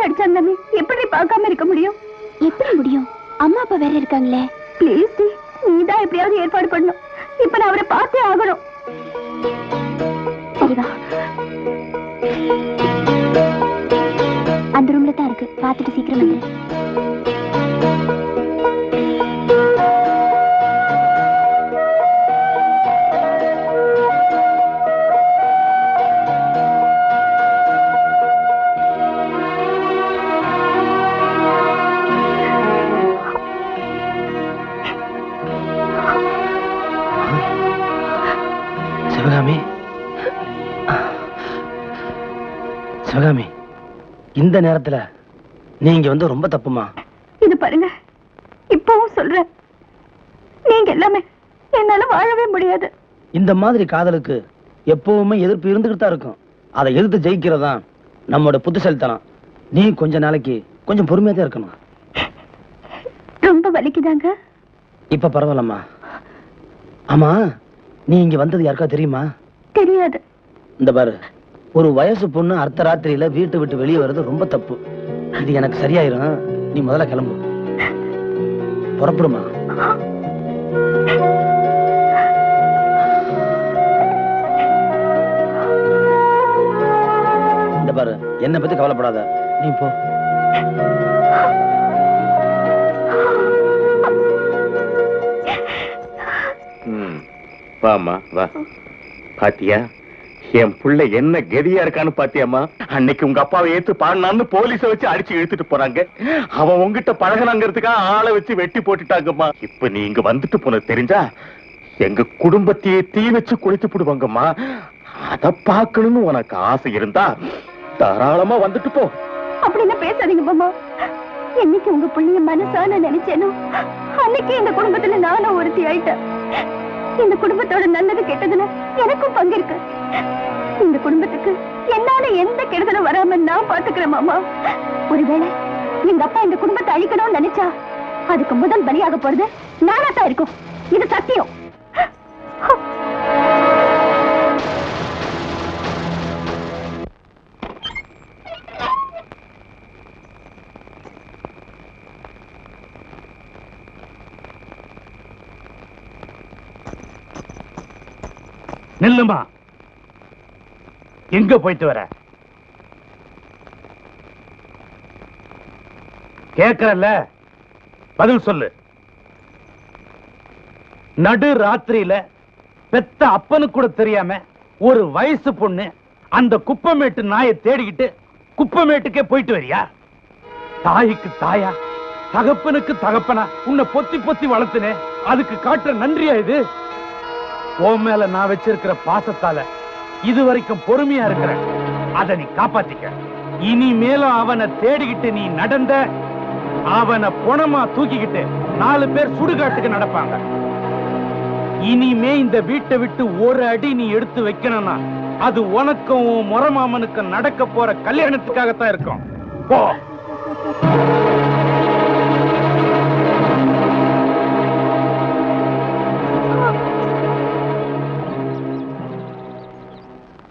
அடிச்சாங்க எப்படி பார்க்காம இருக்க முடியும்? எப்படி முடியும்? அம்மா அப்பா வேற இருக்காங்களே. ப்ளீஸ் நீதான் எப்படியாவது ஏற்பாடு பண்ணணும். இப்ப நான் அவரை பார்த்தே ஆகணும். சரிவா, அந்த ரூம்ல தான் இருக்கு. பார்த்துட்டு சீக்கிரம் வந்து. சிவகாமி, சிவகாமி, இந்த நேரத்துல நீங்க வந்து ரொம்ப தப்புமா. இது பாருங்க, இப்பவும் சொல்றேன், நீங்க எல்லாமே என்னால வாழவே முடியாது. இந்த மாதிரி காதலுக்கு எப்பவுமே எதிர்ப்பு இருந்துகிட்டு தான் இருக்கும். அதை எதிர்த்து ஜெயிக்கிறதா நம்மோட புத்திசாலித்தனம். நீ கொஞ்ச நாளைக்கு கொஞ்சம் பொறுமையா தான் இருக்கணும். ரொம்ப வலிக்குதாங்க? இப்ப பரவாயில்லம்மா. ஆமா, நீ இங்க வந்தது யாருக்கா தெரியுமா? தெரியாது. இந்த பாரு, ஒரு வயசு பொண்ணு அர்த்த ராத்திரியில வீட்டை விட்டு வெளியே வர்றது ரொம்ப தப்பு. இது எனக்கு சரியாயிரும். நீ முதல்ல கிளம்பு. புறப்படுமா. இந்த பாரு, என்னை பத்தி கவலைப்படாத, நீ போ. வாமா வா. பாத்தியா என் புள்ள என்ன கெதியா இருக்கான்னு பாத்தியாமா? அன்னைக்கு உங்க அப்பாவை ஏத்து பாடினான்னு போலீஸ வச்சு அடிச்சு இழுத்துட்டு போறாங்க. அவன் உங்ககிட்ட பழகனாங்கிறதுக்காக ஆளை வச்சு வெட்டி போட்டுட்டாங்கம்மா. இப்ப நீ இங்க வந்துட்டு போனது தெரிஞ்சா எங்க குடும்பத்தையே தீ வச்சு குளித்து போடுவாங்கம்மா. அத பாக்கணும்னு உனக்கு ஆசை இருந்தா தாராளமா வந்துட்டு போ. அப்படின்னு பேசாதீங்க மாமா. என்னைக்கு உங்க புள்ளிய மனசான நினைச்சேனோ அன்னைக்கு இந்த குடும்பத்துல நானும் ஒருத்தி ஆயிட்டேன். இந்த குடும்பத்தோட நல்லது கெட்டதுல எனக்கும் பங்கு இருக்கு. இந்த குடும்பத்துக்கு என்னால எந்த கெடுதலும் வராம நான் பாத்துக்கிறேன் மாமா. ஒருவேளை எங்க அப்பா இந்த குடும்பத்தை அழிக்கணும்னு நினைச்சா அதுக்கு முதல் பலியாக போறது நானா தான் இருக்கும். இது சத்தியம். நில்லுமா, எங்க போயிட்டு வர? கேட்கறல்ல, பதில் சொல்லு. நடு ராத்திரியில பெத்த அப்பனுக்கு கூட தெரியாம ஒரு வயசு பொண்ணு அந்த குப்பமேட்டு நாயை தேடிக்கிட்டு குப்பமேட்டுக்கே போயிட்டு வரியா? தாய்க்கு தாயா, தகப்பனுக்கு தகப்பனா உன்னை பொத்தி பொத்தி வளர்த்துனே, அதுக்கு காட்டுற நன்றியா இது? உன் மேல நான் வச்சிருக்கிற பாசத்தால இதுவரைக்கும் பொறுமையா இருக்கிறேன். அதை நீ காப்பாத்திக்க. இனிமேலும் அவனை தேடிக்கிட்டு நீ நடந்த, அவனை பொணமா தூக்கிக்கிட்டு 4 பேர் சுடுகாட்டுக்கு நடப்பாங்க. இனிமே இந்த வீட்டை விட்டு ஒரு அடி நீ எடுத்து வைக்கணும்னா அது உனக்கும் முறமாமனுக்கும் நடக்க போற கல்யாணத்துக்காகத்தான் இருக்கும். போ.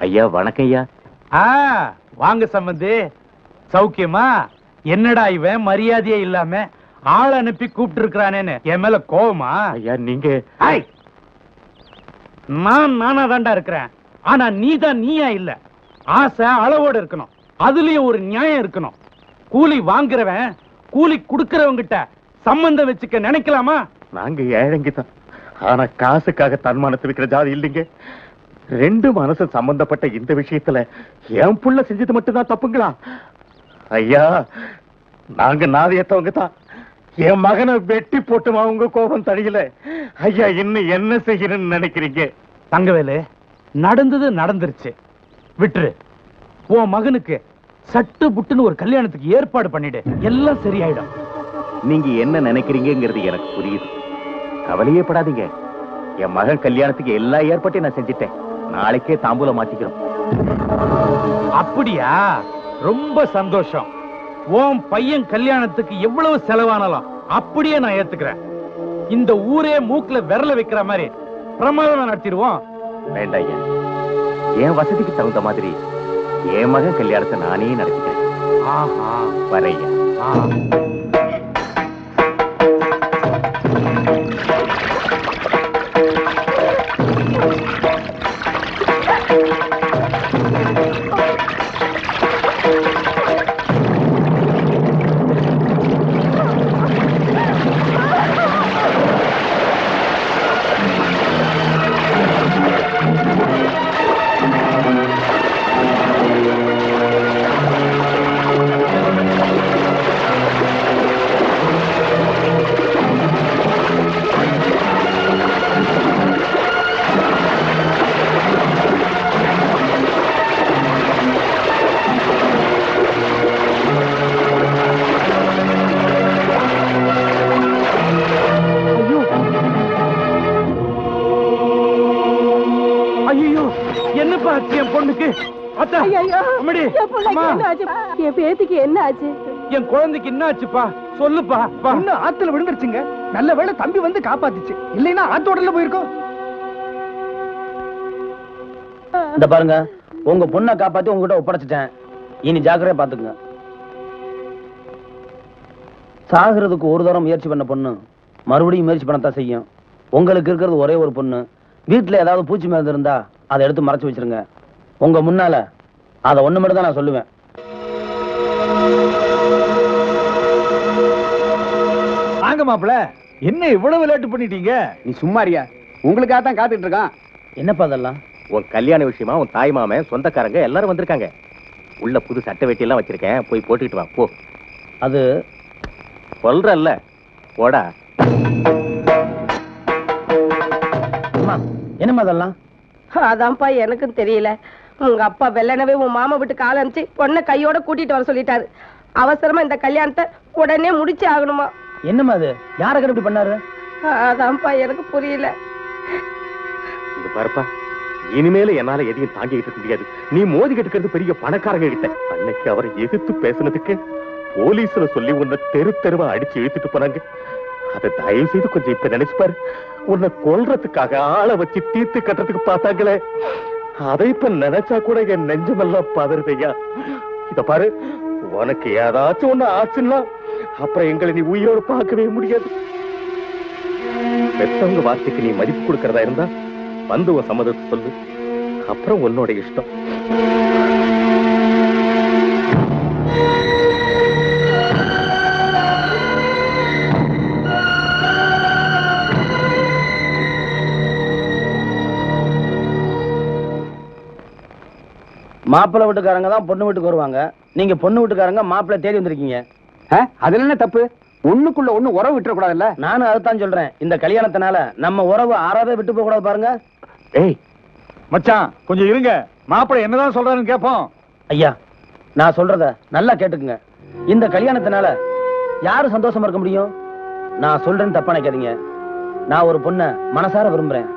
ஐயா வணக்கம் ஐயா. வாங்க சம்பந்தி, சௌக்கியமா? என்னடா இவன் மரியாதையே இல்லாம ஆள் அனுப்பி கூப்பிட்டு இருக்கிறானேன்னு என் மேல கோவமா? ஐயா நீங்க நானா தாண்டா இருக்கிறேன். ஆனா நீதான் நீயா இல்ல. ஆசை அளவோடு இருக்கணும், அதுலயும் ஒரு நியாயம் இருக்கணும். கூலி வாங்குறவன் கூலி கொடுக்கறவங்கிட்ட சம்பந்தம் வச்சுக்க நினைக்கலாமா? நாங்க ஏழைங்க தான், ஆனா காசுக்காக தன்மானத்தை விற்கிற ஜாதி இல்லைங்க. 2 மனசு சம்பந்தப்பட்ட இந்த விஷயத்துல என் புள்ள செஞ்சது மட்டும்தான் தப்புங்களா? ஐயா நாங்க நாதியத்தவங்க தான். என் மகனை வெட்டி போட்டுமா உங்க கோபம் தடையில? ஐயா இன்னும் என்ன செய்யணும்னு நினைக்கிறீங்க? தங்கவேலு, நடந்தது நடந்துருச்சு, விட்டுரு. உன் மகனுக்கு சட்டு புட்டுன்னு ஒரு கல்யாணத்துக்கு ஏற்பாடு பண்ணிடு, எல்லாம் சரியாயிடும். நீங்க என்ன நினைக்கிறீங்கிறது எனக்கு புரியுது, கவலையே படாதீங்க. என் மகன் கல்யாணத்துக்கு எல்லா ஏற்பாட்டையும் நான் செஞ்சுட்டேன். நாளைக்கே தாம்பூலம் மாத்திக்கிறோம். அப்படியா? ரொம்ப சந்தோஷம். உன் பையன் கல்யாணத்துக்கு எவ்வளவு செலவானாலும் அப்படியே நான் ஏத்துக்கிறேன். இந்த ஊரே மூக்குல விரல வைக்கிற மாதிரி பிரமாதம் நடத்திடுவோம். வேண்டாம் ஐயா, என் வசதிக்கு தகுந்த மாதிரி என் மகன் கல்யாணத்தை நானே நடத்திக்கிறேன். வரையா என் பேத்திக்கு என்ன ஆச்சு? என் குழந்தைக்கு என்ன ஆச்சுப்பா? சொல்லுப்பா. இன்னும் ஆத்துல விழுந்துருச்சுங்க. நல்ல வேளை தம்பி வந்து காப்பாத்துச்சு, இல்லைன்னா ஆத்தோடல போயிருக்கோம். இந்த பாருங்க, உங்க பொண்ணை காப்பாத்தி உங்ககிட்ட ஒப்படைச்சிட்டேன். இனி ஜாக்கிரதையா பாத்துக்குங்க. சாகிறதுக்கு ஒரு தரம் முயற்சி பண்ண பொண்ணு மறுபடியும் முயற்சி பண்ணத்தான் செய்யும். உங்களுக்கு இருக்கிறது ஒரே ஒரு பொண்ணு. வீட்டுல ஏதாவது பூச்சி மருந்து இருந்தா அதை எடுத்து மறைச்சு வச்சிருங்க. உங்க முன்னால அதை ஒண்ணு மட்டும் தான் நான் சொல்லுவேன். வாங்க மாப்பிள, என்ன இவ்வளவு விளையாட்டு பண்ணிட்டீங்க? நீ சும்மாரியா, உங்களுக்காக தான் காத்துட்டு இருக்கான். என்னப்பா அதெல்லாம்? உன் கல்யாண விஷயமா உன் தாய் மாமன் சொந்தக்காரங்க எல்லாரும் வந்திருக்காங்க. உள்ள புது சட்டை வெட்டி எல்லாம் வச்சிருக்கேன், போய் போட்டுக்கிட்டு வா போ. அது சொல்றல்ல, போடா. என்னம்மா அதெல்லாம்? அதான்ப்பா எனக்கும் தெரியல. உங்க அப்பா வெள்ளனவே உன் மாமா விட்டு கால அனுப்பிச்சு பொண்ணை கையோட கூட்டிட்டு வர சொல்லிட்டாரு. அவசரமா இந்த கல்யாணத்தை உடனே முடிச்சு ஆகணுமா? என்னம்மா அது? யார கட்டி பண்ணாரு? அதான்ப்பா எனக்கு புரியல. இது பாருப்பா, இனிமேல என்னால எதையும் தாங்கிட்டு இருக்க முடியாது. நீ மோதி கட்டுக்கிறது பெரிய பணக்காரங்க கிட்ட. அன்னைக்கு அவரை எதிர்த்து பேசுனதுக்கு போலீஸ்ல சொல்லி உன்னை தெரு தெருவா அடிச்சு இழுத்துட்டு போனாங்க. அதை தயவு செய்து கொஞ்சம் இப்ப நினைச்சு பாரு. உன்னை கொல்றதுக்காக ஆளை வச்சு தீர்த்து கட்டுறதுக்கு பார்த்தாங்களே, அதை இப்ப நினைச்சா கூட என் நெஞ்சமெல்லாம் பதறுதையா. இத பாரு, உனக்கு ஏதாச்சும் ஒண்ணு ஆச்சுன்னா அப்புறம் எங்களை நீ உயிரோடு பார்க்கவே முடியாது. பெத்தவங்க வார்த்தைக்கு நீ மதிப்பு கொடுக்கறதா இருந்தா வந்து உன் சம்மதத்தை சொல்லு, அப்புறம் உன்னோட இஷ்டம். மாப்பிள்ளை வீட்டுக்காரங்க தான் பொண்ணு வீட்டுக்கு வருவாங்க. நீங்க பொண்ணு வீட்டுக்காரங்க மாப்பிள்ளை தேடி வந்திருக்கீங்க. அதுல என்ன தப்பு? ஒண்ணுக்குள்ள ஒண்ணு உறவு விட்டுற கூடாதுல்ல? நானும் அதுதான் சொல்றேன். இந்த கல்யாணத்தினால நம்ம உறவு ஆறாவே விட்டு போக கூடாது பாருங்க. ஏய் மச்சான், கொஞ்சம் இருங்க. மாப்பிள்ளை என்னதான் சொல்றாருன்னு கேட்போம். ஐயா, நான் சொல்றத நல்லா கேட்டுக்குங்க. இந்த கல்யாணத்தினால யாரு சந்தோஷமா இருக்க முடியும்? நான் சொல்றேன்னு தப்பா நினைக்காதீங்க. நான் ஒரு பொண்ணை மனசார விரும்புறேன்.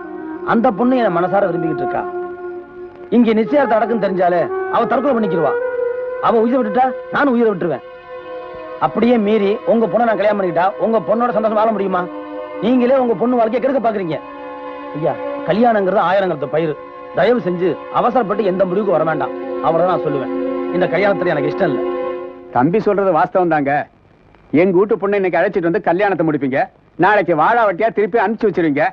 அந்த பொண்ணு என்ன மனசார விரும்பிக்கிட்டு இருக்கா. இங்க நிச்சயத்தை அடக்குன்னு தெரிஞ்சாலே அவ தற்கொலை பண்ணிக்கிடுவா. அவ உயிரை விட்டுட்டா நானும் உயிரை விட்டுருவேன். அப்படியே மீறி உங்க பொண்ணை நான் கல்யாணம் பண்ணிக்கிட்டா உங்க பொண்ணோட சந்தோஷம் வாழ முடியுமா? நீங்களே உங்க பொண்ணு வாழ்க்கையை கெடுக்க பாக்குறீங்க. ஐயா, கல்யாணங்கிறது ஆயிரங்கிறது பயிர். தயவு செஞ்சு அவசரப்பட்டு எந்த முடிவுக்கு வர வேண்டாம். அவ்வளவுதான் நான் சொல்லுவேன். இந்த கல்யாணத்துல எனக்கு இஷ்டம் இல்லை. தம்பி சொல்றது வாஸ்தவம் தாங்க. எங்க வீட்டு பொண்ணை இன்னைக்கு அழைச்சிட்டு வந்து கல்யாணத்தை முடிப்பீங்க. நாளைக்கு வாழா வட்டியா திருப்பி அனுப்பிச்சு வச்சிருவீங்க.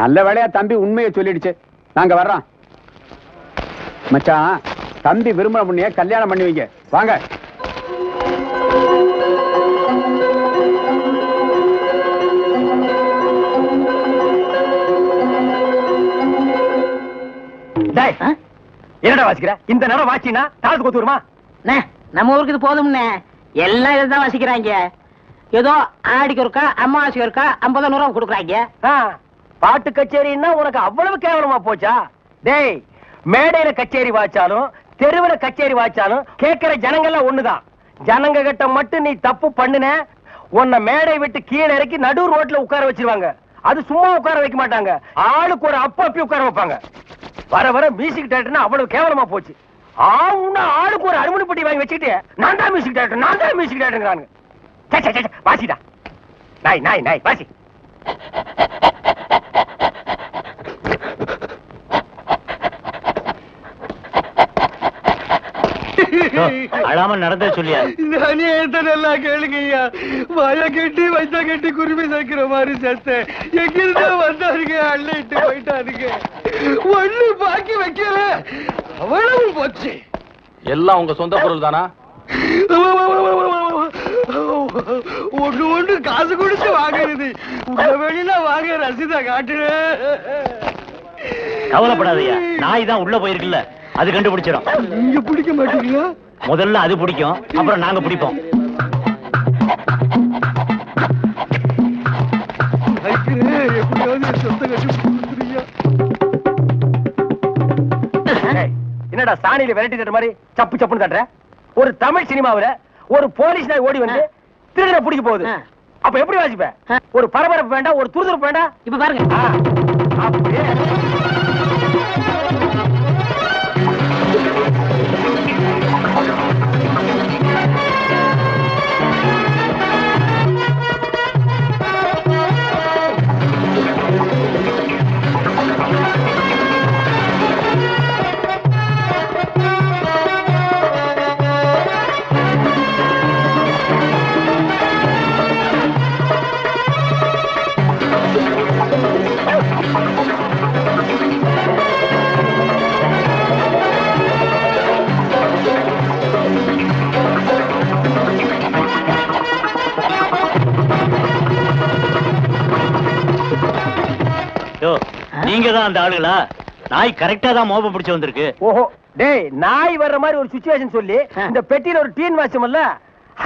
நல்ல வேளையா தம்பி உண்மையை சொல்லிடுச்சு. நாங்க வர்றோம். மச்சான், தம்பி விரும்புற பொண்ணைய கல்யாணம் பண்ணுவீங்க. வாங்க. என்னடா வாசிக்கிற? இந்த நேரம் வாசினா தாளத்துக்கு ஒத்து வருமா? நம்ம ஊருக்கு இது போதும்னே. எல்லாம் இதுதான் வாசிக்கிறாங்க. ஏதோ ஆடிக்கு ஒருக்கா அம்மாவாசைக்கு ஒருக்கா 50 ரூபா கொடுக்குறாங்க. பாட்டு கச்சேரின்னா உனக்கு அவ்வளவு கேவலமா போச்சா? டேய், மேடையில கச்சேரி வாச்சாலும் தெருவுல கச்சேரி வாச்சாலும் கேட்கிற ஜனங்கள்லாம் ஒண்ணுதான். ஜனங்க கிட்ட மட்டும் நீ தப்பு பண்ணுன, உன்னை மேடை விட்டு கீழே இறக்கி நடு ரோட்ல உட்கார வச்சிருவாங்க. அது சும்மா உட்கார வைக்க மாட்டாங்க, ஆளுக்கு ஒரு அப்பி உட்கார வைப்பாங்க. வர வர மியூசிக் டைரக்டர்னா அவ்வளவு கேவலமா போச்சு. ஆளுக்கு ஒரு அருமணி பெட்டி வாங்கி வச்சுக்கிட்டு நான் தான் மியூசிக் டைரக்டர், நான் தான் மியூசிக் டைரக்டர். வாசிடா, நாய் நாய் நாய் வாசி. அழாம நடந்தே சொல்லியா? அநியாயத்தை நல்லா கேளுங்க ஐயா. வாய கட்டி வைத்த கட்டி குருவி சேர்க்கிற மாதிரி சேர்த்தேன். எங்கிருந்தா வந்தாருங்க, அள்ளிட்டு போயிட்டாருங்க. ஒண்ணு பாக்கி வைக்கல, அவ்வளவு போச்சு. எல்லாம் உங்க சொந்த பொருள் தானா? ஒண்ணு காசு கொடுத்து வாங்குறது. உங்க வெளியில வாங்க ரசீதை காட்டுற. கவலைப்படாதயா, நாய் தான் உள்ள போயிருக்குல்ல, அது கண்டுபிடிச்சிடும். நீங்க பிடிக்க மாட்டீங்களா? முதல்ல அது பிடிக்கும், அப்புறம் நாங்க பிடிப்போம். என்னடா சாணியில விரட்டி தட்டுற மாதிரி சப்பு சப்புன்னு தட்டுற? ஒரு தமிழ் சினிமாவுல ஒரு போலீஸ் நாய் ஓடி வந்து திருடனை பிடிக்க போகுது. அப்ப எப்படி வாசிப்ப? ஒரு பரபரப்பு வேண்டாம், ஒரு துருதுருப்பு வேண்டாம். இப்ப பாருங்க. அப்படியே நீங்க தான் அந்த ஆளுகளா? நாய் கரெக்டா தான் மோப்பம் பிடிச்சு வந்திருக்கு. ஓஹோ, டேய், நாய் வர்ற மாதிரி ஒரு சிச்சுவேஷன் சொல்லி இந்த பெட்டியில ஒரு டீன் வாட்சமல்ல,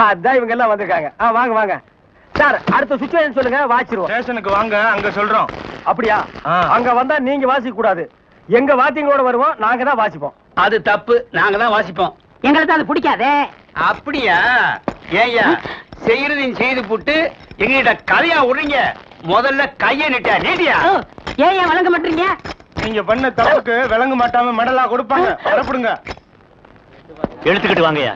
அதான் இவங்க எல்லாம் வந்திருக்காங்க. வாங்க வாங்க சார், அடுத்த சிச்சுவேஷன் சொல்லுங்க, வாச்சிருவோம். ஸ்டேஷனுக்கு வாங்க, அங்க சொல்றோம். அப்படியா? அங்க வந்தா நீங்க வாசிக்க கூடாது. எங்க வாத்தியங்களோட வருவோம், நாங்க தான் வாசிப்போம். அது தப்பு, நாங்க தான் வாசிப்போம். எங்களுக்கு அது பிடிக்காதே. அப்படியா? ஏய்யா, செய்யறதையும் செய்து போட்டு எங்ககிட்ட கதையா விடுறீங்க. முதல்ல கைய நீட்டியா? ஏன் வழங்க மாட்டீங்க? நீங்க பண்ண தப்புக்கு விளங்க மாட்டாம மெடலா கொடுப்பாங்க. வரப்படுங்க. எடுத்துக்கிட்டு வாங்கயா.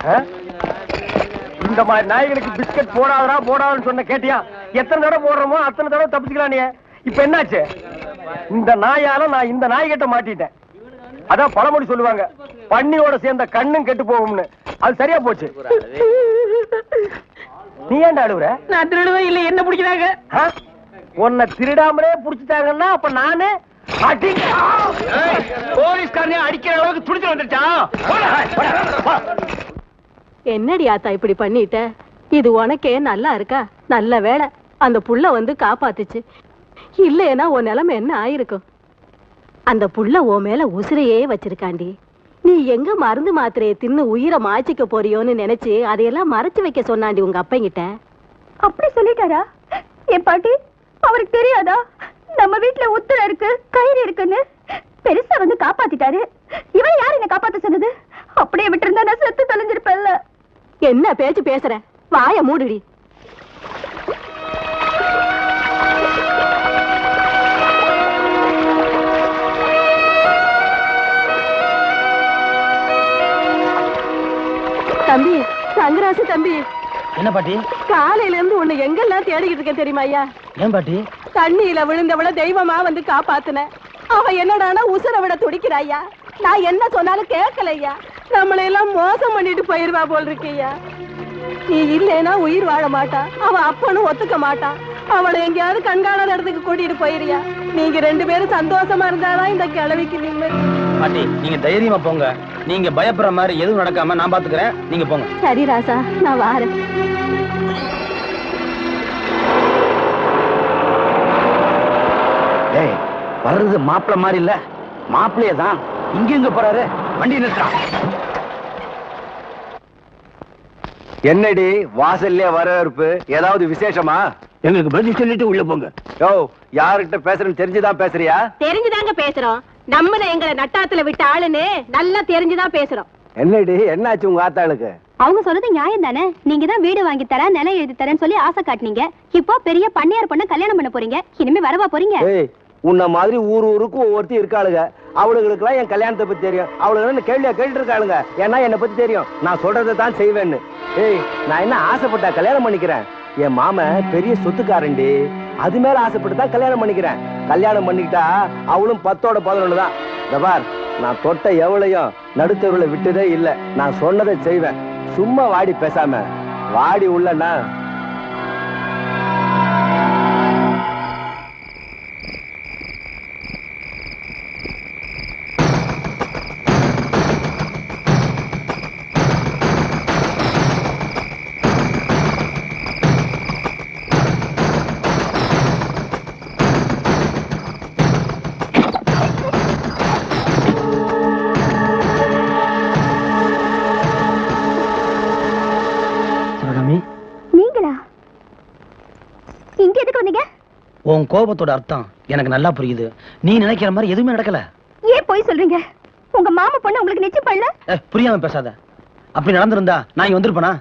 இந்த மாதிரி நாய்களுக்கு பிஸ்கட் போடாதடா போடாதுன்னு சொன்ன கேட்டியா? எத்தனை தடவை போடுறோமோ அத்தனை தடவை தப்பிச்சுக்கலாம். நீ இப்ப என்னாச்சு? இந்த நாயால நான் இந்த நாய்கிட்ட மாட்டிட்டேன். அதான் பழமொழி சொல்லுவாங்க, பன்னியோட சேர்ந்த கண்ணும் கெட்டு போகும்னு. அது சரியா போச்சு. நீ ஏன்டா அழுவுற? நான் திருடுவே இல்ல, என்ன பிடிக்கிறாங்க? உன்னை திருடாமலே புடிச்சிட்டாங்கன்னா அப்ப நானு போலீஸ்காரனே அடிக்கிற அளவுக்கு துடிச்சு வந்துருச்சா? என்னடி ஆத்தா இப்படி பண்ணிட்ட? இது உனக்கே நல்லா இருக்கா? நல்ல வேளை அந்த புள்ள வந்து காப்பாத்துச்சு. இல்லைன்னா உன் நிலைமை என்ன ஆயிருக்கும்? அந்த புள்ள உன் மேல உசிரையே வச்சிருக்காண்டி. நீ எங்க மருந்து மாத்திரையை தின்னு உயிரை மாய்ச்சிக்க போறியோன்னு நினைச்சு அதையெல்லாம் மறைச்சு வைக்க சொன்னாண்டி உங்க அப்பங்கிட்ட. அப்படி சொல்லிட்டாரா? என் பாட்டி, அவருக்கு தெரியாதா நம்ம வீட்டுல உத்தர இருக்கு, கயிறு இருக்குன்னு? பெருசா வந்து காப்பாத்திட்டாரு. இவன் யார் என்ன காப்பாத்த சொன்னது? அப்படியே விட்டுருந்தா நான் செத்து தொலைஞ்சிருப்பேன்ல. என்ன பேச்சு பேசுற? வாய மூடுடி. தம்பி, தங்கராசு தம்பி. என்ன பாட்டி? காலையில இருந்து உன்னை எங்கெல்லாம் தேடிக்கிட்டு இருக்க தெரியுமா ஐயா? ஏன் பாட்டி? தண்ணியில விழுந்தவள தெய்வமா வந்து காப்பாத்துன. அவ என்னடானா உசுர விட துடிக்கிறாயா. நான் என்ன சொன்னாலும் கேட்கலையா. நம்மளை எல்லாம் மோசம் பண்ணிட்டு போயிருவா போல் இருக்கையா. நீ இல்லைன்னா உயிர் வாழ மாட்டா. அவ அப்பனும் ஒத்துக்க மாட்டான். அவளை எங்கேயாவது கண்காணாத இடத்துக்கு கூட்டிட்டு போயிருயா. நீங்க ரெண்டு பேரும் சந்தோஷமா இருந்தாதான் இந்த கிழவிக்கு நிம்மதி. பாட்டி, நீங்க தைரியமா போங்க. நீங்க பயப்படுற மாதிரி எதுவும் நடக்காம நான் பாத்துக்கிறேன். நீங்க போங்க. சரி ராசா, நான் வாரேன். ஏய், வர்றது மாப்பிள்ள மாதிரி இல்ல, மாப்பிள்ளையே தான். இங்க எங்க போறாரு? வண்டி நிறுத்தான். என்னடி வாசல்லே வரவேற்பு? ஏதாவது விசேஷமா? எங்களுக்கு பதில் சொல்லிட்டு உள்ள போங்க. யோ, யாருகிட்ட பேசுறேன்னு தெரிஞ்சுதான் பேசுறியா? தெரிஞ்சுதாங்க பேசுறோம். நம்மள எங்களை நட்டாத்துல விட்ட ஆளுன்னு நல்லா தெரிஞ்சுதான் பேசுறோம். என்னடி, என்னாச்சு உங்க ஆத்தாளுக்கு? அவங்க சொல்றது நியாயம் தானே? நீங்க தான் வீடு வாங்கி தரேன், நிலம் எழுதி தரேன்னு சொல்லி ஆசை காட்டினீங்க. இப்போ பெரிய பண்ணையார் பொண்ண கல்யாணம் பண்ண போறீங்க. இனிமே வரவா போறீங்க? உன்ன மாதிரி ஊர் ஊருக்கு ஒவ்வொருத்தி இருக்காளுங்க. அவளுங்களுக்கு எல்லாம் என் கல்யாணத்தை பத்தி தெரியும். அவளுக்கு கேள்வியா கேட்டு இருக்காளுங்க. ஏன்னா என்னை பத்தி தெரியும். நான் சொல்றதை தான் செய்வேன்னு. நான் என்ன ஆசைப்பட்டா கல்யாணம் பண்ணிக்கிறேன்? என் மாமன் பெரிய சொத்துக்காரண்டி. அது மேல ஆசைப்பட்டு தான் கல்யாணம் பண்ணிக்கிறேன். கல்யாணம் பண்ணிக்கிட்டா அவளும் 10ஓட 11 தான். பார், நான் தொட்ட எவ்வளையும் நடுத்தருளை விட்டதே இல்லை. நான் சொன்னதை செய்வேன். சும்மா வாடி பேசாம வாடி உள்ளனா. உன் கோபத்தோட அர்த்தம் எனக்கு நல்லா புரியுது. நீ நினைக்கிற மாதிரி எதுவுமே நடக்கல. ஏன் போய் சொல்றீங்க? உங்க மாமா பொண்ணு உங்களுக்கு நிச்சயம் பண்ணல. புரியாம பேசாத. அப்படி நடந்திருந்தா நான் இங்க வந்திருப்பேனா?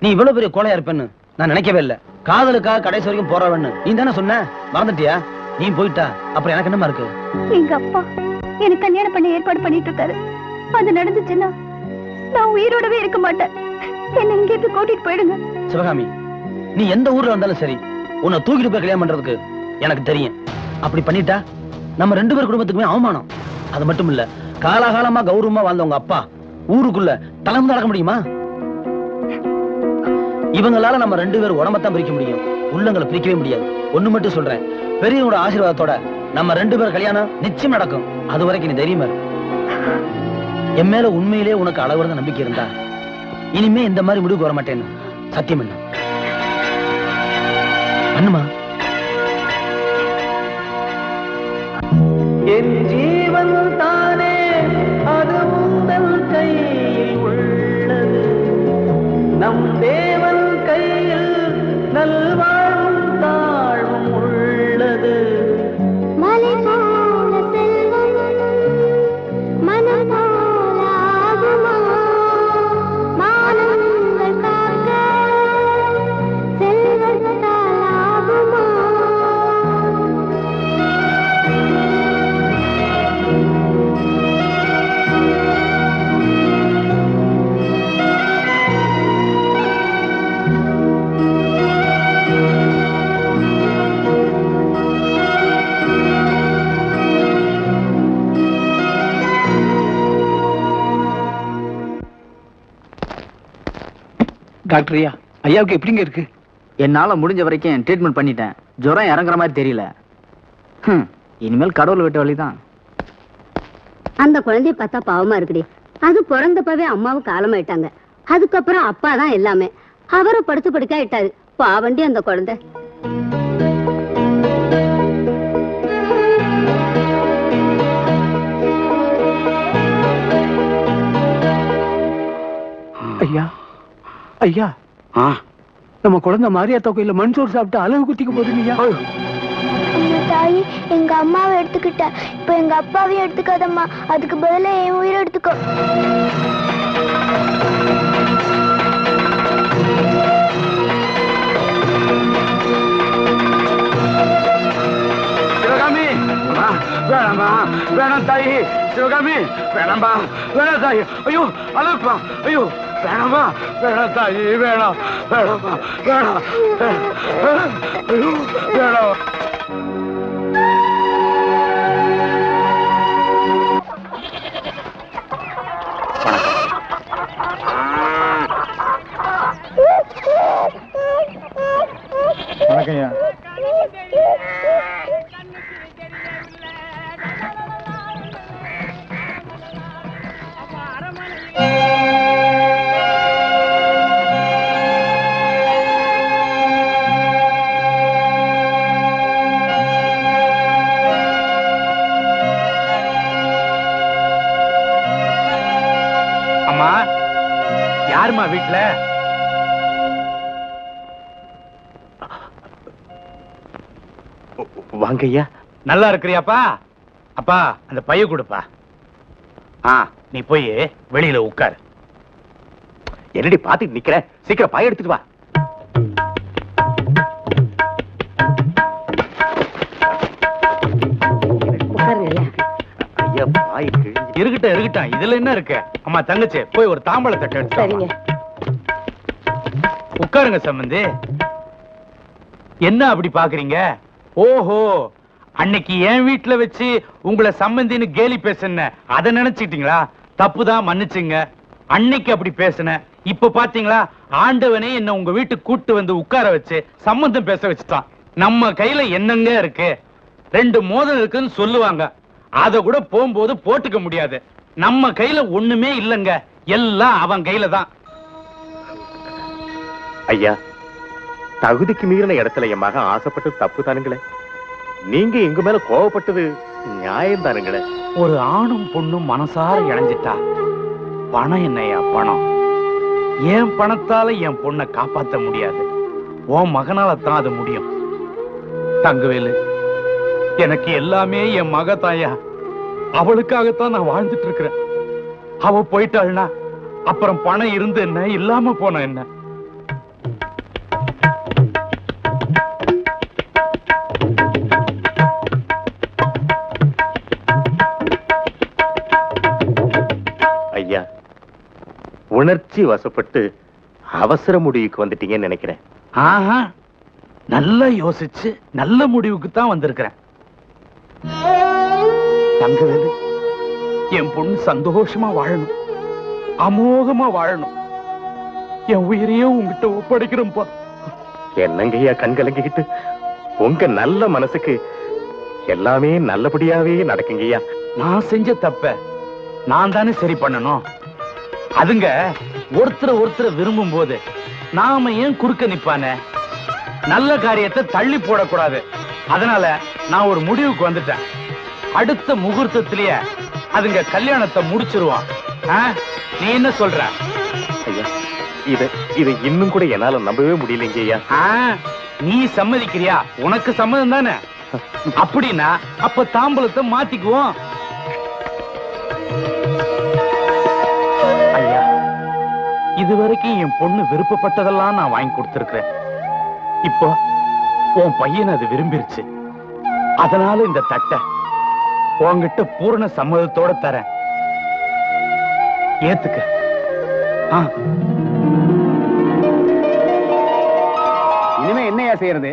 நீ இவ்வளவு பெரிய கோழையா இருப்பேன்னு நான் நினைக்கவே இல்லை. காதலுக்காக கடைசி வரைக்கும் போறவன்னு நீ தானே சொன்ன, மறந்துட்டியா? நீ போயிட்டா அப்புறம் எனக்கு என்னமா இருக்கு? எங்க அப்பா எனக்கு கல்யாணம் பண்ண ஏற்பாடு பண்ணிட்டு இருக்காரு. அது நடந்துச்சுன்னா நான் உயிரோடவே இருக்க மாட்டேன். என்ன இங்க இருந்து கூட்டிட்டு போயிடுங்க. சிவகாமி, நீ எந்த ஊர்ல வந்தாலும் சரி, உன்னை தூக்கிட்டு போய் கல்யாணம் பண்றதுக்கு எனக்கு தெரியும். அப்படி பண்ணிட்டா நம்ம 2 பேர் குடும்பத்துக்குமே அவமானம். அது மட்டும் இல்ல, காலாகாலமா கௌரவமா வாழ்ந்த உங்க அப்பா ஊருக்குள்ள தலைமை நடக்க முடியுமா? இவங்களால நம்ம 2 பேர் உடம்பத்தான் பிரிக்க முடியும், உள்ளங்களை பிரிக்கவே முடியாது. ஒண்ணு மட்டும் சொல்றேன், பெரியவங்களோட ஆசீர்வாதத்தோட நம்ம 2 பேர் கல்யாணம் நிச்சயம் நடக்கும். அது வரைக்கும் நீ தைரியமா இரு. என் மேல உண்மையிலே உனக்கு அளவுறத நம்பிக்கை இருந்தா இனிமே இந்த மாதிரி முடிவுக்கு வர மாட்டேன்னு சத்தியம் என்ன பண்ணுமா? என் ஜீவன் தானே அது உங்கள் கையில் உள்ளது, நம் தேவன் கையில் நல்வாழ்வும் தாழ்வும் உள்ளது. மலை போல செல்வம் மனம் போல ஆகுமா, மானங்கள் காக்க செல்வத்தால் ஆகுமா. டாக்டர் ஐயா, ஐயாவுக்கு எப்படிங்க இருக்கு? என்னால முடிஞ்ச வரைக்கும் ட்ரீட்மெண்ட் பண்ணிட்டேன். ஜுரம் இறங்குற மாதிரி தெரியல. இனிமேல் கடவுள் விட்ட வழிதான். அந்த குழந்தைய பார்த்தா பாவமா இருக்குடி. அது பிறந்தப்பவே அம்மாவும் காலமாயிட்டாங்க. அதுக்கப்புறம் அப்பா தான் எல்லாமே. அவரை படுத்து படுக்க ஆயிட்டாரு. பாவண்டி அந்த குழந்தை. ஐயா ஐயா, நம்ம குழந்தை மாரியாத்தா கோயில மண்சோறு சாப்பிட்டு அழகு குத்திக்க போதுங்கய்யா. தாயி, எங்க அம்மாவை எடுத்துக்கிட்ட, இப்ப எங்க அப்பாவையும் எடுத்துக்காதம்மா. அதுக்கு பதிலா என் உயிரை எடுத்துக்கோ. சிவகாமி, வேணாமா, வேணாம் தாயி. சிவகாமி, வேணாம்பா, வேணாம் தாயி. ஐயோ அழுப்பா, ஐயோ வேணாமா, வேணாம் தாயி, வேணாம், வேணாமா, வேணாம், ஐயோ வேணாம். வணக்கம்யா. அம்மா, யாருமா வீட்டுல? வாங்க ஐயா. நல்லா இருக்கிறியாப்பா? அப்பா, அந்த பைய கொடுப்பா. நீ போய் வெளியில உட்காரு. என்னடி பாத்துட்டு நிக்கிற? சீக்கிரம் பாய எடுத்துட்டு வா. ஐயா, பாய் இருக்கட்டும் இருக்கட்டும், இதுல என்ன இருக்கு? அம்மா தங்கச்சி, போய் ஒரு தாம்பழ தட்டை எடுத்து உட்காருங்க. சம்பந்தி, என்ன அப்படி பாக்குறீங்க? ஓஹோ, அன்னைக்கு என் வீட்டுல வச்சு உங்களை சம்பந்தின்னு கேலி பேசுன, அதை நினைச்சுட்டீங்களா? தப்புதான், மன்னிச்சுங்க. அன்னைக்கு அப்படி பேசுன, இப்ப பாத்தீங்களா, ஆண்டவனே என்ன உங்க வீட்டுக்கு கூட்டு வந்து உட்கார வச்சு சம்பந்தம் பேச வச்சுட்டான். நம்ம கையில என்னங்க இருக்கு? 2 மோதிரம் இருக்குன்னு சொல்லுவாங்க, அத கூட போகும்போது போட்டுக்க முடியாது. நம்ம கையில ஒண்ணுமே இல்லங்க, எல்லாம் அவன் கையில தான். ஐயா, தகுதிக்கு மீறின இடத்துல என் மகன் ஆசைப்பட்டது தப்பு தானுங்களே. நீங்க எங்க மேல கோவப்பட்டது நியாயம் தானுங்களே. ஒரு ஆணும் பொண்ணும் மனசார இணைஞ்சிட்டா பணம் என்னையா பணம்? என் பணத்தால என் பொண்ணை காப்பாத்த முடியாது, உன் மகனால தான் அது முடியும். தங்கவேலு, எனக்கு எல்லாமே என் மக தாயா, அவளுக்காகத்தான் நான் வாழ்ந்துட்டு இருக்கிறேன். அவ போயிட்டாள்னா அப்புறம் பணம் இருந்து என்ன, இல்லாம போன என்ன? ஐயா, உணர்ச்சி வசப்பட்டு அவசர முடிவுக்கு வந்துட்டீங்கன்னு நினைக்கிறேன். ஆஹா, நல்லா யோசிச்சு நல்ல முடிவுக்கு தான் வந்திருக்கிறேன். தங்கவேலு, என் பொண்ணு சந்தோஷமா வாழணும், அமோகமா வாழணும். என் உயிரையே உங்ககிட்ட ஒப்படைக்கிறோம்ப்பா. என்னங்கய்யா கண் கலங்கிக்கிட்டு? உங்க நல்ல மனசுக்கு எல்லாமே நல்லபடியாவே நடக்குங்கய்யா. நான் செஞ்ச தப்ப நான் தானே சரி பண்ணணும். அதுங்க ஒருத்தர் விரும்பும் போது நாம ஏன் குறுக்க நிப்பானே? நல்ல காரியத்தை தள்ளி போடக்கூடாது. அதனால நான் ஒரு முடிவுக்கு வந்துட்டேன். அடுத்த முகூர்த்தத்திலேயே அதுங்க கல்யாணத்தை முடிச்சிருவான். நீ என்ன சொல்ற? ஐயா, இத இன்னும் கூட என்னால நம்பவே முடியலைங்கய்யா. நீ சம்மதிக்கிறியா? உனக்கு சம்மதம் தானே? அப்படின்னா அப்ப தாம்பலத்தை மாத்திக்குவோம். ஐயா, இதுவரைக்கும் என் பொண்ணு விருப்பப்பட்டதெல்லாம் நான் வாங்கி கொடுத்திருக்கிறேன். இப்போ உன் பையன் அது விரும்பிருச்சு. அதனால இந்த தட்டை உன்கிட்ட பூரண சம்மதத்தோட தரேன். ஏத்துக்க. இனிமே என்னையா செய்யறது?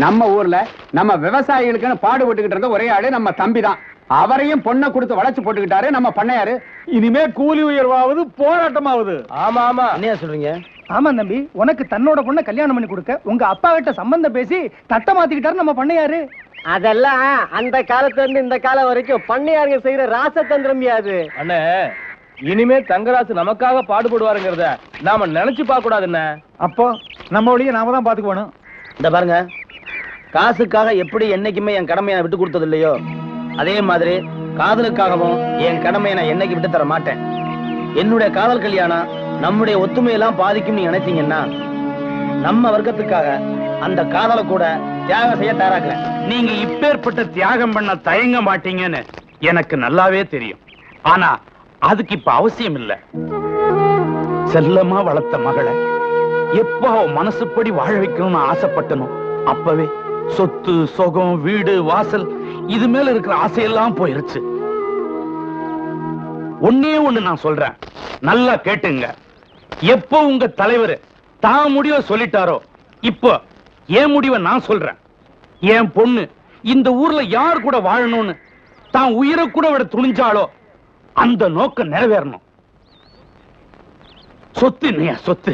நம்ம ஊர்ல நம்ம விவசாயிகளுக்குன்னு பாடுபட்டுக்கிட்டு இருந்த ஒரே ஆளு நம்ம தம்பி தான். அவரையும் பொண்ணை கொடுத்து வளைச்சு போட்டுக்கிட்டாரு நம்ம பண்ணையாரு. இனிமே கூலி உயர்வாவது போராட்டமாவது. ஆமா ஆமா, என்ன சொல்றீங்க? ஆமா தம்பி, உனக்கு தன்னோட பொண்ணை கல்யாணம் பண்ணி கொடுக்க உங்க அப்பா கிட்ட சம்பந்தம் பேசி தட்டை மாத்திக்கிட்டாரு நம்ம பண்ணையாரு. அதெல்லாம் அந்த காலத்துல இருந்து இந்த காலம் வரைக்கும் பண்ணையாருங்க செய்யற ராசதந்திரம் யாது. அண்ணே, இனிமே தங்கராசு நமக்காக பாடுபடுவாருங்கிறத நாம நினைச்சு பார்க்க கூடாது. என்ன அப்போ நம்ம வழியை நாம தான் பாத்துக்கணும். இந்த பாருங்க, காசுக்காக எப்படி என்னைக்குமே என் கடமையை நான் விட்டு கொடுத்தது இல்லையோ, அதே மாதிரி காதலுக்காகவும் என் கடமையை நான் என்னைக்கு விட்டு தர மாட்டேன். என்னுடைய காதல் கல்யாணம் நம்முடைய ஒத்துமையெல்லாம் பாதிக்கும் நீ நினைச்சீங்கன்னா நம்ம வர்க்கத்துக்காக அந்த காதலை கூட தியாகம் செய்ய தயாராக்குறேன். நீங்க இப்பேற்பட்ட தியாகம் பண்ண தயங்க மாட்டீங்கன்னு எனக்கு நல்லாவே தெரியும். ஆனா அதுக்கு இப்ப அவசியம் இல்ல. செல்லமா வளர்த்த மகளை எப்போ மனசுப்படி வாழ வைக்கணும்னு ஆசைப்பட்டனோ அப்பவே சொத்து சொகம் வீடு வாசல் இது மேல இருக்கிற ஆசையெல்லாம் போயிருச்சு. ஒன்னே ஒண்ணு நான் சொல்றேன், நல்லா கேட்டுங்க. எப்போ உங்க தலைவர் தான் முடிவை சொல்லிட்டாரோ, இப்போ என் முடிவை நான் சொல்றேன். என் பொண்ணு இந்த ஊர்ல யார் கூட வாழணும்னு தான் உயிரை கூட விட துணிஞ்சாலோ அந்த நோக்கம் நிறைவேறணும். சொத்து இல்லையா சொத்து,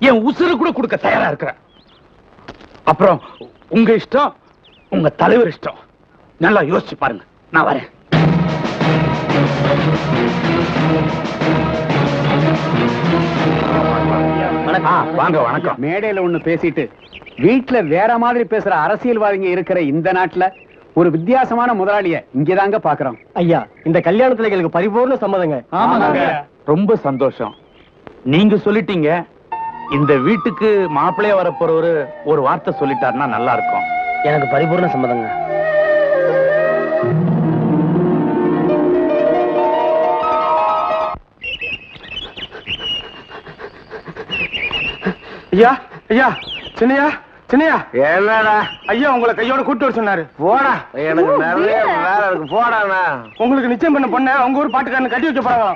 என் உசுறு கூட கொடுக்க தயாரா இருக்கிறேன். அப்புறம் உங்க இஷ்டம், உங்க தலைவர் இஷ்டம். நல்லா யோசிச்சு பாருங்க. நான் வரேன். வாங்க. வணக்கம். மேடையில ஒண்ணு பேசிட்டு வீட்டுல வேற மாதிரி பேசுற அரசியல்வாதிங்க இருக்கிற இந்த நாட்டுல ஒரு வித்தியாசமான முதலாளிய இங்கதாங்க பாக்குறோம். ஐயா, இந்த கல்யாணத்துல எங்களுக்கு பரிபூர்ண சம்மதங்க. ரொம்ப சந்தோஷம். நீங்க சொல்லிட்டீங்க. இந்த வீட்டுக்கு மாப்பிள்ளைய வரப்போறவரு ஒரு வார்த்தை சொல்லிட்டாருன்னா நல்லா இருக்கும். எனக்கு பரிபூர்ண சம்மதங்க. ஐயா ஐயா, சின்னையா சின்னையா, என்னடா ஐயா உங்களை கையோட கூட்டு வர சொன்னாரு. போடா, எனக்கு நிறைய வேலை இருக்கு. போடாண்ணா. உங்களுக்கு நிச்சயம் பண்ண பொண்ண உங்க ஊர் பாட்டுக்காரன் கட்டி வைக்க போறாங்க.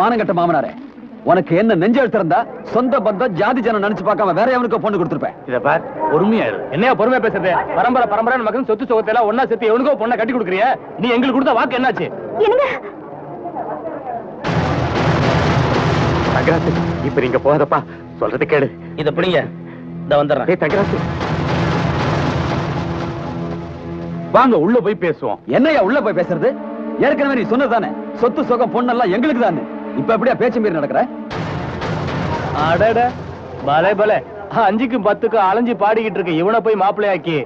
மானங்கட்ட மாமனாரே, உனக்கு என்ன நெஞ்செழுத்து இருந்தா சொந்த பந்தம் ஜாதி ஜனம் நினைச்சு பார்க்காம வேற எவனுக்கு பொண்ணு கொடுத்துருப்பேன். இத பார், பொறுமையா இரு. என்னையா பொறுமையா பேசுறது? பரம்பரை நமக்கு சொத்து சுகத்தை எல்லாம் ஒன்னா சேர்த்து எவனுக்கோ பொண்ணை கட்டி கொடுக்குறிய? நீ எங்களுக்கு கொடுத்த வாக்கு என்னாச்சு? தங்கராசு, இப்ப நீங்க போகாதப்பா, சொல்றது கேளு. இத பிடிங்க, இந்த வந்துடுறேன். தங்கராசு, வாங்க உள்ள போய் பேசுவோம். என்னையா உள்ள போய் பேசுறது? ஏற்கனவே நீ சொன்னதானே சொத்து சுகம் பொண்ணெல்லாம் எங்களுக்கு தானே. இப்ப எப்படியா பேச்சு மீறி நடக்கிற? அடட, பலே பலே, 5க்கும் 10க்கும் அலைஞ்சு பாடிக்கிட்டு இருக்க இவனை போய் மாப்பிள்ளையாக்கி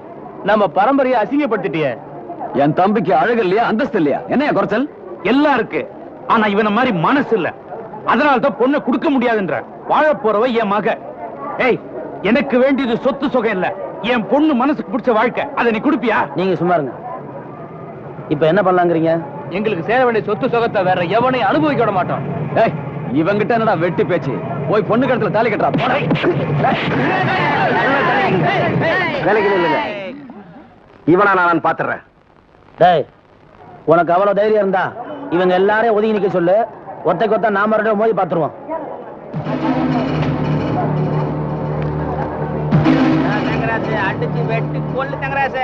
நம்ம பரம்பரையை அசிங்கப்படுத்திட்டிய. என் தம்பிக்கு அழகு இல்லையா, அந்தஸ்து இல்லையா? என்னையா குறைச்சல்? எல்லாம் இருக்கு, ஆனா இவன மாதிரி மனசு இல்ல. அதனால்தான் பொண்ணை கொடுக்க முடியாதுன்ற. வாழ போறவ என் மக. ஏய், எனக்கு வேண்டியது சொத்து சுகம் இல்ல, என் பொண்ணு மனசுக்கு பிடிச்ச வாழ்க்கை. அதை நீ கொடுப்பியா? நீங்க சும்மா இருங்க. இப்ப என்ன பண்ணலாங்கிறீங்க? எங்களுக்கு சேர வேண்டிய சொத்து சுகத்தை வேற எவனையும் அனுபவிக்க விட மாட்டோம். ஏய், இவங்கிட்ட என்னடா வெட்டி பேச்சு? போய் பொண்ணு கழுத்துல தாலி கட்டுறா. வேலைக்கு இல்ல, இவனா நான் பாத்துறேன். டேய், உனக்கு அவ்வளவு தைரியம் இருந்தா இவங்க எல்லாரையும் ஒதுங்கி நிக்க சொல்லு. ஒத்தைக்கு ஒத்த நாம ரெண்டு மோதி பாத்துருவோம். அடிச்சு வெட்டி கொல்லு தங்கராசு.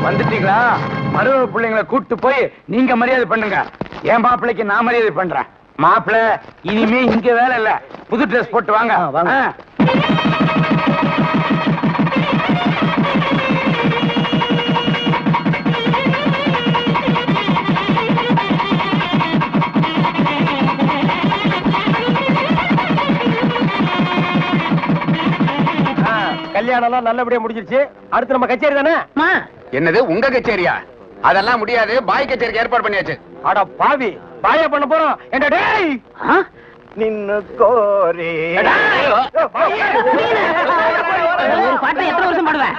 வந்துட்டீங்களா? மருவ பிள்ளைங்களை கூட்டு போய் நீங்க மரியாதை பண்ணுங்க. என் மாப்பிள்ளைக்கு நான் மரியாதை பண்றேன். மாப்பிள்ளை இனிமே இங்க வேலை இல்ல, புது ட்ரெஸ் போட்டு வாங்க. கல்யாணம் நல்லபடியா முடிஞ்சிருச்சு. அடுத்து நம்ம கச்சேரி தானே? என்னது உங்க கச்சேரியா? அதெல்லாம் முடியாது, பாய் கச்சேரிக்கு ஏற்பாடு பண்ணியாச்சு. அட பாவி, பாயா பண்ண போறோம். என்ன டேய், நின்னு கோரி ஒரு பாட்டை எத்தனை வருஷம் பாடுவேன்?